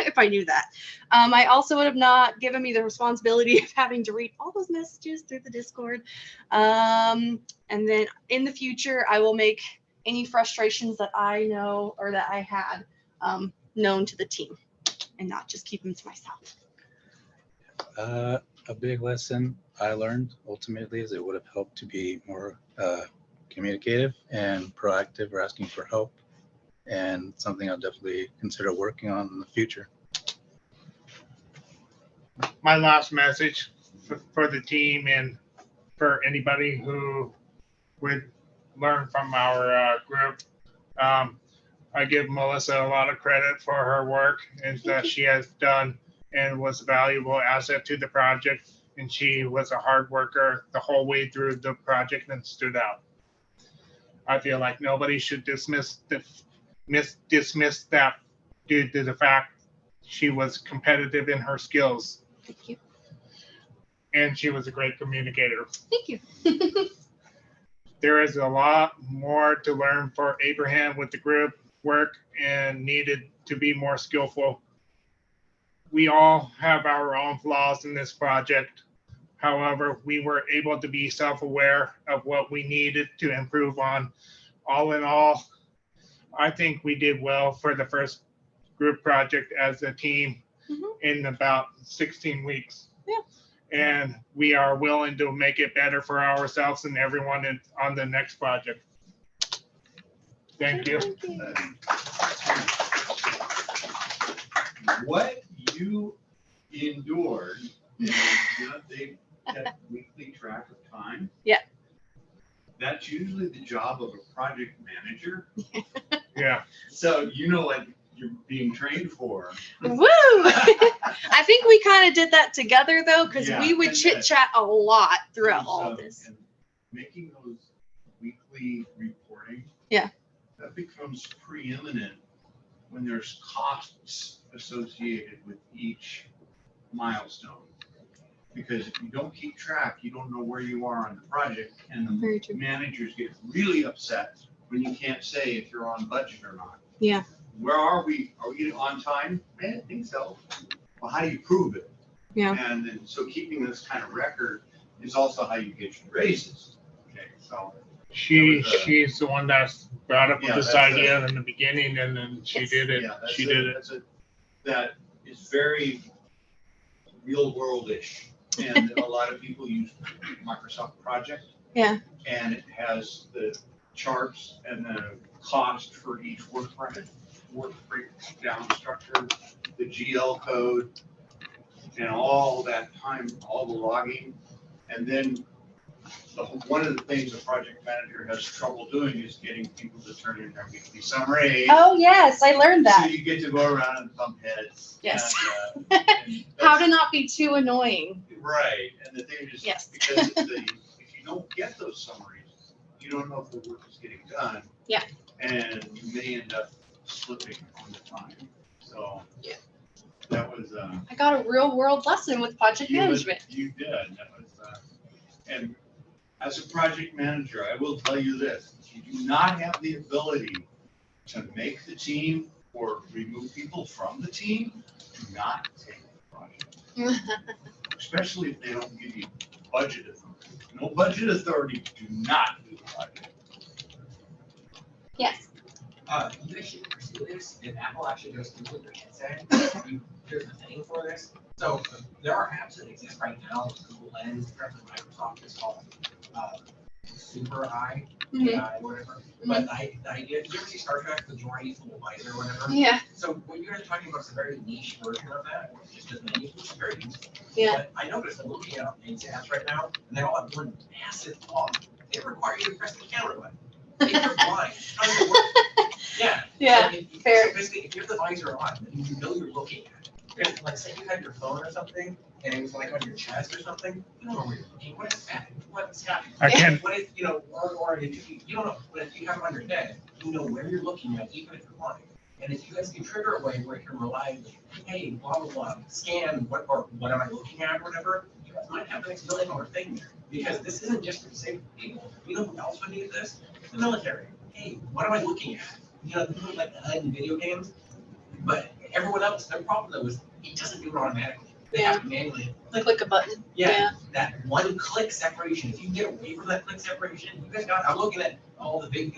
if I knew that. I also would have not given me the responsibility of having to read all those messages through the Discord. And then in the future, I will make any frustrations that I know or that I had known to the team and not just keep them to myself. A big lesson I learned ultimately is it would have helped to be more communicative and proactive or asking for help, and something I'll definitely consider working on in the future. My last message for the team and for anybody who would learn from our group, I give Melissa a lot of credit for her work and that she has done and was a valuable asset to the project. And she was a hard worker the whole way through the project and stood out. I feel like nobody should dismiss that due to the fact she was competitive in her skills. Thank you. And she was a great communicator. Thank you. There is a lot more to learn for Abraham with the group work and needed to be more skillful. We all have our own flaws in this project. However, we were able to be self-aware of what we needed to improve on. All in all, I think we did well for the first group project as a team in about 16 weeks. Yeah. And we are willing to make it better for ourselves and everyone on the next project. Thank you. What you endured, and, they kept weekly track of time. Yeah. That's usually the job of a project manager. Yeah. So you know what you're being trained for. Woo! I think we kind of did that together though, because Yeah, we would and chit chat a lot throughout all of this. And making those weekly reporting. Yeah. That becomes preeminent when there's costs associated with each milestone. Because if you don't keep track, you don't know where you are on the project, and Very the true. managers get really upset when you can't say if you're on budget or not. Yeah. Where are we? Are we on time? I think so. Well, how do you prove it? Yeah. And then, so keeping this kind of record is also how you get your raises. Okay, so. She's the one that's brought up Yeah, this that's idea in the beginning, and then she did it. Yeah, that's She did it. That is very real world-ish. And a lot of people use Microsoft Project. Yeah. And it has the charts and the cost for each work breakdown structure, the GL code, and all that time, all the logging. And then one of the things a project manager has trouble doing is getting people to turn in their weekly summary. Oh yes, I learned So that. you get to go around and thump heads. Yes. And How that's- to not be too annoying. Right, and the thing is, Yes. because if you don't get those summaries, you don't know if the work is getting done. Yeah. And you may end up slipping on the time, so. Yeah. That was, I got a real world lesson with project management. You did, that was, and as a project manager, I will tell you this, if you do not have the ability to make the team or remove people from the team, do not take the project. Especially if they don't give you budget authority. No budget authority, do not do the project. Yes. You guys should pursue this, if Apple actually goes through with their headset, there's a thing for this. So there are apps that exist right now, Google Lens, Microsoft is called Super Eye, AI, whatever. But the idea, did you ever see Star Trek, the Majority Full Visor, or whatever? Yeah. So what you guys are talking about is a very niche version of that, just as many, which is very useful. Yeah. But I noticed I'm looking at these apps right now, and they all have one massive flaw. They require you to press the camera button. If you're blind, how does it work? Yeah. Yeah, So if, fair. So basically, if you have the visor on, then you know you're looking at it. If, like, say you had your phone or something, and it was like on your chest or something, you don't know where you're looking. What is that? What's happening? I can't- What if, or if you don't know, but if you have it on your head, you know where you're looking at, even if you're blind. And if you guys can trigger a way where it can reliably, hey, blah, blah, blah, scan, what am I looking at, or whatever, you guys might have the next $1 million thing there. Because this isn't just for disabled people. You know who else would need this? The military. Hey, what am I looking at? People like the HUD in video games. But everyone else, their problem though is it doesn't do it automatically. They have to manually. Click a button. Yeah, that one click separation. If you get away from that click separation, you guys got. I'm looking at all the big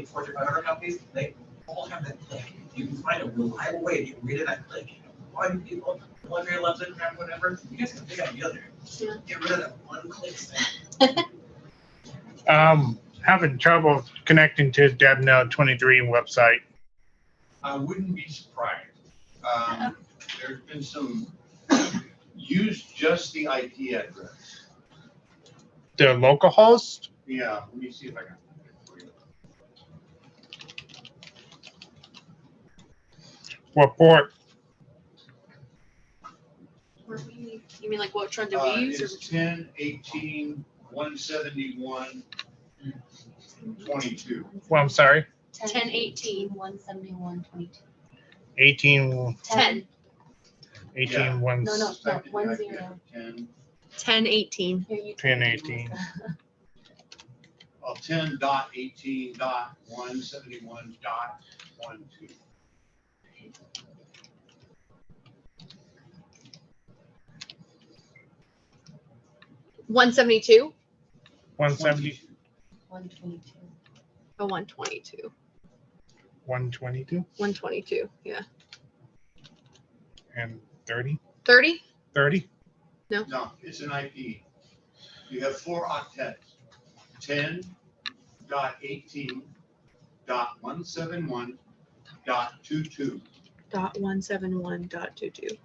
Fortune 500 companies. They all have that click. You can find a reliable way to get rid of that click. One people, one very left click, whatever. You guys have a big idea there. Get rid of that one click thing. Having trouble connecting to DevNode 23 website. I wouldn't be surprised. There's been some, use just the IP address. The local host? Yeah, let me see if I can. find it for you. What port? You mean like what trend do we use? It's 10, 18, 171, 22. Well, I'm sorry. 10, 18, 171, 22. 18, 10. 18, Yeah. one, No, no, no, 1 0. 10, 18. 10, 18. 10.18.171.12. 172. 170, 122. Oh, 122. 122, 122. Yeah. and 30, 30? 30. No, it's an IP. You have 4 octets. 10.18.171.22. .171.22.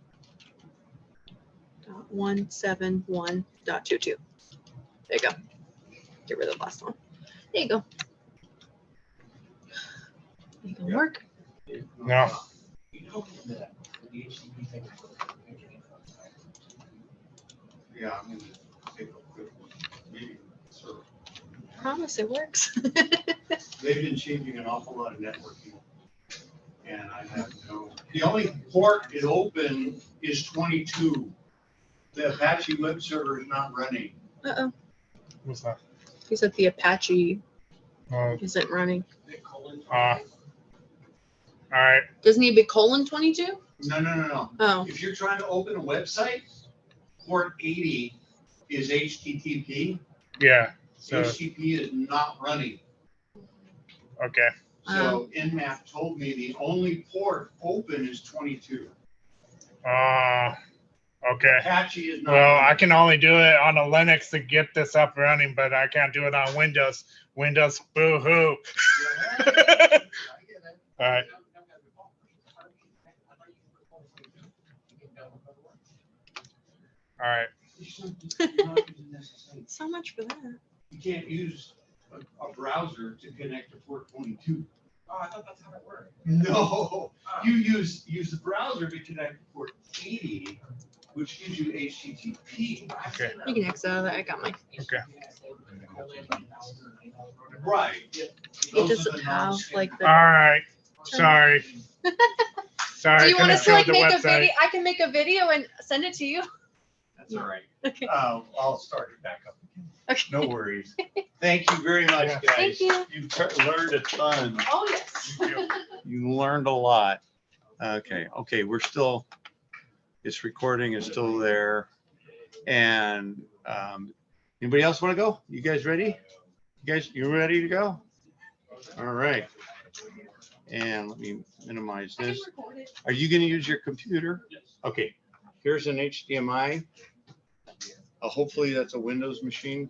.171.22. There you go. Get rid of the last one. There you go. You can work. No. Yeah, I'm gonna take a quick look. Maybe, so Promise it works. they've been changing an awful lot of networking. And I have the only port it open is 22. The Apache web server is not running. Uh-oh. What's that? He said the Apache Oh, isn't running. all right. Doesn't he have a colon 22? No. Oh. If you're trying to open a website, port 80 is HTTP. Yeah. So, HTTP is not running. okay. So Nmap told me the only port open is 22. Okay. Apache is not. Well, I running. can only do it on a Linux to get this up running, but I can't do it on Windows. Windows, boo hoo. All right. All right. So much for that. You can't use a browser to connect to port 22. Oh, I thought that's how it worked. No, you use the browser to connect to port 80, which gives you HTTP. Okay. You can exit out of that. I got mine. Okay. Right. It doesn't have like the. All right. Sorry. Sorry. Do you want couldn't us to like show the make a website. video? I can make a video and send it to you. That's all right. Okay. I'll start it back up. Okay. No worries. Thank you very much, Yeah. guys. Thank you. You've learned a ton. Oh yes. You learned a lot. Okay, we're still, this recording is still there. And anybody else want to go? You guys ready? You ready to go? All right. And let me minimize this. Are you going to use your computer? Okay, here's an HDMI. Hopefully that's a Windows machine.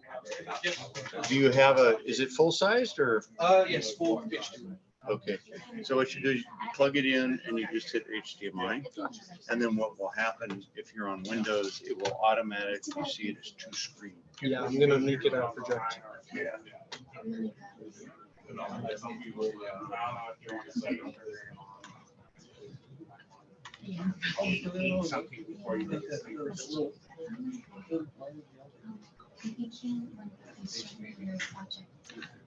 Do you have is it full sized or? Yes, full HDMI. Okay, so what you do is you plug it in and you just hit HDMI. And then what will happen if you're on Windows, it will automatically see it as 2 screen. Yeah, I'm gonna make it a projector. Yeah. Something before you make this.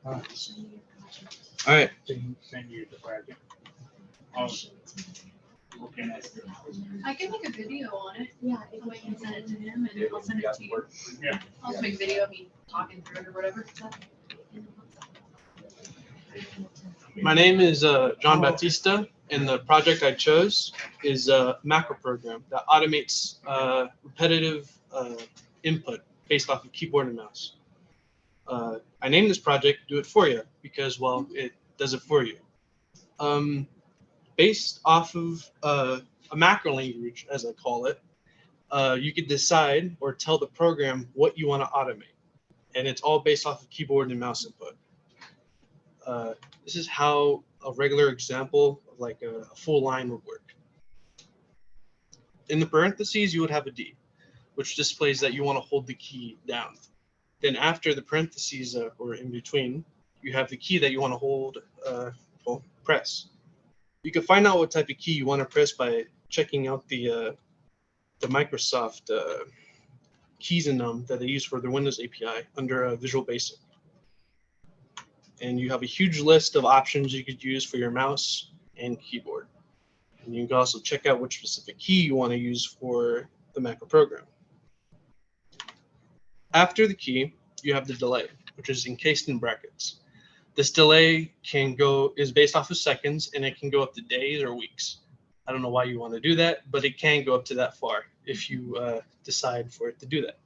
All right. Send you the project. Okay. I can make a video on it. Yeah, if I can send it to him and I'll send it to you. Yeah. I'll just make a video of me talking through it or whatever. My name is John Batista, and the project I chose is a macro program that automates repetitive input based off of keyboard and mouse. I named this project Do It For You because, well, it does it for you. Based off of a macro language, as I call it, you could decide or tell the program what you want to automate. And it's all based off of keyboard and mouse input. This is how a regular example of like a full line would work. In the parentheses, you would have a D, which displays that you want to hold the key down. Then after the parentheses or in between, you have the key that you want to hold, press. You can find out what type of key you want to press by checking out the Microsoft keys in them that they use for their Windows API under Visual Basic. And you have a huge list of options you could use for your mouse and keyboard. And you can also check out which specific key you want to use for the macro program. After the key, you have the delay, which is encased in brackets. This delay is based off of seconds, and it can go up to days or weeks. I don't know why you want to do that, but it can go up to that far if you decide for it to do that.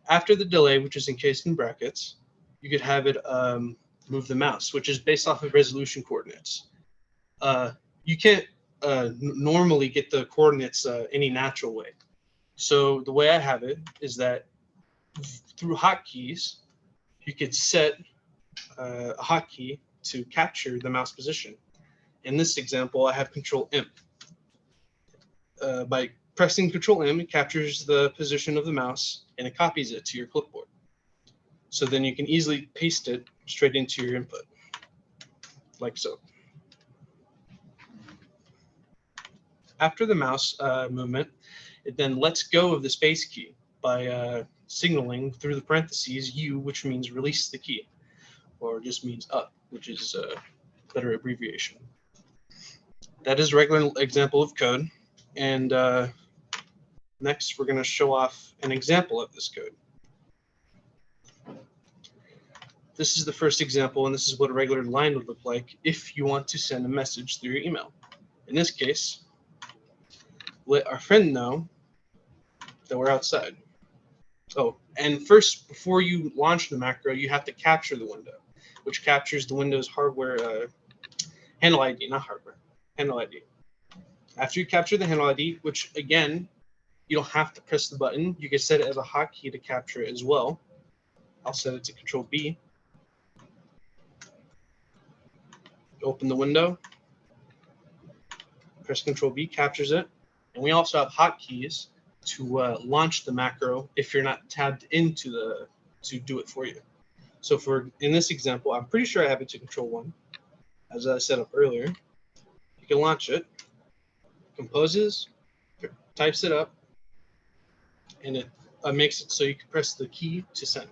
After the delay, which is encased in brackets, you could have it move the mouse, which is based off of resolution coordinates. You can't normally get the coordinates any natural way. So the way I have it is that through hotkeys, you could set a hotkey to capture the mouse position. In this example, I have Control M. By pressing Control M, it captures the position of the mouse and it copies it to your clipboard. So then you can easily paste it straight into your input, like so. After the mouse movement, it then lets go of the space key by signaling through the parentheses U, which means release the key, or just means up, which is a better abbreviation. That is a regular example of code. And next, we're going to show off an example of this code. This is the first example, and this is what a regular line would look like if you want to send a message through your email. In this case, let our friend know that we're outside. Oh, and first, before you launch the macro, you have to capture the window, which captures the Windows hardware handle ID, not hardware, handle ID. After you capture the handle ID, which again, you don't have to press the button. You can set it as a hotkey to capture it as well. I'll set it to Control B. Open the window, press Control B, captures it. And we also have hotkeys to launch the macro if you're not tabbed into to do it for you. So in this example, I'm pretty sure I have it to Control 1, as I set up earlier. You can launch it, composes, types it up, and it makes it so you can press the key to send.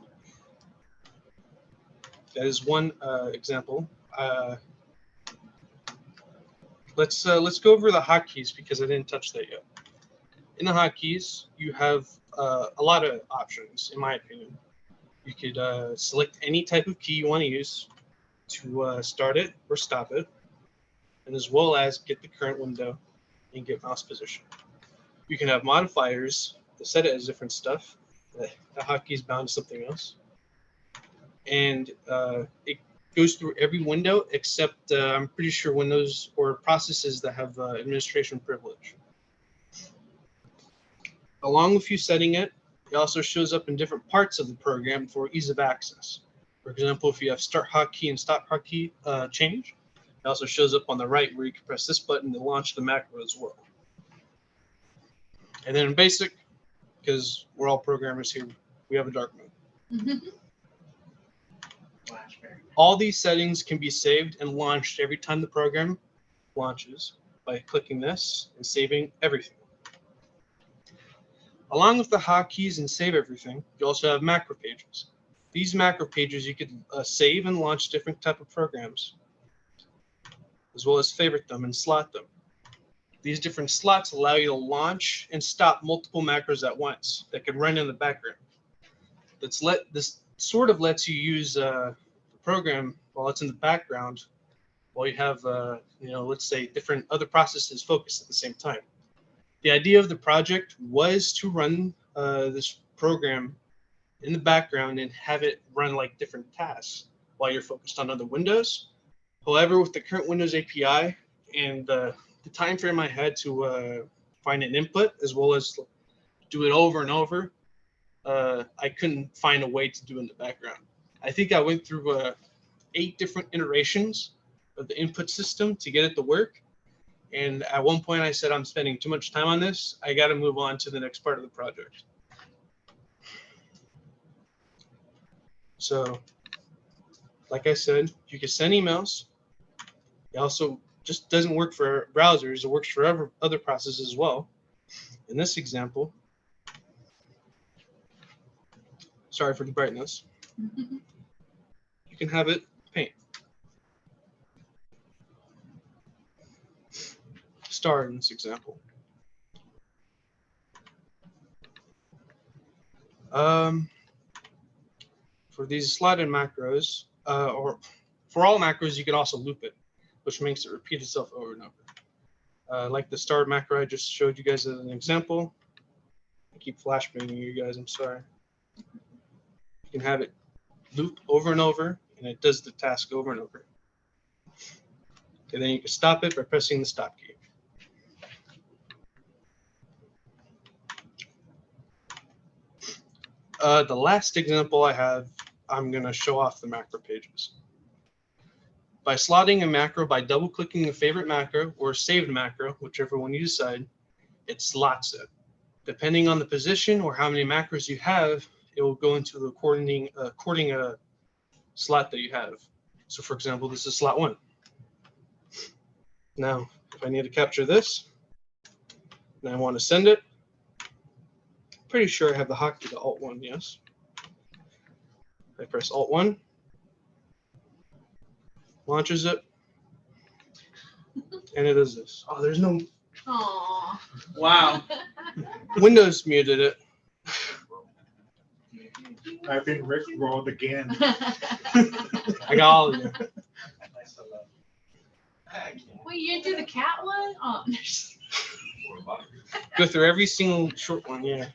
That is one example. Let's go over the hotkeys because I didn't touch that yet. In the hotkeys, you have a lot of options, in my opinion. You could select any type of key you want to use to start it or stop it, and as well as get the current window and get mouse position. You can have modifiers to set it as different stuff. The hotkey is bound to something else. And it goes through every window except I'm pretty sure Windows or processes that have administration privilege. Along with you setting it, it also shows up in different parts of the program for ease of access. For example, if you have start hotkey and stop hotkey change, it also shows up on the right where you can press this button to launch the macro as well. And then in basic, because we're all programmers here, we have a dark mode. All these settings can be saved and launched every time the program launches by clicking this and saving everything. Along with the hotkeys and save everything, you also have macro pages. These macro pages you could save and launch different type of programs, as well as favorite them and slot them. These different slots allow you to launch and stop multiple macros at once that could run in the background. This sort of lets you use the program while it's in the background, while you have, let's say different other processes focused at the same time. The idea of the project was to run this program in the background and have it run like different tasks while you're focused on other windows. However, with the current Windows API and the time frame I had to find an input as well as do it over and over, I couldn't find a way to do it in the background. I think I went through 8 different iterations of the input system to get it to work. And at one point I said, I'm spending too much time on this. I got to move on to the next part of the project. So, like I said, you can send emails. You also Just doesn't work for browsers. It works for other processes as well. In this example, sorry for the brightness, you can have it paint. Star in this example. For these slotted macros, or for all macros, you can also loop it, which makes it repeat itself over and over. Like the star macro I just showed you guys as an example. I keep flashbanging you guys, I'm sorry. You can have it loop over and over, and it does the task over and over. And then you can stop it by pressing the stop key. The last example I have, I'm going to show off the macro pages. By slotting a macro by double-clicking a favorite macro or saved macro, whichever one you decide, it slots it. Depending on the position or how many macros you have, it will go into the according slot that you have. So for example, this is slot 1. Now, if I need to capture this, and I want to send it, pretty sure I have the hotkey to Alt-1, yes. I press Alt-1, launches it, and it does this. Oh, there's no... Aww. Wow. Windows muted it. I think Rick rolled again. I got all of you. Wait, you didn't do the cat one? Oh. Go through every single short one, yeah.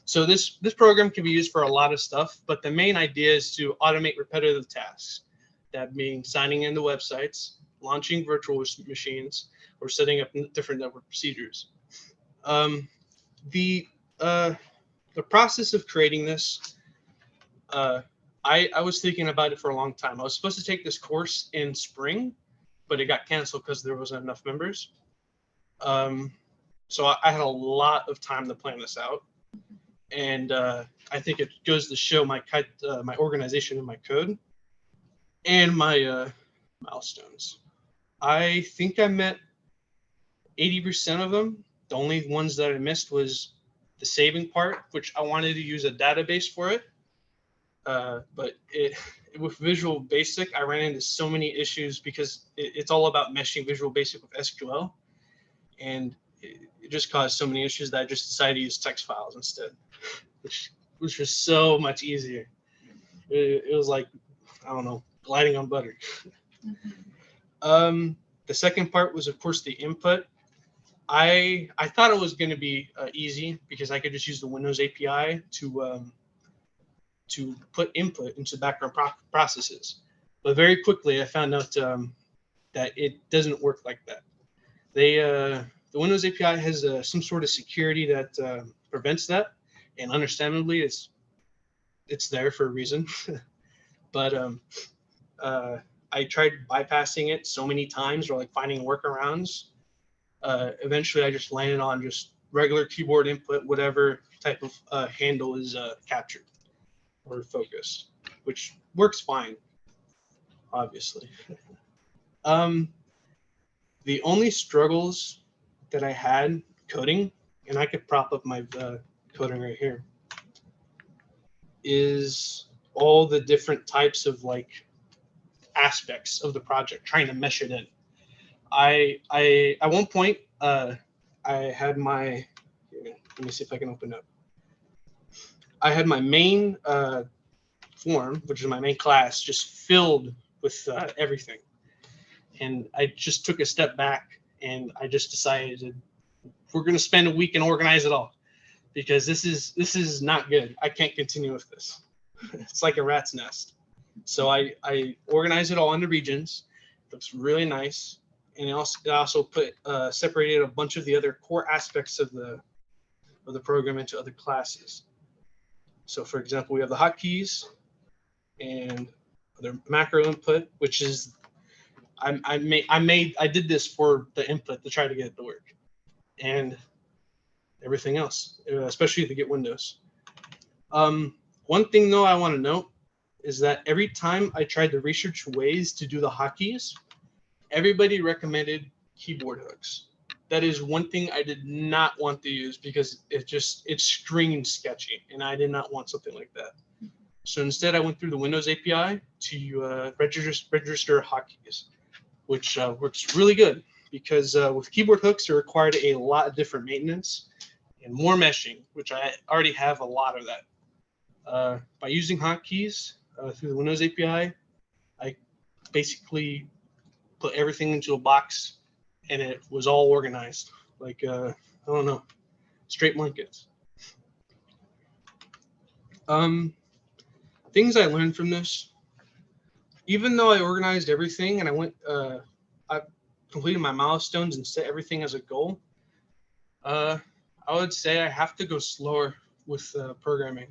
So this program can be used for a lot of stuff, but the main idea is to automate repetitive tasks. That being signing into websites, launching virtual machines, or setting up different network procedures. The process of creating this, I was thinking about it for a long time. I was supposed to take this course in spring, but it got canceled because there wasn't enough members. So I had a lot of time to plan this out. And I think it goes to show my organization in my code and my milestones. I think I met 80% of them. The only ones that I missed was the saving part, which I wanted to use a database for it. But with Visual Basic, I ran into so many issues because it's all about meshing Visual Basic with SQL. And it just caused so many issues that I just decided to use text files instead, which was so much easier. It was like, I don't know, gliding on butter. The second part was, of course, the input. I thought it was going to be easy because I could just use the Windows API to put input into background processes. But very quickly, I found out that it doesn't work like that. The Windows API has some sort of security that prevents that, and understandably, it's there for a reason. But I tried bypassing it so many times, or like finding workarounds. Eventually, I just landed on just regular keyboard input, whatever type of handle is captured or focused, which works fine, obviously. The only struggles that I had coding, and I could prop up my coding right here, is all the different types of like aspects of the project, trying to mesh it in. I at one point I had my, let me see if I can open up. I had my main form, which is my main class, just filled with everything. And I just took a step back and I just decided we're going to spend a week and organize it all, because this is not good. I can't continue with this. It's like a rat's nest. So I organized it all into regions. It looks really nice. And it also put separated a bunch of the other core aspects of the program into other classes. So for example, we have the hotkeys and the macro input, which is I did this for the input to try to get it to work, and everything else, especially to get Windows. One thing though I want to note is that every time I tried to research ways to do the hotkeys, everybody recommended keyboard hooks. That is one thing I did not want to use because it screamed sketchy, and I did not want something like that. So instead, I went through the Windows API to register hotkeys, which works really good because with keyboard hooks, it required a lot of different maintenance and more meshing, which I already have a lot of that. By using hotkeys through the Windows API, I basically put everything into a box, and it was all organized, like I don't know, straight blankets. Things I learned from this, even though I organized everything and I completed my milestones and set everything as a goal, I would say I have to go slower with programming.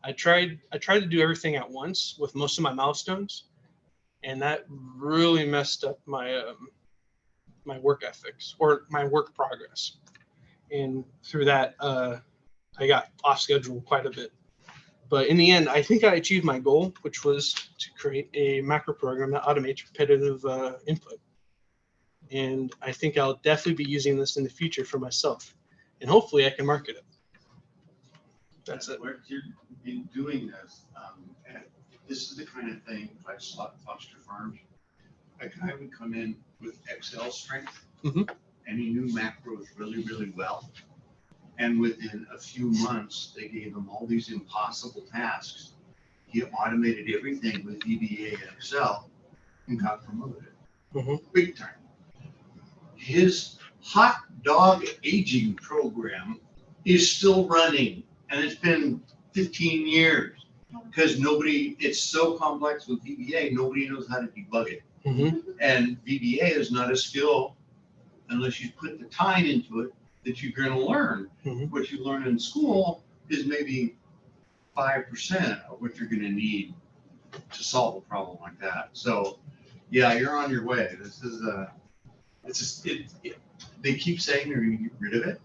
I tried to do everything at once with most of my milestones, and that really messed up my my work ethics or my work progress. And through that, I got off schedule quite a bit. But in the end, I think I achieved my goal, which was to create a macro program that automates repetitive input. And I think I'll definitely be using this in the future for myself. And hopefully I can market it. That's it. What you're doing this, and this is the kind of thing like Foster Farms. A guy would come in with Excel strength, Mhm. and he knew macros really, really well. And within a few months, they gave him all these impossible tasks. He automated everything with VBA and Excel and got promoted. Big time. His hot dog aging program is still running, and it's been 15 years because it's so complex with VBA, nobody knows how to debug it. And VBA is not a skill unless you put the time into it that you're going to learn. What you learn in school is maybe 5% of what you're going to need to solve a problem like that. So, yeah, you're on your way. This is it's just they keep saying they're going to get rid of it,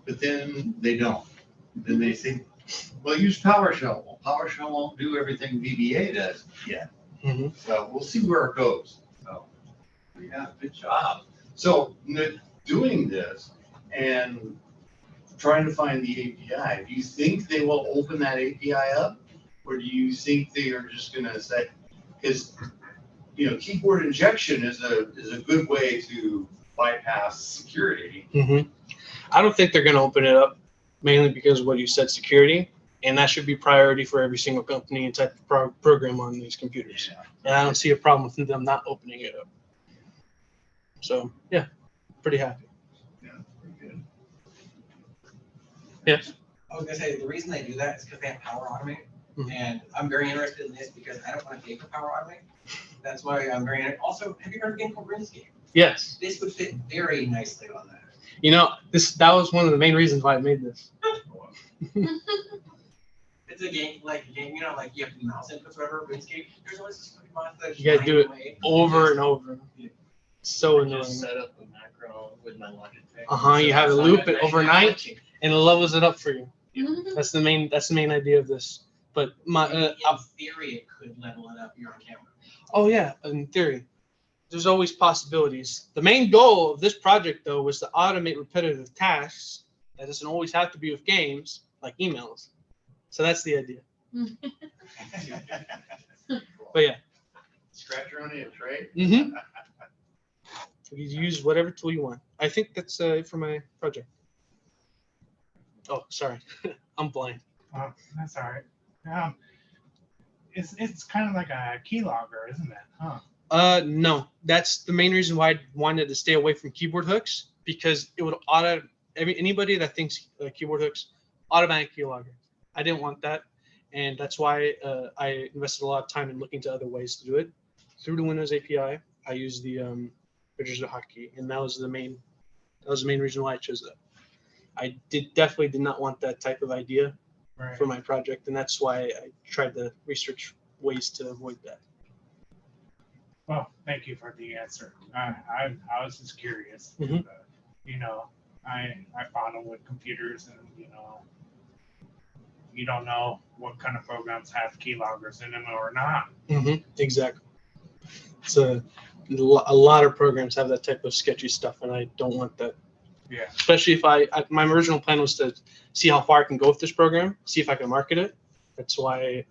but then they don't. Then they think, well, use PowerShell. Well, PowerShell won't do everything VBA does yet. So we'll see where it goes. So, yeah, good job. So doing this and trying to find the API, do you think they will open that API up? Or do you think they are just going to say, because, keyboard injection is a good way to bypass security. I don't think they're going to open it up, mainly because of what you said, security. And that should be priority for every single company and type of program on these computers. And I don't see a problem with them not opening it up. So, yeah, pretty happy. Yeah, pretty good. Yes. I was gonna say, the reason they do that is because they have Power Automate. And I'm very interested in this because I don't want to pay for Power Automate. That's why I'm very interested. Also, have you heard of a game called RuneScape? Yes. This would fit very nicely on that. That was one of the main reasons why I made this. It's a game, like you have the mouse inputs, whatever, RuneScape. There's always this fucking mouse that You gotta do it over and over. So I annoying. just set up a macro with my logic pick. You have to loop it overnight, and it levels it up for you. That's the main idea of this. But in theory, it could level it up. You're on camera. Oh yeah, in theory, there's always possibilities. The main goal of this project, though, was to automate repetitive tasks. That doesn't always have to be with games, like emails. So that's the idea. But yeah. Scratch your own itch, right? You use whatever tool you want. I think that's it for my project. Oh, sorry, I'm blind. That's all right. It's kind of like a keylogger, isn't it? Huh? No, that's the main reason why I wanted to stay away from keyboard hooks, because it would anybody that thinks keyboard hooks, automatic keylogger. I didn't want that, and that's why I invested a lot of time in looking to other ways to do it. Through the Windows API, I used the register hotkey, and that was the main reason why I chose that. I definitely did not want that type of idea for my project, and that's why I tried to research ways to avoid that. Well, thank you for the answer. I was just curious. I fondle with computers, and you don't know what kind of programs have keyloggers in them or not. Exactly. It's A lot of programs have that type of sketchy stuff, and I don't want that. Yeah. Especially if my original plan was to see how far I can go with this program, see if I can market it. That's why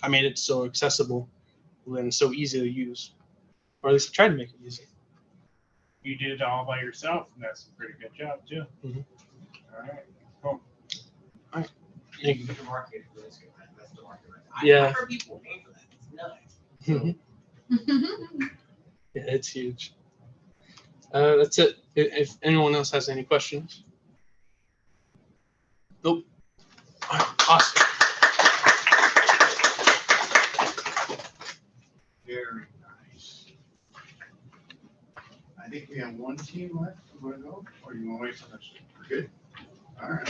I made it so accessible and so easy to use, or at least I tried to make it easy. You did it all by yourself, and that's a pretty good job too. Mhm. All right, cool. Thank you. The market is good. That's the market. Yeah. I heard people paying for that. It's nuts. Yeah, it's huge. That's it. If anyone else has any questions. Nope. All right, awesome. Very nice. I think we have one team left. You want to go, or you want to wait for us? We're good. All right.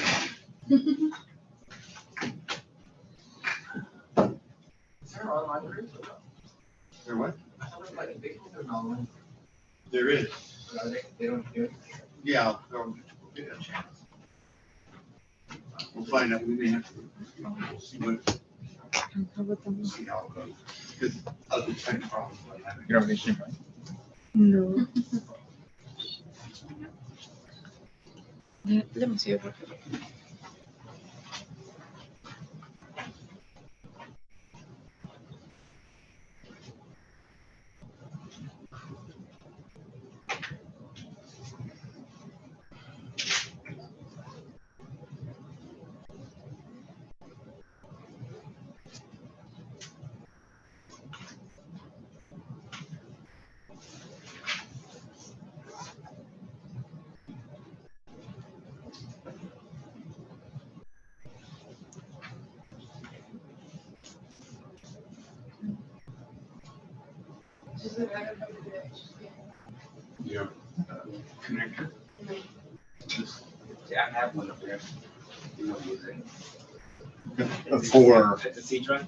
Is there online groups? There what? I thought it was like a big one, online. There is. But they don't do it. Yeah. We'll get a chance. We'll find out. We may have to see what. See how it goes. Because other tech problems like that. You don't need to, right? No. Let me see. Yeah. Connector. Yeah, I have one up there. You know, use it. For. It's a C drive.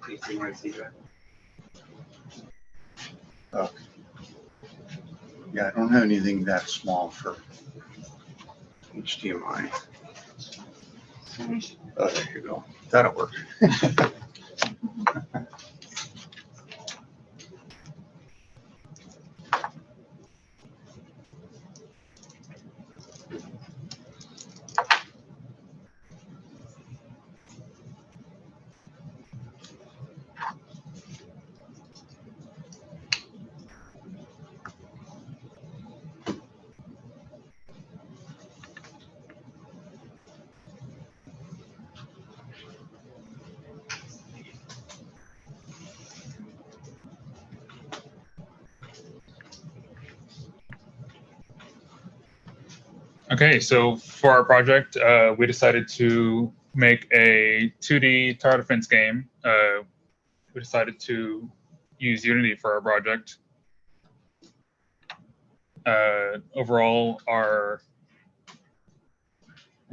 Please see my C drive. Yeah, I don't have anything that small for HDMI. Oh, there you go. That'll work. Okay, so for our project, we decided to make a 2D tower defense game. We decided to use Unity for our project. Overall, we're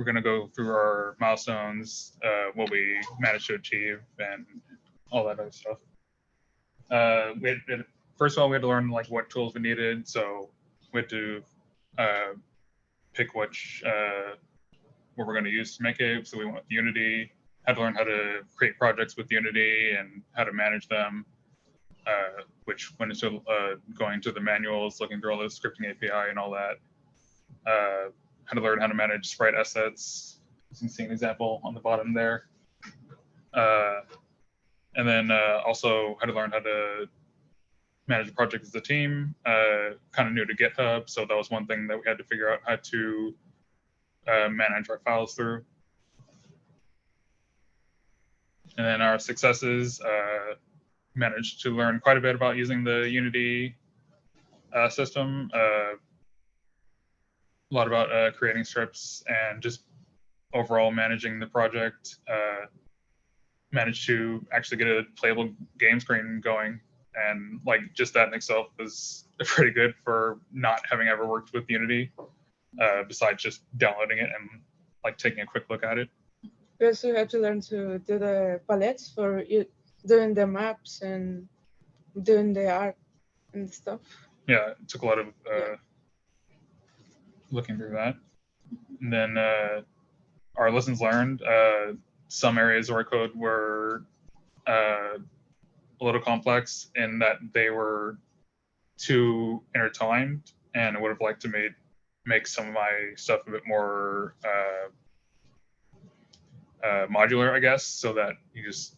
going to go through our milestones, what we managed to achieve, and all that other stuff. First of all, we had to learn like what tools we needed, so we had to pick which what we're going to use to make it. So we went with Unity. Had to learn how to create projects with Unity and how to manage them, which went into going to the manuals, looking through all the scripting API and all that. Had to learn how to manage sprite assets. You can see an example on the bottom there. And then also had to learn how to manage a project as a team. Kind of new to GitHub, so that was one thing that we had to figure out how to manage our files through. And then our successes, managed to learn quite a bit about using the Unity system. A lot about creating scripts and just overall managing the project. Managed to actually get a playable game screen going. And like just that in itself was pretty good for not having ever worked with Unity, besides just downloading it and like taking a quick look at it. We also had to learn to do the palettes for doing the maps and doing the art and stuff. Yeah, it took a lot of looking through that. And then our lessons learned, some areas of our code were a little complex in that they were too intertwined, and I would have liked to make some of my stuff a bit more modular, I guess, so that you just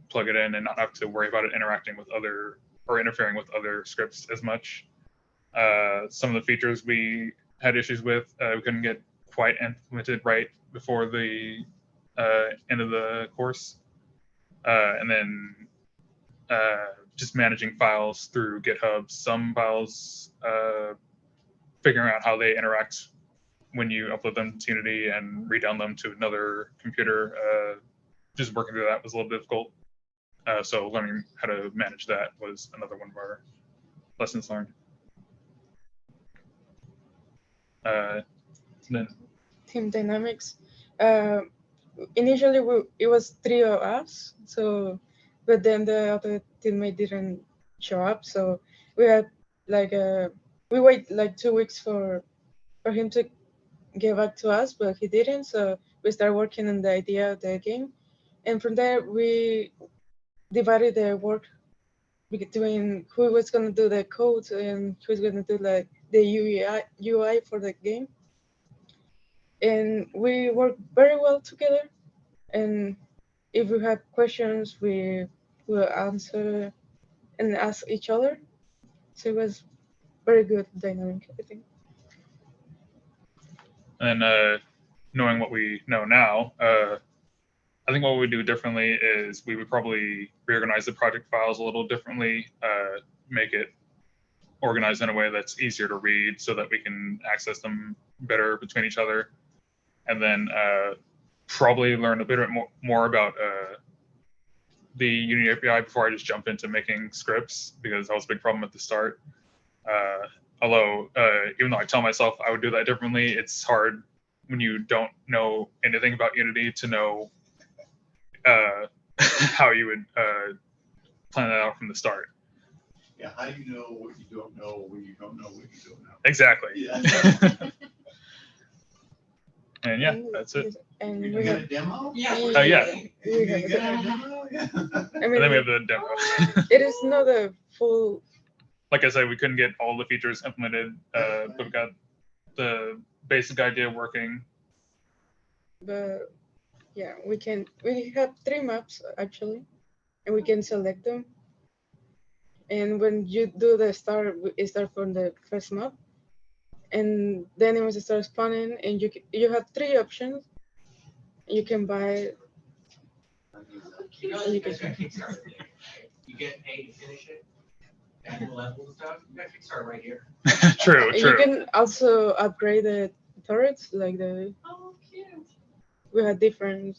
plug it in and not have to worry about it interacting with other or interfering with other scripts as much. Some of the features we had issues with, we couldn't get quite implemented right before the end of the course. And then just managing files through GitHub. Some files, figuring out how they interact when you upload them to Unity and redown them to another computer. Just working through that was a little difficult. So learning how to manage that was another one of our lessons learned. Then Team dynamics. Initially, it was 3 of us. So, but then the other teammate didn't show up. So we had like we wait like 2 weeks for him to get back to us, but he didn't. So we started working on the idea of the game, and from there we divided the work between who was going to do the code and who was going to do like the UI for the game. And we work very well together. And if we have questions, we will answer and ask each other. So it was very good dynamic, I think. And knowing what we know now, I think what we would do differently is we would probably reorganize the project files a little differently, make it organized in a way that's easier to read so that we can access them better between each other. And then probably learn a bit more about the Unity API before I just jump into making scripts, because that was a big problem at the start. Although, even though I tell myself I would do that differently, it's hard when you don't know anything about Unity to know how you would plan that out from the start. Yeah, how do you know what you don't know when you don't know what you don't know? Exactly. Yeah. And yeah, that's it. And You we got have, a demo? Yeah. we have You got a demo? Yeah. I And mean, then we have the demo. it is not a full. Like I said, we couldn't get all the features implemented, but we got the basic idea working. But yeah, we have 3 maps actually, and we can select them. And when you do the start, it starts from the first map, and the enemies start spawning, and you have 3 options. You can buy. You know, you guys got Kickstarter. You get paid to finish it. And the level and stuff. You got Kickstarter right here. True, And true. you can also upgrade the turrets, like the. Oh, cute. We had different,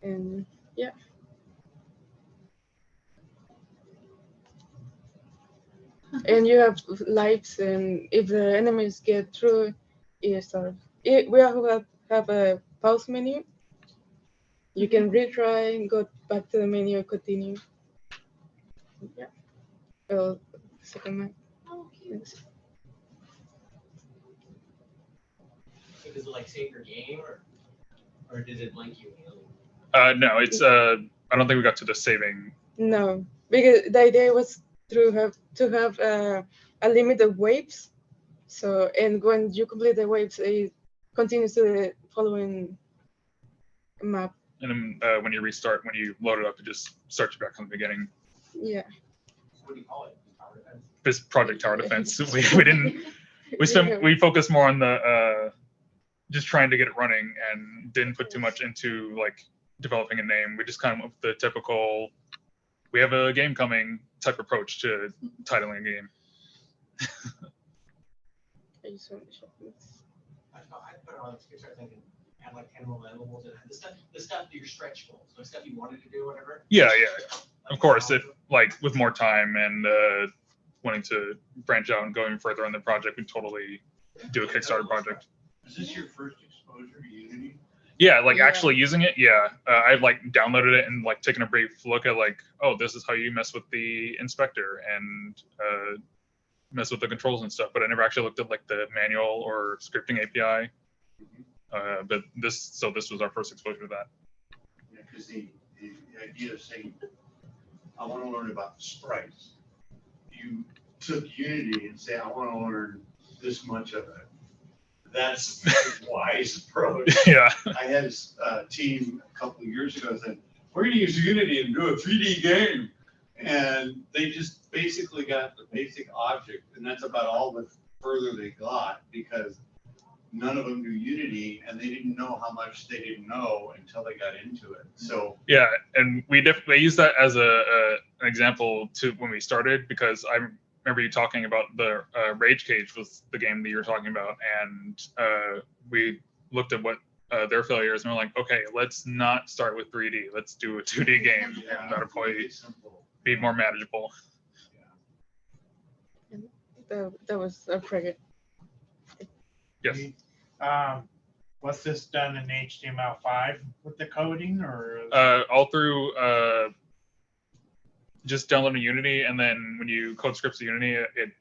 and yeah. And you have lives, and if the enemies get through, it starts. We have a pause menu. You can retry, go back to the menu, continue. Yeah. Well, second map. Oh, cute. So does it like save your game, or did it blank you? No, it's I don't think we got to the saving. No, because the idea was to have a limit of waves. So, and when you complete the waves, it continues to the following map. And then when you restart, when you load it up, it just starts you back from the beginning. Yeah. What do you call it? Tower defense? This Project Tower Defense, we didn't, we focused more on the just trying to get it running and didn't put too much into like developing a name. We just kind of went with the typical, we have a game coming type approach to titling a game. I just want to show this. I put it on Kickstarter thinking, add like 10 more levels and the stuff that your stretch goals, the stuff you wanted to do, whatever. Yeah, yeah. Of course, if like with more time and wanting to branch out and going further on the project, we totally do a Kickstarter project. Is this your first exposure to Unity? Yeah, like Yeah. actually using it. Yeah, I've like downloaded it and like taken a brief look at like, oh, this is how you mess with the inspector and mess with the controls and stuff. But I never actually looked at like the manual or scripting API. But this was our first exposure to that. Yeah, because the idea of saying, I want to learn about sprites. You took Unity and say, I want to learn this much of it. That's a wise approach. Yeah. I had a team a couple of years ago that said, we're gonna use Unity and do a 3D game. And they just basically got the basic object, and that's about all the further they got, because none of them knew Unity, and they didn't know how much they didn't know until they got into it. So Yeah, and we definitely use that as an example to when we started, because I remember you talking about the Rage Cage was the game that you were talking about, and we looked at what their failures, and we're like, okay, let's not start with 3D. Let's do a 2D game, and that'll probably be more manageable. That was a pretty. Yes. Was this done in HTML5 with the coding, or? All through just downloading Unity, and then when you code scripts in Unity, it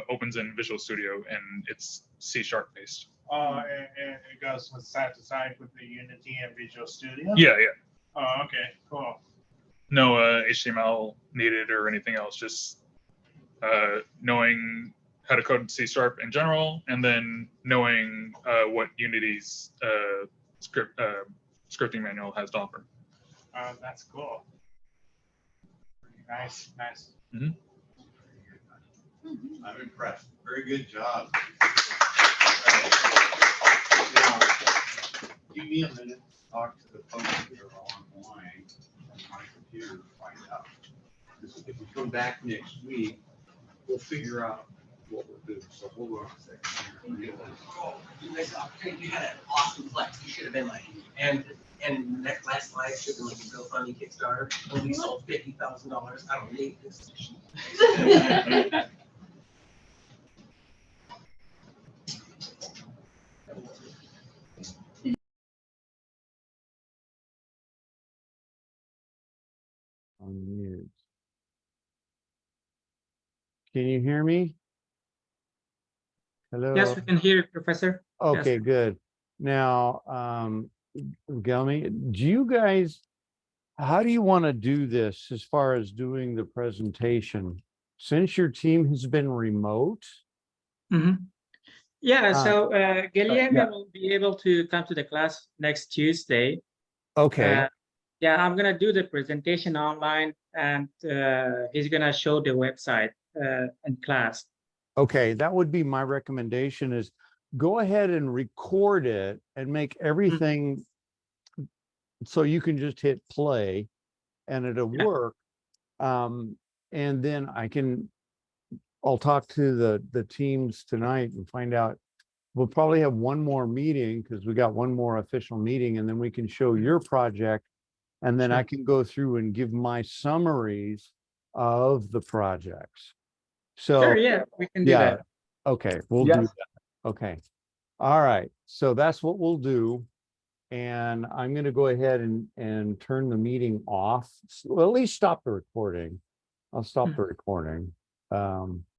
opens in Visual Studio, and it's C# based. Oh, it goes with side to side with the Unity and Visual Studio? Yeah. Oh, okay, cool. No HTML needed or anything else, just knowing how to code in C# in general, and then knowing what Unity's scripting manual has to offer. That's cool. Nice. Mm-hmm. I'm impressed. Very good job. Now, give me a minute to talk to the folks that are online on my computer to find out. Because if we come back next week, we'll figure out what we'll do. So hold on a second. You guys, you had an awesome flex. You should have been like, and next last slide should have been like a GoFundMe Kickstarter. When we sold $50,000, I don't need this. On mute. Can you hear me? Hello? Yes, we can hear you, Professor. Okay, Yes. good. Now, Gelmy, do you guys, how do you want to do this as far as doing the presentation? Since your team has been remote? Mhm. Yeah, so Guilherme yeah. will be able to come to the class next Tuesday. Okay. Yeah, I'm gonna do the presentation online, and he's gonna show the website in class. Okay, that would be my recommendation is go ahead and record it and make everything so you can just hit play and it'll work. And then I'll talk to the teams tonight and find out. We'll probably have one more meeting because we got one more official meeting, and then we can show your project. And then I can go through and give my summaries of the projects. So Sure, yeah, we can do yeah, that. okay, we'll do that. Okay. All right. So that's what we'll do. And I'm going to go ahead and turn the meeting off. Well, at least stop the recording. I'll stop the recording.